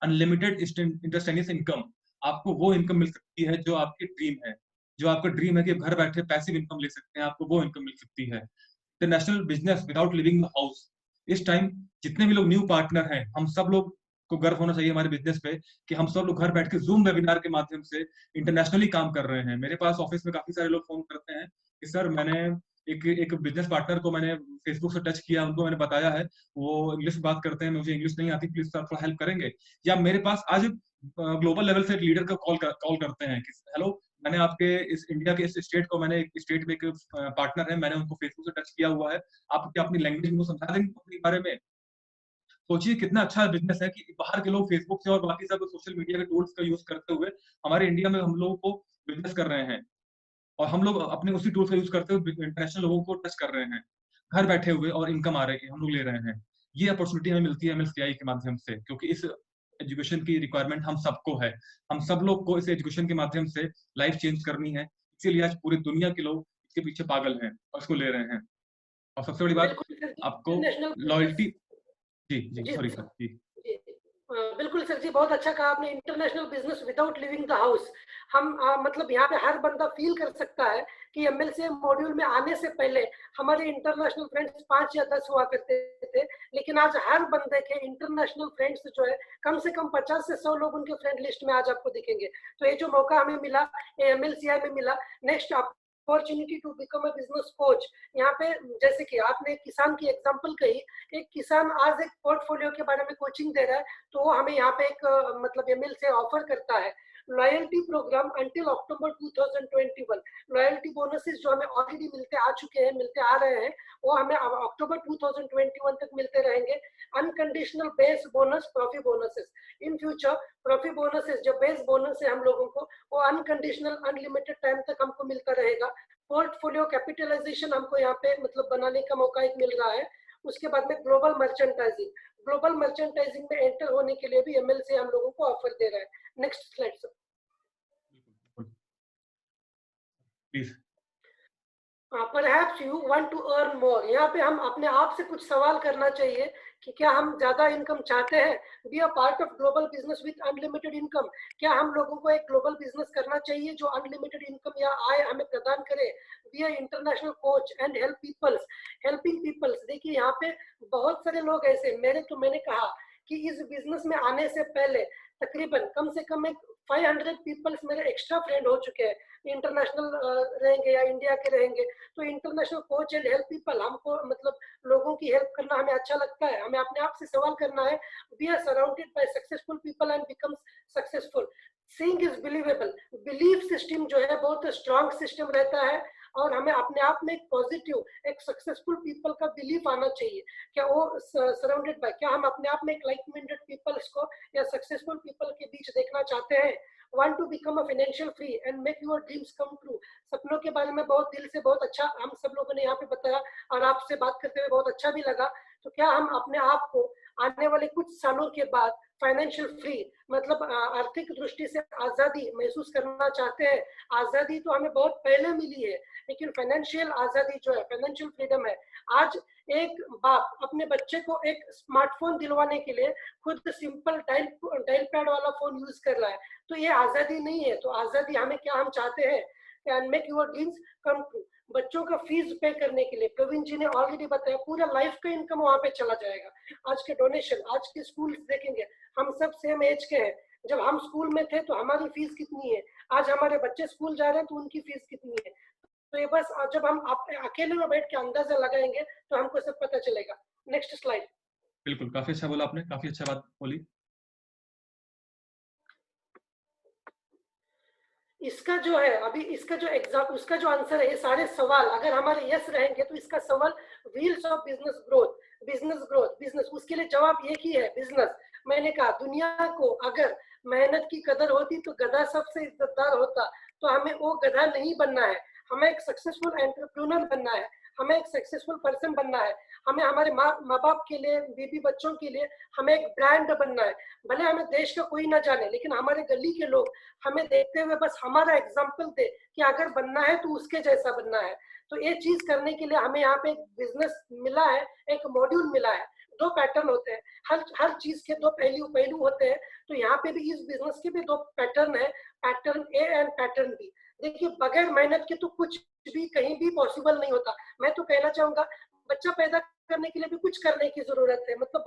अनलिमिटेड इंस्टेंटेनियस इनकम। आपको वो इनकम मिल सकती है जो आपकी ड्रीम है, जो आपका ड्रीम है कि घर बैठे पैसिव इनकम ले सकते हैं, आपको वो इनकम मिल सकती है। International business without leaving the house. इस टाइम जितने भी लोग न्यू पार्टनर हैं, हम सब लोग को गर्व होना चाहिए हमारे बिजनेस पे कि हम सब लोग घर बैठ के जूम वेबिनार के माध्यम से इंटरनेशनली काम कर रहे हैं। मेरे पास ऑफिस में काफी सारे लोग फोन करते हैं कि सर मैंने एक बिजनेस पार्टनर को मैंने फेसबुक से टच किया, उनको मैंने बताया है, वो इंग्लिश में बात करते हैं, मुझे इंग्लिश नहीं आती, प्लीज सर थोड़ा हेल्प करेंगे। या मेरे पास आज ग्लोबल लेवल से एक लीडर का कॉल करते हैं कि हेलो, मैंने आपके इस इंडिया के इस स्टेट को, मैंने एक स्टेट में एक पार्टनर है, मैंने उनको फेसबुक से टच किया हुआ है, आप क्या अपनी लैंग्वेज में समझा देंगे अपने बारे में। सोचिए कितना अच्छा बिजनेस है कि बाहर के लोग फेसबुक से और बाकी सब सोशल मीडिया के टूल्स का यूज करते हुए हमारे इंडिया में हम लोगों को बिजनेस कर रहे हैं, और हम लोग अपने उसी टूल्स का यूज करते हुए इंटरनेशनल लोगों को टच कर रहे हैं घर बैठे हुए, और इनकम आ रही है, हम लोग ले रहे हैं। ये अपॉर्चुनिटी हमें मिलती है एमएलसीआई के माध्यम से, क्योंकि इस एजुकेशन की रिक्वायरमेंट हम सबको है। हम सब लोग को इस एजुकेशन के माध्यम से लाइफ चेंज करनी है, इसीलिए आज पूरी दुनिया के लोग इसके पीछे पागल हैं और इसको ले रहे हैं। और सबसे बड़ी बात, बिल्कुल सर जी, आपको इंटरनेशनल बिजनेस। लॉयल्टी। जी जी, जी सॉरी सर जी। जी, बिल्कुल सर जी, बहुत अच्छा कहा आपने, international business without leaving the house. हम मतलब यहाँ पे हर बंदा फील कर सकता है कि एमएलसी मॉड्यूल में आने से पहले हमारे इंटरनेशनल फ्रेंड्स 5 या 10 हुआ करते थे, लेकिन आज हर बंदे के इंटरनेशनल फ्रेंड्स जो है कम से कम 50 से 100 लोग उनके फ्रेंड लिस्ट में आज आपको दिखेंगे। तो ये जो मौका हमें मिला, ये एमएलसीआई में मिला, next opportunity to become a business coach. यहाँ पे जैसे कि आपने किसान की एग्जांपल कही, एक किसान आज एक पोर्टफोलियो के बारे में कोचिंग दे रहा है, तो वो हमें यहाँ पे एक मतलब एमएल से ऑफर करता है लॉयल्टी प्रोग्राम अंटिल अक्टूबर 2021। लॉयल्टी बोनसेस जो हमें ऑलरेडी मिलते आ चुके हैं, मिलते आ रहे हैं, वो हमें अक्टूबर 2021 तक मिलते रहेंगे। Unconditional base bonus, profit bonuses in future, profit bonuses जो बेस बोनस है हम लोगों को, वो अनकंडीशनल अनलिमिटेड टाइम तक हमको मिलता रहेगा। पोर्टफोलियो कैपिटलाइजेशन हमको यहाँ पे मतलब बनाने का मौका एक मिल रहा है। उसके बाद में ग्लोबल मर्चेंटाइजिंग, ग्लोबल मर्चेंटाइजिंग में एंटर होने के लिए भी एमएल से हम लोगों को ऑफर दे रहा है। Next slide sir. Please. Perhaps you want to earn more. यहाँ पे हम अपने आप से कुछ सवाल करना चाहिए कि क्या हम ज्यादा इनकम चाहते हैं। Be a part of global business with unlimited income. क्या हम लोगों को एक ग्लोबल बिजनेस करना चाहिए जो अनलिमिटेड इनकम या आय हमें प्रदान करे। Be a international coach and help peoples, helping peoples. देखिए यहाँ पे बहुत सारे लोग ऐसे, मैंने कहा कि इस बिजनेस में आने से पहले तकरीबन कम से कम एक 500 पीपल्स मेरे एक्स्ट्रा फ्रेंड हो चुके हैं, इंटरनेशनल रहेंगे या इंडिया के रहेंगे। तो international coach and help people, हमको मतलब लोगों की हेल्प करना हमें अच्छा लगता है। हमें अपने आप से सवाल करना है, we are surrounded by successful people and become successful. Seeing is believable. Belief system जो है बहुत स्ट्रांग सिस्टम रहता है, और हमें अपने आप में एक पॉजिटिव, एक सक्सेसफुल पीपल का बिलीफ आना चाहिए। क्या वो सराउंडेड बाय, क्या हम अपने आप में एक लाइक माइंडेड पीपल्स को या सक्सेसफुल पीपल के बीच देखना चाहते हैं। Want to become a financial free and make your dreams come true. सपनों के बारे में बहुत दिल से बहुत अच्छा हम सब लोगों ने यहाँ पे बताया, और आपसे बात करते हुए बहुत अच्छा भी लगा। तो क्या हम अपने आप को आने वाले कुछ सालों के बाद फाइनेंशियल फ्री, मतलब आर्थिक दृष्टि से आजादी महसूस करना चाहते हैं। आजादी तो हमें बहुत पहले मिली है, लेकिन फाइनेंशियल आजादी जो है, फाइनेंशियल फ्रीडम है। आज एक बाप अपने बच्चे को एक स्मार्टफोन दिलवाने के लिए खुद सिंपल डायल पैड वाला फोन यूज कर रहा है। तो ये आजादी नहीं है। तो आजादी हमें क्या हम चाहते हैं, and make your dreams come true. बच्चों का फीस पे करने के लिए प्रवीण जी ने ऑलरेडी बताया, पूरा लाइफ का इनकम वहां पे चला जाएगा। आज के डोनेशन, आज के स्कूल देखेंगे, हम सब सेम एज के हैं। जब हम स्कूल में थे तो हमारी फीस कितनी है, आज हमारे बच्चे स्कूल जा रहे हैं तो उनकी फीस कितनी है। तो ये बस जब हम अकेले में बैठ के अंदाजा लगाएंगे तो हमको सब पता चलेगा। Next slide. बिल्कुल, काफी अच्छा बोला आपने, काफी अच्छा बात बोली। इसका जो है अभी, इसका जो एग्जाम, उसका जो आंसर है, ये सारे सवाल अगर हमारे यस रहेंगे तो इसका सवाल wheels of business growth, business growth, business, उसके लिए जवाब एक ही है, बिजनेस। मैंने कहा दुनिया को अगर मेहनत की कदर होती तो गधा सबसे इज्जतदार होता। तो हमें वो गधा नहीं बनना है, हमें एक सक्सेसफुल एंटरप्रेन्योर बनना है। हमें एक सक्सेसफुल पर्सन बनना है, हमें हमारे माँ बाप के लिए, बीबी बच्चों के लिए हमें एक ब्रांड बनना है। भले हमें देश का कोई ना जाने, लेकिन हमारे गली के लोग हमें देखते हुए बस हमारा एग्जाम्पल दे कि अगर बनना है तो उसके जैसा बनना है। तो ये चीज करने के लिए हमें यहाँ पे एक बिजनेस मिला है, एक मॉड्यूल मिला है। दो पैटर्न होते हैं, हर चीज के दो पहलू होते हैं। तो यहाँ पे भी इस बिजनेस के भी दो पैटर्न है, pattern A and pattern B. देखिए, बगैर मेहनत के तो कुछ भी कहीं भी पॉसिबल नहीं होता। मैं तो कहना चाहूंगा, बच्चा पैदा करने के लिए भी कुछ करने की जरूरत है। मतलब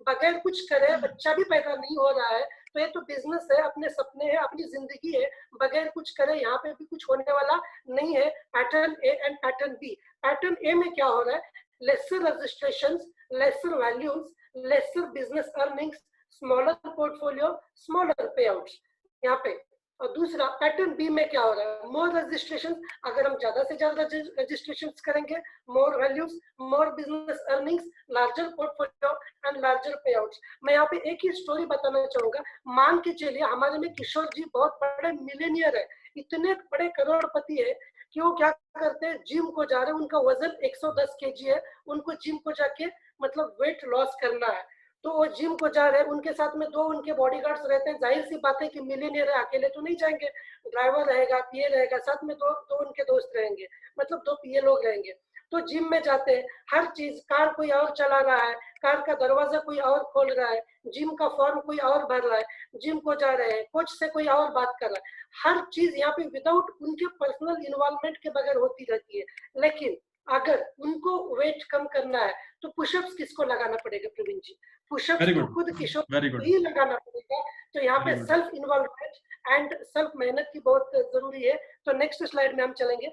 बगैर कुछ करे बच्चा भी पैदा नहीं हो रहा है, तो ये तो बिजनेस है, अपने सपने हैं, अपनी जिंदगी है। बगैर कुछ करे यहाँ पे भी कुछ होने वाला नहीं है। Pattern A and pattern B. Pattern A में क्या हो रहा है? Lesser registrations, lesser values, lesser business earnings, smaller portfolio, smaller payouts यहाँ पे। और दूसरा पैटर्न बी में क्या हो रहा है? More registration. अगर हम ज्यादा से ज्यादा रजिस्ट्रेशन करेंगे, more values, more business earnings, larger portfolio and larger payouts. मैं यहाँ पे एक ही स्टोरी बताना चाहूंगा। मान के चलिए हमारे में किशोर जी बहुत बड़े मिलेनियर है, इतने बड़े करोड़पति है कि वो क्या करते हैं, जिम को जा रहे हैं, उनका वजन 110 केजी है, उनको जिम को जाके मतलब वेट लॉस करना है। तो वो जिम को जा रहे हैं, उनके साथ में दो उनके बॉडीगार्ड्स रहते हैं। जाहिर सी बात है कि मिलीनियर है, अकेले तो नहीं जाएंगे, ड्राइवर रहेगा, पीए रहेगा, साथ में दो उनके दोस्त रहेंगे, मतलब दो पीए लोग रहेंगे। तो जिम में जाते हैं, हर चीज, कार कोई और चला रहा है, कार का दरवाजा कोई और खोल रहा है, जिम का फॉर्म कोई और भर रहा है, जिम को जा रहे हैं, कोच से कोई और बात कर रहा है। हर चीज यहाँ पे विदाउट उनके पर्सनल इन्वॉल्वमेंट के बगैर होती रहती है। लेकिन अगर उनको वेट कम करना है तो पुशअप्स किसको लगाना पड़ेगा प्रवीण जी? पुशअप्स तो खुद किशोर को ही लगाना पड़ेगा। तो यहाँ पे सेल्फ इन्वॉल्वमेंट एंड सेल्फ मेहनत की बहुत जरूरी है। तो नेक्स्ट स्लाइड में हम चलेंगे।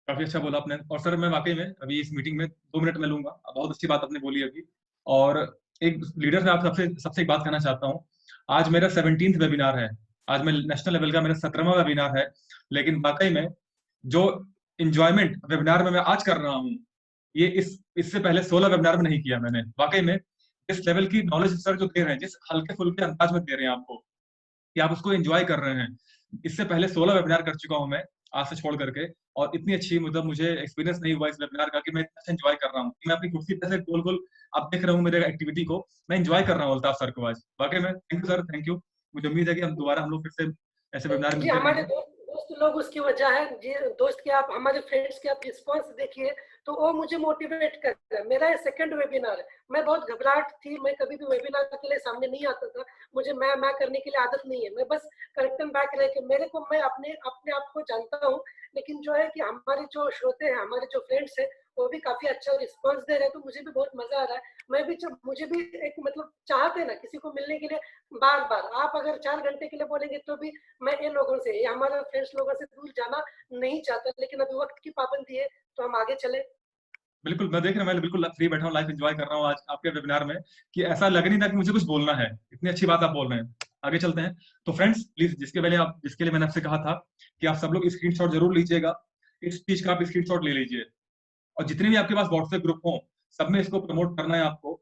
काफी अच्छा बोला आपने। और सर मैं वाकई में अभी इस मीटिंग में 2 मिनट में लूंगा, बहुत अच्छी बात आपने बोली अभी। और एक लीडर से आप सबसे एक बात कहना चाहता हूँ। आज मेरा 17th वेबिनार है, आज मैं नेशनल लेवल का मेरा 17वां वेबिनार है। लेकिन वाकई में जो इंजॉयमेंट वेबिनार में मैं आज कर रहा हूँ, ये इससे पहले 16 वेबिनार में नहीं किया मैंने। वाकई में इस लेवल की नॉलेज सर जो दे रहे हैं, जिस हल्के फुल्के अंदाज में दे रहे हैं आपको, कि आप उसको एंजॉय कर रहे हैं, इससे पहले 16 वेबिनार कर चुका हूं मैं आज से छोड़ करके। और इतनी अच्छी मतलब मुझे एक्सपीरियंस नहीं हुआ इस वेबिनार का कि मैं इतना एंजॉय कर रहा हूँ कि मैं अपनी कुर्सी पे से गोल गोल आप देख रहा हूँ मेरे एक्टिविटी को, मैं एंजॉय कर रहा हूँ अल्ताफ सर को आज। वाकई में thank you sir, thank you. मुझे उम्मीद है कि हम दोबारा हम लोग फिर से ऐसे वेबिनार जी, मिलते हमारे रहेंगे। दोस्त लोग उसकी वजह है जी। दोस्त के आप, हमारे फ्रेंड्स के आप रिस्पॉन्स देखिए तो वो मुझे मोटिवेट कर रहा है। मेरा ये सेकंड वेबिनार है। मैं बहुत घबराहट थी, मैं कभी भी वेबिनार के लिए सामने नहीं आता था, मुझे मैं करने के लिए आदत नहीं है। मैं बस कर्टन बैक रह के, मेरे को, मैं अपने अपने आप को जानता हूँ। लेकिन जो है कि हमारे जो श्रोते हैं, हमारे जो फ्रेंड्स हैं, वो भी काफी अच्छा रिस्पॉन्स दे रहे हैं, तो मुझे भी बहुत मजा आ रहा है। मैं भी मुझे भी एक मतलब चाहते हैं ना किसी को मिलने के लिए बार बार। आप अगर 4 घंटे के लिए बोलेंगे तो भी मैं इन लोगों से, ये हमारे फ्रेंड्स लोगों से दूर जाना नहीं चाहता। लेकिन अभी वक्त की पाबंदी है तो हम आगे चले। बिल्कुल, मैं देख रहा हूँ, मैं बिल्कुल फ्री बैठा हूँ, लाइफ एंजॉय कर रहा हूँ आज आपके वेबिनार में, कि ऐसा लग नहीं था कि मुझे कुछ बोलना है। इतनी अच्छी बात आप बोल रहे हैं। आगे चलते हैं। तो फ्रेंड्स प्लीज, जिसके लिए मैंने आपसे कहा था कि आप सब लोग स्क्रीनशॉट जरूर लीजिएगा, इस चीज का आप स्क्रीनशॉट ले लीजिए। और जितने भी आपके पास व्हाट्सएप ग्रुप हो, सब में इसको प्रमोट करना है आपको।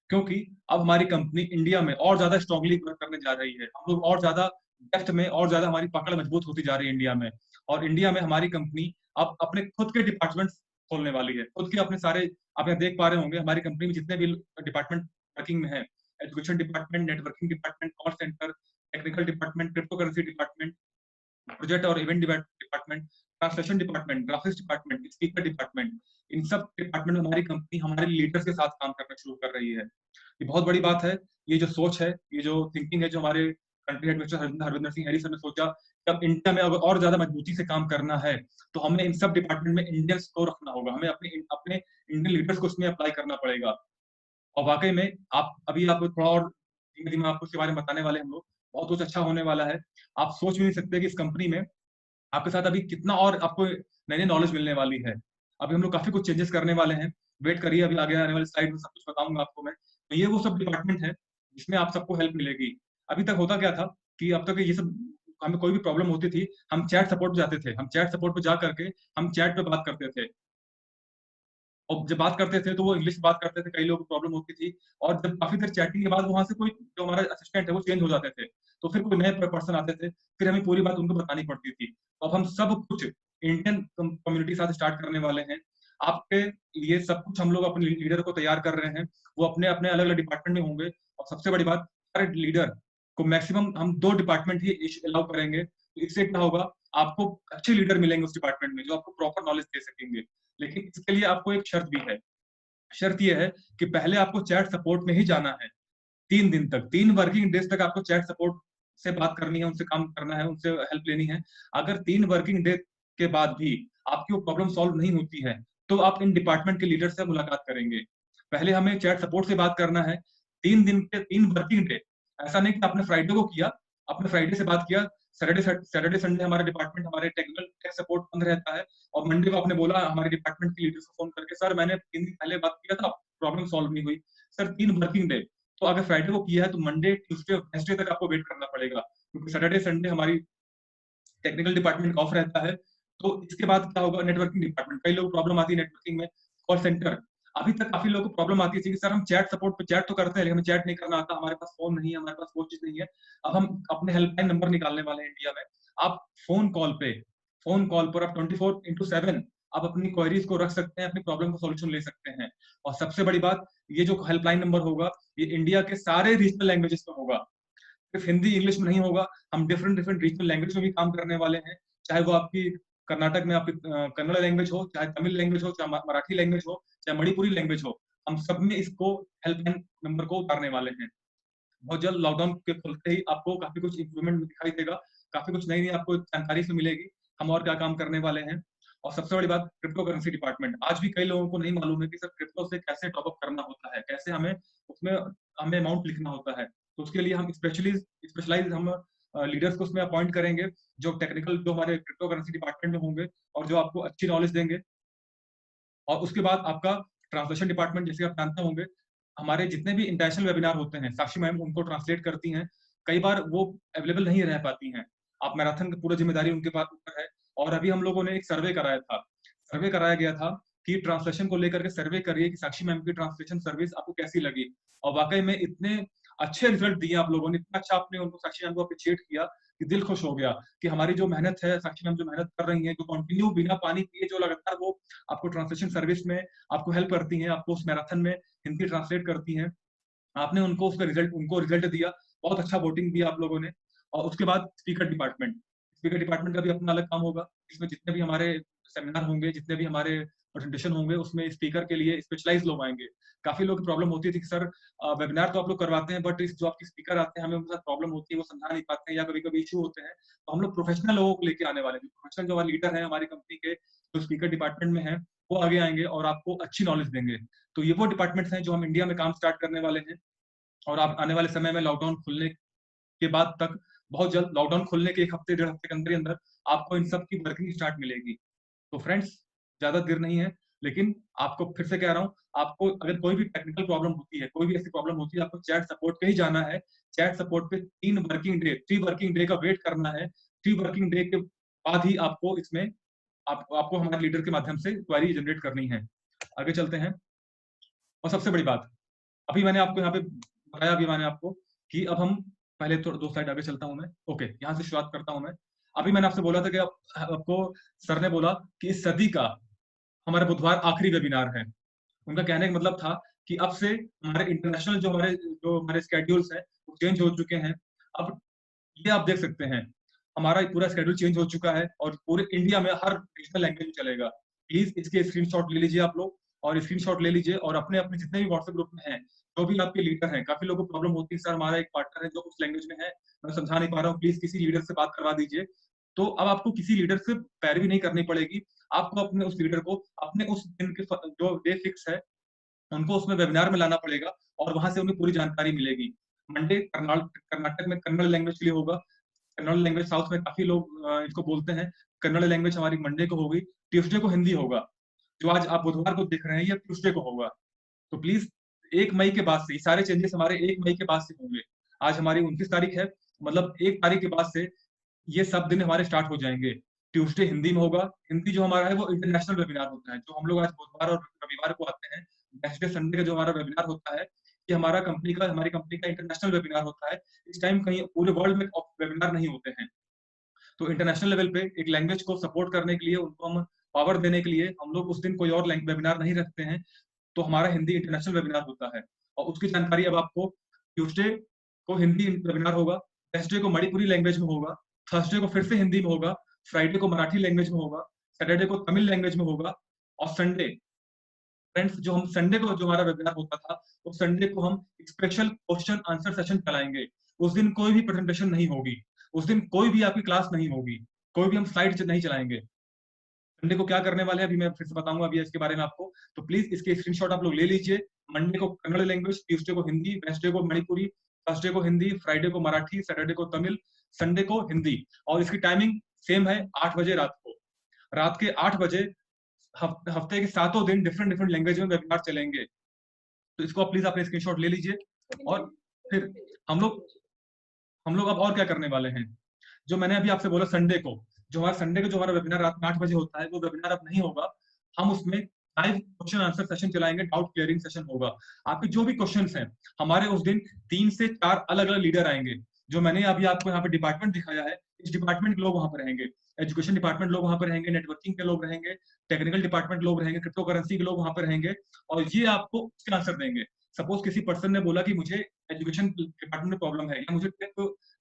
क्योंकि अब हमारी कंपनी इंडिया में और ज्यादा स्ट्रांगली वर्क करने जा रही है। हम लोग और ज्यादा डेप्थ में, और ज्यादा हमारी पकड़ मजबूत होती जा रही है इंडिया में। और इंडिया में हमारी कंपनी अब अपने खुद के डिपार्टमेंट खोलने वाली है, खुद के अपने सारे। आप यहाँ देख पा रहे होंगे हमारी कंपनी में जितने भी डिपार्टमेंट वर्किंग में है, education department, networking department, call centre, technical department, cryptocurrency department, project और event department, translation department, graphics department, speaker department, इन सब डिपार्टमेंट में हमारी कंपनी हमारे लीडर्स के साथ काम करना शुरू कर रही है। ये बहुत बड़ी बात है। ये जो सोच है, ये जो थिंकिंग है, जो हमारे country head mister Harvinder Singh Harris ने सोचा कि अब इंडिया में अगर और ज्यादा मजबूती से काम करना है तो हमें इन सब डिपार्टमेंट में इंडियंस को रखना होगा, हमें अपने अपने इंडियन लीडर्स को उसमें अप्लाई करना पड़ेगा। और वाकई में आप थोड़ा और धीमे धीमे आपको इसके बारे में बताने वाले हम लोग। बहुत कुछ अच्छा होने वाला है। आप सोच भी नहीं सकते कि इस कंपनी में आपके साथ अभी कितना और आपको नई नई नॉलेज मिलने वाली है। अभी हम लोग काफी कुछ चेंजेस करने वाले हैं। वेट करिए, अभी आगे आने वाले स्लाइड में सब कुछ बताऊंगा आपको मैं। तो ये वो सब डिपार्टमेंट है जिसमें आप सबको हेल्प मिलेगी। अभी तक होता क्या था कि अब तक ये सब, हमें कोई भी प्रॉब्लम होती थी, हम चैट सपोर्ट पे जाते थे, हम चैट सपोर्ट पे जा करके हम चैट पे बात करते थे। और जब बात करते थे तो वो इंग्लिश में बात करते थे, कई लोगों को प्रॉब्लम होती थी। और जब काफी देर चैटिंग के बाद वहां से कोई जो हमारा असिस्टेंट है वो चेंज हो जाते थे, तो फिर कोई नए पर्सन आते थे, फिर हमें पूरी बात उनको बतानी पड़ती थी। तो अब हम सब कुछ इंडियन कम्युनिटी के साथ स्टार्ट करने वाले हैं। आपके लिए सब कुछ हम लोग अपने लीडर को तैयार कर रहे हैं, वो अपने-अपने अलग-अलग डिपार्टमेंट में होंगे और सबसे बड़ी बात, हर लीडर को मैक्सिमम हम 2 डिपार्टमेंट ही अलाउ करेंगे। तो इससे क्या होगा, आपको अच्छे लीडर मिलेंगे उस डिपार्टमेंट में, जो आपको प्रॉपर नॉलेज दे सकेंगे। लेकिन इसके लिए आपको एक शर्त भी है। शर्त ये है कि पहले आपको चैट सपोर्ट में ही जाना है। 3 दिन तक, 3 वर्किंग डेज़ तक आपको चैट सपोर्ट से बात करनी है, उनसे काम करना है, उनसे हेल्प लेनी है। अगर 3 वर्किंग डे के बाद भी आपकी वो प्रॉब्लम सॉल्व नहीं होती है, तो आप इन डिपार्टमेंट के लीडर से मुलाकात करेंगे। पहले हमें चैट सपोर्ट से बात करना है, 3 दिन के 3 वर्किंग डे। ऐसा नहीं कि आपने फ्राइडे को किया, आपने फ्राइडे से बात किया, सैटरडे, संडे हमारा डिपार्टमेंट, हमारे टेक्निकल टेक सपोर्ट बंद रहता है और मंडे को आपने बोला हमारे डिपार्टमेंट के लीडर को फ़ोन करके, "सर, मैंने 3 दिन पहले बात किया था, प्रॉब्लम सॉल्व नहीं हुई।" Sir, 3 working day. तो अगर फ्राइडे को किया है तो मंडे, ट्यूसडे और वेडनेसडे तक आपको वेट करना पड़ेगा, क्योंकि सैटरडे, संडे हमारी टेक्निकल डिपार्टमेंट ऑफ रहता है। तो इसके बाद क्या होगा, नेटवर्किंग डिपार्टमेंट, कई लोगों को प्रॉब्लम आती है नेटवर्किंग में, कॉल सेंटर। अभी तक काफ़ी लोगों को प्रॉब्लम आती थी कि सर हम चैट सपोर्ट पे चैट तो करते हैं, लेकिन हमें चैट नहीं करना आता, हमारे पास फ़ोन नहीं है, हमारे पास वो चीज़ नहीं है। अब हम अपने हेल्पलाइन नंबर निकालने वाले हैं इंडिया में। आप फ़ोन कॉल पर आप 24/7 आप अपनी क्वेरीज़ को रख सकते हैं, अपनी प्रॉब्लम का सॉल्यूशन ले सकते हैं। और सबसे बड़ी बात, ये जो हेल्पलाइन नंबर होगा, ये इंडिया के सारे रीजनल लैंग्वेजेज़ में होगा। सिर्फ हिंदी, इंग्लिश में नहीं होगा, हम डिफरेंट डिफरेंट रीजनल लैंग्वेज में भी काम करने वाले हैं। चाहे वो आपकी कर्नाटक में आपकी कन्नड़ लैंग्वेज हो, चाहे तमिल लैंग्वेज हो, चाहे मराठी लैंग्वेज हो, चाहे मणिपुरी लैंग्वेज हो, हम सब में इसको हेल्पलाइन नंबर को उतारने वाले हैं। बहुत जल्द लॉकडाउन के खुलते ही आपको काफ़ी कुछ इम्प्रूवमेंट दिखाई देगा, काफ़ी कुछ नई-नई आपको जानकारी से मिलेगी, हम और क्या काम करने वाले हैं। और सबसे बड़ी बात, क्रिप्टो करेंसी डिपार्टमेंट। आज भी कई लोगों को नहीं मालूम है कि सर क्रिप्टो से कैसे टॉप अप करना होता है, कैसे हमें उसमें हमें अमाउंट लिखना होता है। तो उसके लिए हम स्पेशलाइज़ हम लीडर्स को उसमें अपॉइंट करेंगे, जो टेक्निकल, जो हमारे क्रिप्टो करेंसी डिपार्टमेंट में होंगे और जो आपको अच्छी नॉलेज देंगे। और उसके बाद आपका ट्रांसलेशन डिपार्टमेंट, जैसे आप जानते होंगे, हमारे जितने भी इंटरनेशनल वेबिनार होते हैं, साक्षी मैम उनको ट्रांसलेट करती हैं। कई बार वो अवेलेबल नहीं रह पाती हैं। आप मैराथन की पूरी ज़िम्मेदारी उनके ऊपर है। और अभी हम लोगों ने एक सर्वे कराया था। सर्वे कराया गया था कि ट्रांसलेशन को लेकर के सर्वे करिए कि साक्षी मैम की ट्रांसलेशन सर्विस आपको कैसी लगी? और वाक़ई में इतने अच्छे रिज़ल्ट दिए आप लोगों ने, इतना अच्छा आपने उनको, साक्षी मैम को एप्रिशिएट किया कि दिल खुश हो गया कि हमारी जो मेहनत है, साक्षी मैम जो मेहनत कर रही हैं, जो कंटिन्यू बिना पानी पिए जो लगातार वो आपको ट्रांसलेशन सर्विस में आपको हेल्प करती हैं, आपको उस मैराथन में हिंदी ट्रांसलेट करती हैं। आपने उनको रिजल्ट दिया, बहुत अच्छा वोटिंग दिया आप लोगों ने। और उसके बाद स्पीकर डिपार्टमेंट का भी अपना अलग काम होगा। इसमें जितने भी हमारे सेमिनार होंगे, जितने भी हमारे प्रेजेंटेशन होंगे, उसमें स्पीकर के लिए स्पेशलाइज़्ड लोग आएँगे। काफ़ी लोगों की प्रॉब्लम होती थी कि सर वेबिनार तो आप लोग करवाते हैं, बट इस जो आपके स्पीकर आते हैं, हमें उनके साथ प्रॉब्लम होती है, वो समझा नहीं पाते हैं या कभी-कभी इश्यू होते हैं। तो हम लोग प्रोफेशनल लोगों को लेके आने वाले हैं। प्रोफेशनल जो हमारे लीडर हैं, हमारी कंपनी के जो स्पीकर डिपार्टमेंट में हैं, वो आगे आएँगे और आपको अच्छी नॉलेज देंगे। तो ये वो डिपार्टमेंट्स हैं जो हम इंडिया में काम स्टार्ट करने वाले हैं। और आप आने वाले समय में लॉकडाउन खुलने के बाद तक, बहुत जल्द लॉकडाउन खुलने के 1 हफ्ते, डेढ़ हफ्ते के अंदर ही अंदर आपको इन सब की वर्किंग स्टार्ट मिलेगी। तो फ्रेंड्स, ज़्यादा देर नहीं है, लेकिन आपको फिर से कह रहा हूँ, आपको अगर कोई भी टेक्निकल प्रॉब्लम होती है, कोई भी ऐसी प्रॉब्लम होती है, आपको चैट सपोर्ट पे ही जाना है। चैट सपोर्ट पे 3 वर्किंग डे का वेट करना है। 3 वर्किंग डे के बाद ही आपको इसमें आपको हमारे लीडर के माध्यम से क्वेरी जनरेट करनी है। आगे चलते हैं। और सबसे बड़ी बात, अभी मैंने आपको यहाँ पे बताया, अभी मैंने आपको कि अब हम पहले तो 2 स्लाइड आगे चलता हूँ मैं। ओके, यहाँ से शुरुआत करता हूँ मैं। अभी मैंने आपसे बोला था कि आपको सर ने बोला कि इस सदी का हमारा बुधवार आखिरी वेबिनार है। उनका कहने का मतलब था कि अब से हमारे इंटरनेशनल जो हमारे शेड्यूल्स हैं, वो चेंज हो चुके हैं। अब ये आप देख सकते हैं, हमारा पूरा शेड्यूल चेंज हो चुका है और पूरे इंडिया में हर रीजनल लैंग्वेज में चलेगा। प्लीज़ इसके स्क्रीनशॉट ले लीजिए आप लोग, और स्क्रीनशॉट ले लीजिए और अपने-अपने जितने भी व्हाट्सएप ग्रुप में हैं, जो भी आपके लीडर हैं, काफ़ी लोगों को प्रॉब्लम होती है, सर हमारा एक पार्टनर है जो उस लैंग्वेज में है, मैं समझा नहीं पा रहा हूँ, प्लीज़ किसी लीडर से बात करवा दीजिए। तो अब आपको किसी लीडर से पैरवी नहीं करनी पड़ेगी। आपको अपने उस लीडर को अपने उस दिन के जो डे फिक्स है, उनको उसमें वेबिनार में लाना पड़ेगा और वहाँ से उन्हें पूरी जानकारी मिलेगी। मंडे कर्नाटक में कन्नड़ लैंग्वेज के लिए होगा। कन्नड़ लैंग्वेज साउथ में काफ़ी लोग इसको बोलते हैं। कन्नड़ लैंग्वेज हमारी मंडे को होगी, ट्यूसडे को हिंदी होगा। जो आज आप बुधवार को देख रहे हैं, ये ट्यूसडे को होगा। तो प्लीज़ 1 मई के बाद से ये सारे चेंजेस हमारे 1 मई के बाद से होंगे। आज हमारी 29 तारीख है, मतलब 1 तारीख के बाद से ये सब दिन हमारे स्टार्ट हो जाएँगे। ट्यूसडे हिंदी में होगा। हिंदी जो हमारा है वो इंटरनेशनल वेबिनार होता है, जो हम लोग आज बुधवार और रविवार को आते हैं। नेक्स्ट डे संडे का जो हमारा वेबिनार होता है, ये हमारी कंपनी का इंटरनेशनल वेबिनार होता है। इस टाइम कहीं पूरे वर्ल्ड में वेबिनार नहीं होते हैं। तो इंटरनेशनल लेवल पे एक लैंग्वेज को सपोर्ट करने के लिए उनको हम पावर देने के लिए हम लोग उस दिन कोई और वेबिनार नहीं रखते हैं, तो हमारा हिंदी इंटरनेशनल वेबिनार होता है और उसकी जानकारी अब आपको ट्यूसडे को हिंदी वेबिनार होगा, वेडनेसडे को मणिपुरी लैंग्वेज में होगा, थर्सडे को फिर से हिंदी में होगा, फ्राइडे को मराठी लैंग्वेज में होगा, सैटरडे को तमिल लैंग्वेज में होगा और संडे फ्रेंड्स जो हम संडे को जो हमारा वेबिनार होता था, उस संडे को हम स्पेशल क्वेश्चन आंसर सेशन चलाएंगे। उस दिन कोई भी प्रेजेंटेशन नहीं होगी, उस दिन कोई भी आपकी क्लास नहीं होगी, कोई भी हम स्लाइड नहीं चलाएंगे। संडे को क्या करने वाले हैं अभी मैं फिर से बताऊंगा अभी इसके बारे में आपको, तो प्लीज इसके स्क्रीनशॉट आप लोग ले लीजिए। मंडे को कन्नड़ लैंग्वेज, ट्यूसडे को हिंदी, वेडनेसडे को मणिपुरी, थर्सडे को हिंदी, फ्राइडे को मराठी, सैटरडे को तमिल, संडे को हिंदी। और इसकी टाइमिंग सेम है 8 बजे रात को। रात के 8 बजे हफ्ते के 7 दिन डिफरेंट डिफरेंट लैंग्वेज में वेबिनार चलेंगे। तो इसको प्लीज अपने स्क्रीनशॉट ले लीजिए। और फिर हम लोग अब और क्या करने वाले हैं, जो मैंने अभी आपसे बोला संडे को जो हमारा वेबिनार रात में 8 बजे होता है, वो वेबिनार अब नहीं होगा। हम उसमें लाइव क्वेश्चन आंसर सेशन चलाएंगे, डाउट क्लियरिंग सेशन होगा। आपके जो भी क्वेश्चंस हैं, हमारे उस दिन 3 से 4 अलग अलग लीडर आएंगे। जो मैंने अभी आपको यहाँ पे डिपार्टमेंट दिखाया है, इस डिपार्टमेंट के लोग वहां पर रहेंगे, एजुकेशन डिपार्टमेंट लोग वहां पर रहेंगे, नेटवर्किंग के लोग रहेंगे, टेक्निकल डिपार्टमेंट लोग रहेंगे, क्रिप्टो करेंसी के लोग वहां पर रहेंगे और ये आपको उसके आंसर देंगे। सपोज किसी पर्सन ने बोला कि मुझे एजुकेशन डिपार्टमेंट में प्रॉब्लम है या मुझे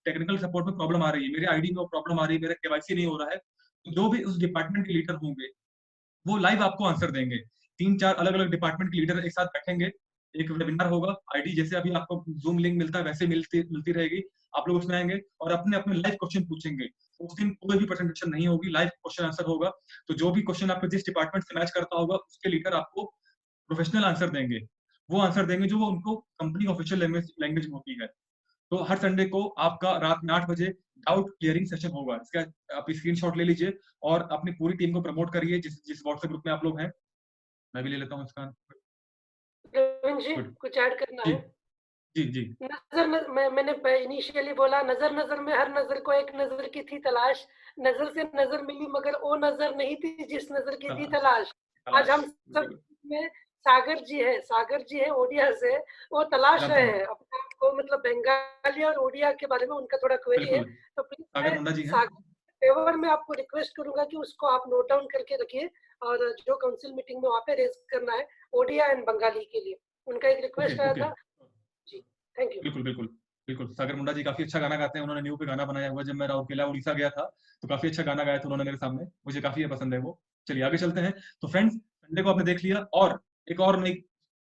टेक्निकल सपोर्ट में प्रॉब्लम आ रही है, मेरे आईडी में प्रॉब्लम आ रही है, मेरा केवाईसी नहीं हो रहा है, तो जो भी उस डिपार्टमेंट के लीडर होंगे वो लाइव आपको आंसर देंगे। 3-4 अलग अलग डिपार्टमेंट के लीडर एक साथ बैठेंगे, एक वेबिनार होगा, आईडी जैसे अभी आपको जूम लिंक मिलता है वैसे मिलती रहेगी, आप लोग उसमें आएंगे और अपने अपने लाइव क्वेश्चन पूछेंगे। उस दिन कोई भी प्रेजेंटेशन नहीं होगी, लाइव क्वेश्चन आंसर होगा। तो जो भी क्वेश्चन आपको जिस डिपार्टमेंट से मैच करता होगा, उसके लीडर आपको प्रोफेशनल आंसर देंगे, वो आंसर देंगे जो वो उनको कंपनी ऑफिशियल लैंग्वेज में होती है। तो हर संडे को आपका रात में 8 बजे डाउट क्लियरिंग सेशन होगा। इसका आप स्क्रीनशॉट ले लीजिए और अपनी पूरी टीम को प्रमोट करिए, जिस जिस व्हाट्सएप ग्रुप में आप लोग हैं। मैं भी ले लेता हूँ इसका। प्रवीण जी गुड। कुछ ऐड करना जी है? जी जी। मैंने इनिशियली बोला, नजर नजर में हर नजर को एक नजर की थी तलाश, नजर से नजर मिली मगर वो नजर नहीं थी जिस नजर की थी तलाश। आज हम सब में सागर जी है ओडिया से, वो तलाश जानता रहे हूँ। हैं अपने आप को, मतलब बंगाली और ओडिया के बारे में उनका थोड़ा क्वेरी है। बिल्कुल। तो प्लीज सागर मैं मुंडा जी हैं। सागर फेवर में आपको रिक्वेस्ट करूंगा कि उसको आप नोट डाउन करके रखिए, और जो काउंसिल मीटिंग में वहाँ पे रेज करना है ओडिया एंड बंगाली के लिए, उनका एक ओके रिक्वेस्ट आया ओके। था जी। Thank you. बिल्कुल बिल्कुल बिल्कुल। सागर मुंडा जी काफी अच्छा गाना गाते हैं, उन्होंने न्यू पे गाना बनाया हुआ। जब मैं राउरकेला उड़ीसा गया था तो काफी अच्छा गाना गाया था उन्होंने मेरे सामने, मुझे काफी पसंद है वो। चलिए आगे चलते हैं। तो फ्रेंड्स संडे को आपने देख लिया। और एक और नई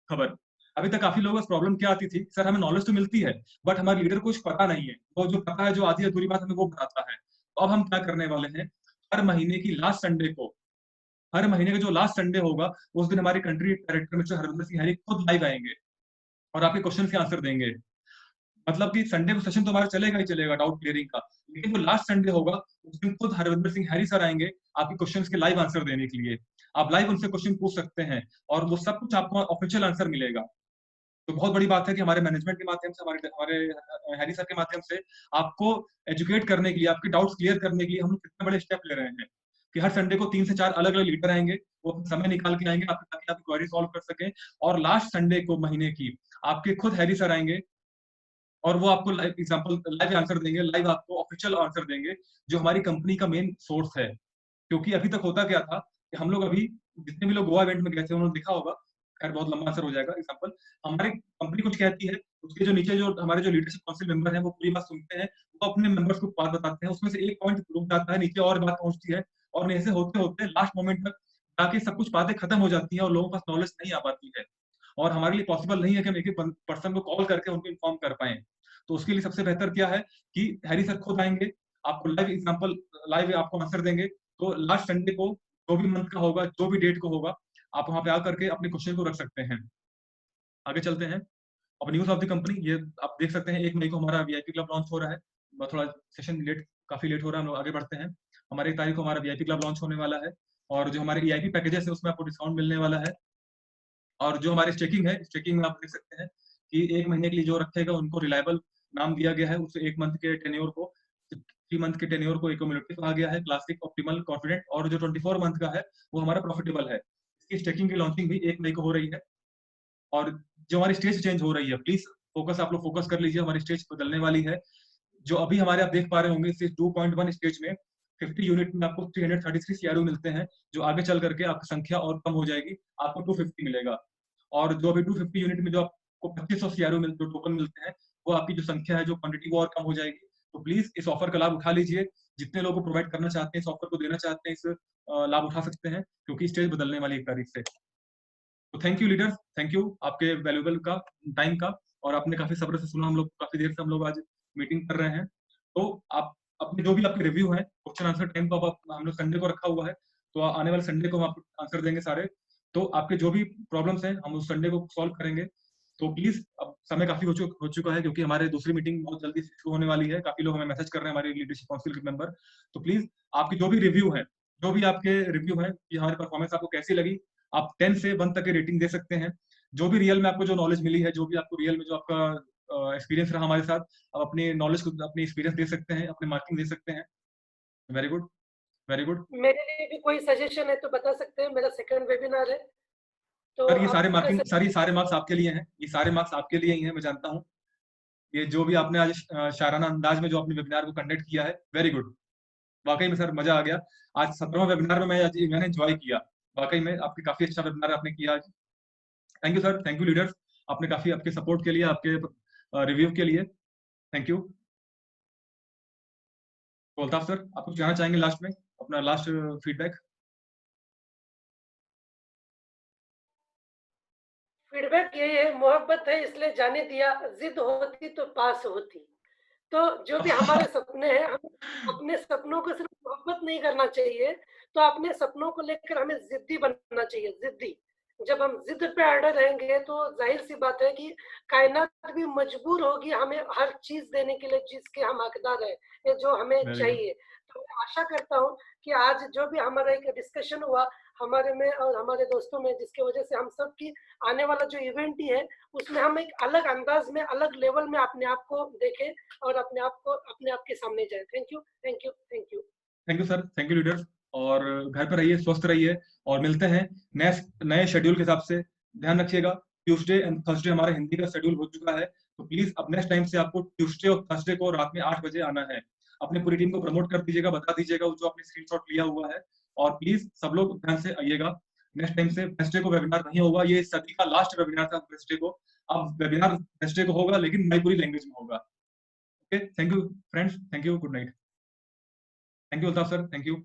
खबर, अभी तक काफी लोगों को प्रॉब्लम क्या आती थी, सर हमें नॉलेज तो मिलती है बट हमारे लीडर को कुछ पता नहीं है, वो जो पता है जो आधी अधूरी बात हमें वो बताता है। तो अब हम क्या करने वाले हैं, हर महीने की लास्ट संडे को, हर महीने का जो लास्ट संडे होगा, उस दिन हमारे country director mister Harvinder Singh Harry खुद लाइव आएंगे और आपके क्वेश्चन के आंसर देंगे। मतलब कि संडे को सेशन तो हमारा चलेगा ही चलेगा डाउट क्लियरिंग का, लेकिन जो लास्ट संडे होगा उस दिन खुद हरविंदर सिंह हैरी सर आएंगे आपके क्वेश्चंस के लाइव आंसर देने के लिए। आप लाइव उनसे क्वेश्चन पूछ सकते हैं और वो सब कुछ आपको ऑफिशियल आंसर मिलेगा। तो बहुत बड़ी बात है कि हमारे मैनेजमेंट के माध्यम से, हमारे हमारे हैरी सर के माध्यम से आपको एजुकेट करने के लिए, आपके डाउट्स क्लियर करने के लिए हम कितने बड़े स्टेप ले रहे हैं कि हर संडे को 3 से 4 अलग अलग लीडर आएंगे, वो अपना समय निकाल के आएंगे आपके, ताकि आप क्वेरी सॉल्व कर सकें। और लास्ट संडे को महीने की आपके खुद हैरी सर आएंगे और वो आपको लाइव एग्जांपल लाइव आंसर देंगे, लाइव आपको ऑफिशियल आंसर देंगे जो हमारी कंपनी का मेन सोर्स है। क्योंकि अभी तक होता क्या था कि हम लोग अभी जितने भी लोग गोवा इवेंट में गए थे उन्होंने देखा होगा, खैर बहुत लंबा आंसर हो जाएगा। एग्जांपल, हमारी कंपनी कुछ कहती है, उसके जो नीचे जो हमारे जो लीडरशिप काउंसिल मेंबर हैं वो पूरी बात सुनते हैं, वो अपने मेंबर्स को बात बताते हैं, उसमें से एक पॉइंट रुक जाता है, नीचे और बात पहुंचती है और ऐसे होते होते लास्ट मोमेंट तक जाके सब कुछ बातें खत्म हो जाती है और लोगों के पास नॉलेज नहीं आ पाती है। और हमारे लिए पॉसिबल नहीं है कि हम एक एक पर्सन को कॉल करके उनको इन्फॉर्म कर पाए। तो उसके लिए सबसे बेहतर क्या है कि हैरी सर खुद आएंगे, आपको लाइव एग्जांपल, लाइव आपको आंसर देंगे। तो लास्ट संडे को जो भी मंथ का होगा, जो भी डेट को होगा, आप वहां पे आकर के अपने क्वेश्चन को रख सकते हैं। आगे चलते हैं। अब न्यूज ऑफ द कंपनी, ये आप देख सकते हैं 1 मई को हमारा वीआईपी क्लब लॉन्च हो रहा है। थोड़ा सेशन काफी लेट हो रहा है, हम लोग आगे बढ़ते हैं। हमारे 1 तारीख को हमारा वीआईपी क्लब लॉन्च होने वाला है और जो हमारे ईआईपी पैकेजेस है उसमें आपको डिस्काउंट मिलने वाला है। और जो हमारी स्टेकिंग है, स्टेकिंग में आप देख सकते हैं कि 1 महीने के लिए जो रखेगा उनको रिलायबल नाम दिया गया है, उससे 1 मंथ के टेन्योर को, 3 मंथ के टेन्योर को इकोमोलेटिव कहा गया है, क्लासिक, ऑप्टिमल, कॉन्फिडेंट, और जो 24 मंथ का है वो हमारा प्रॉफिटेबल है। इसकी स्टेकिंग की लॉन्चिंग भी 1 मई को हो रही है। और जो हमारी स्टेज चेंज हो रही है, प्लीज फोकस, आप लोग फोकस कर लीजिए, हमारी स्टेज बदलने वाली है। जो अभी हमारे आप देख पा रहे होंगे स्टेज 2.1 स्टेज में 50 यूनिट में आपको 333 सीआरओ मिलते हैं, जो आगे चल करके आपकी संख्या और कम हो जाएगी, आपको 250 मिलेगा। और जो अभी 250 यूनिट में जो आपको 2500 सीआरओ जो टोकन मिलते हैं, वो आपकी जो संख्या है, जो क्वांटिटी, वो और कम हो जाएगी। तो प्लीज इस ऑफर का लाभ उठा लीजिए। जितने लोगों को प्रोवाइड करना चाहते हैं, इस ऑफर को देना चाहते हैं, इस लाभ उठा सकते हैं, क्योंकि स्टेज बदलने वाली 1 तारीख से। तो thank you leaders, thank you आपके वैल्यूएबल का टाइम का, और आपने काफी सब्र से सुना। हम लोग काफी देर से हम लोग आज मीटिंग कर रहे हैं। तो आप अपने जो भी आपके रिव्यू है, क्वेश्चन आंसर टाइम को हम लोग संडे को रखा हुआ है, तो आने वाले संडे को हम आपको आंसर देंगे सारे। तो आपके जो भी प्रॉब्लम्स हैं, हम उस संडे को सॉल्व करेंगे। तो प्लीज, अब समय काफी हो चुका है, क्योंकि हमारे दूसरी मीटिंग बहुत जल्दी शुरू होने वाली है। काफी लोग हमें मैसेज कर रहे हैं, हमारे लीडरशिप काउंसिल के मेंबर। तो प्लीज, आपकी जो भी रिव्यू है, जो भी आपके रिव्यू है कि हमारी परफॉर्मेंस आपको कैसी लगी, आप 10 से 1 तक की रेटिंग दे सकते हैं। जो भी रियल में आपको जो नॉलेज मिली है, जो भी आपको रियल में जो आपका एक्सपीरियंस रहा हमारे साथ, आप अपनी नॉलेज को, अपनी एक्सपीरियंस दे सकते हैं, अपने मार्किंग दे सकते हैं। Very good, very good. मेरे लिए भी कोई सजेशन है तो बता सकते हैं, मेरा सेकंड वेबिनार है, तो सर, ये सारे आपका मार्किंग, सारे सारे मार्क्स आपके लिए हैं, ये सारे मार्क्स आपके लिए ही हैं, मैं जानता हूँ। ये जो भी आपने आज शायराना अंदाज में जो अपने वेबिनार को कंडक्ट किया है, वेरी गुड। वाकई में सर मजा आ गया। आज 17वां वेबिनार में मैंने एंजॉय किया। वाकई में आपकी काफी अच्छा वेबिनार आपने किया आज। Thank you sir, thank you leaders, आपने काफी, आपके सपोर्ट के लिए, आपके रिव्यू के लिए थैंक यू। तो अल्ताफ सर, आप कुछ कहना चाहेंगे लास्ट में, अपना लास्ट फीडबैक? फीडबैक यही है, मोहब्बत है इसलिए जाने दिया, जिद होती तो पास होती। तो जो भी हमारे सपने हैं, हमें अपने सपनों को सिर्फ मोहब्बत नहीं करना चाहिए, तो अपने सपनों को लेकर हमें जिद्दी बनना चाहिए, जिद्दी। जब हम जिद पे अड़े रहेंगे तो जाहिर सी बात है कि कायनात भी मजबूर होगी हमें हर चीज देने के लिए जिसके हम हकदार हैं, या जो हमें वेरी गुड। चाहिए। तो मैं आशा करता हूँ कि आज जो भी हमारा एक डिस्कशन हुआ हमारे में और हमारे दोस्तों में, जिसकी वजह से हम सब की आने वाला जो इवेंट ही है, उसमें हम एक अलग अंदाज में, अलग लेवल में अपने आप को देखें और अपने आप के सामने जाए। Thank you, thank you, thank you. Thank you sir, thank you leaders. और घर पर रहिए, स्वस्थ रहिए, और मिलते हैं नए शेड्यूल के हिसाब से। ध्यान रखिएगा, ट्यूसडे एंड थर्सडे हमारा हिंदी का शेड्यूल हो चुका है, तो प्लीज अब नेक्स्ट टाइम से आपको ट्यूसडे और थर्सडे को रात में 8 बजे आना है। अपनी पूरी टीम को प्रमोट कर दीजिएगा, बता दीजिएगा जो आपने स्क्रीनशॉट लिया हुआ है, और प्लीज सब लोग ध्यान से आइएगा। नेक्स्ट टाइम से वेडनेसडे को वेबिनार नहीं होगा, ये सदी का लास्ट वेबिनार था वेडनेसडे को। अब वेबिनार वेडनेसडे को होगा, लेकिन मणिपुरी लैंग्वेज में होगा। Okay, thank you friends, thank you, good night. Thank you Altaf sir, thank you.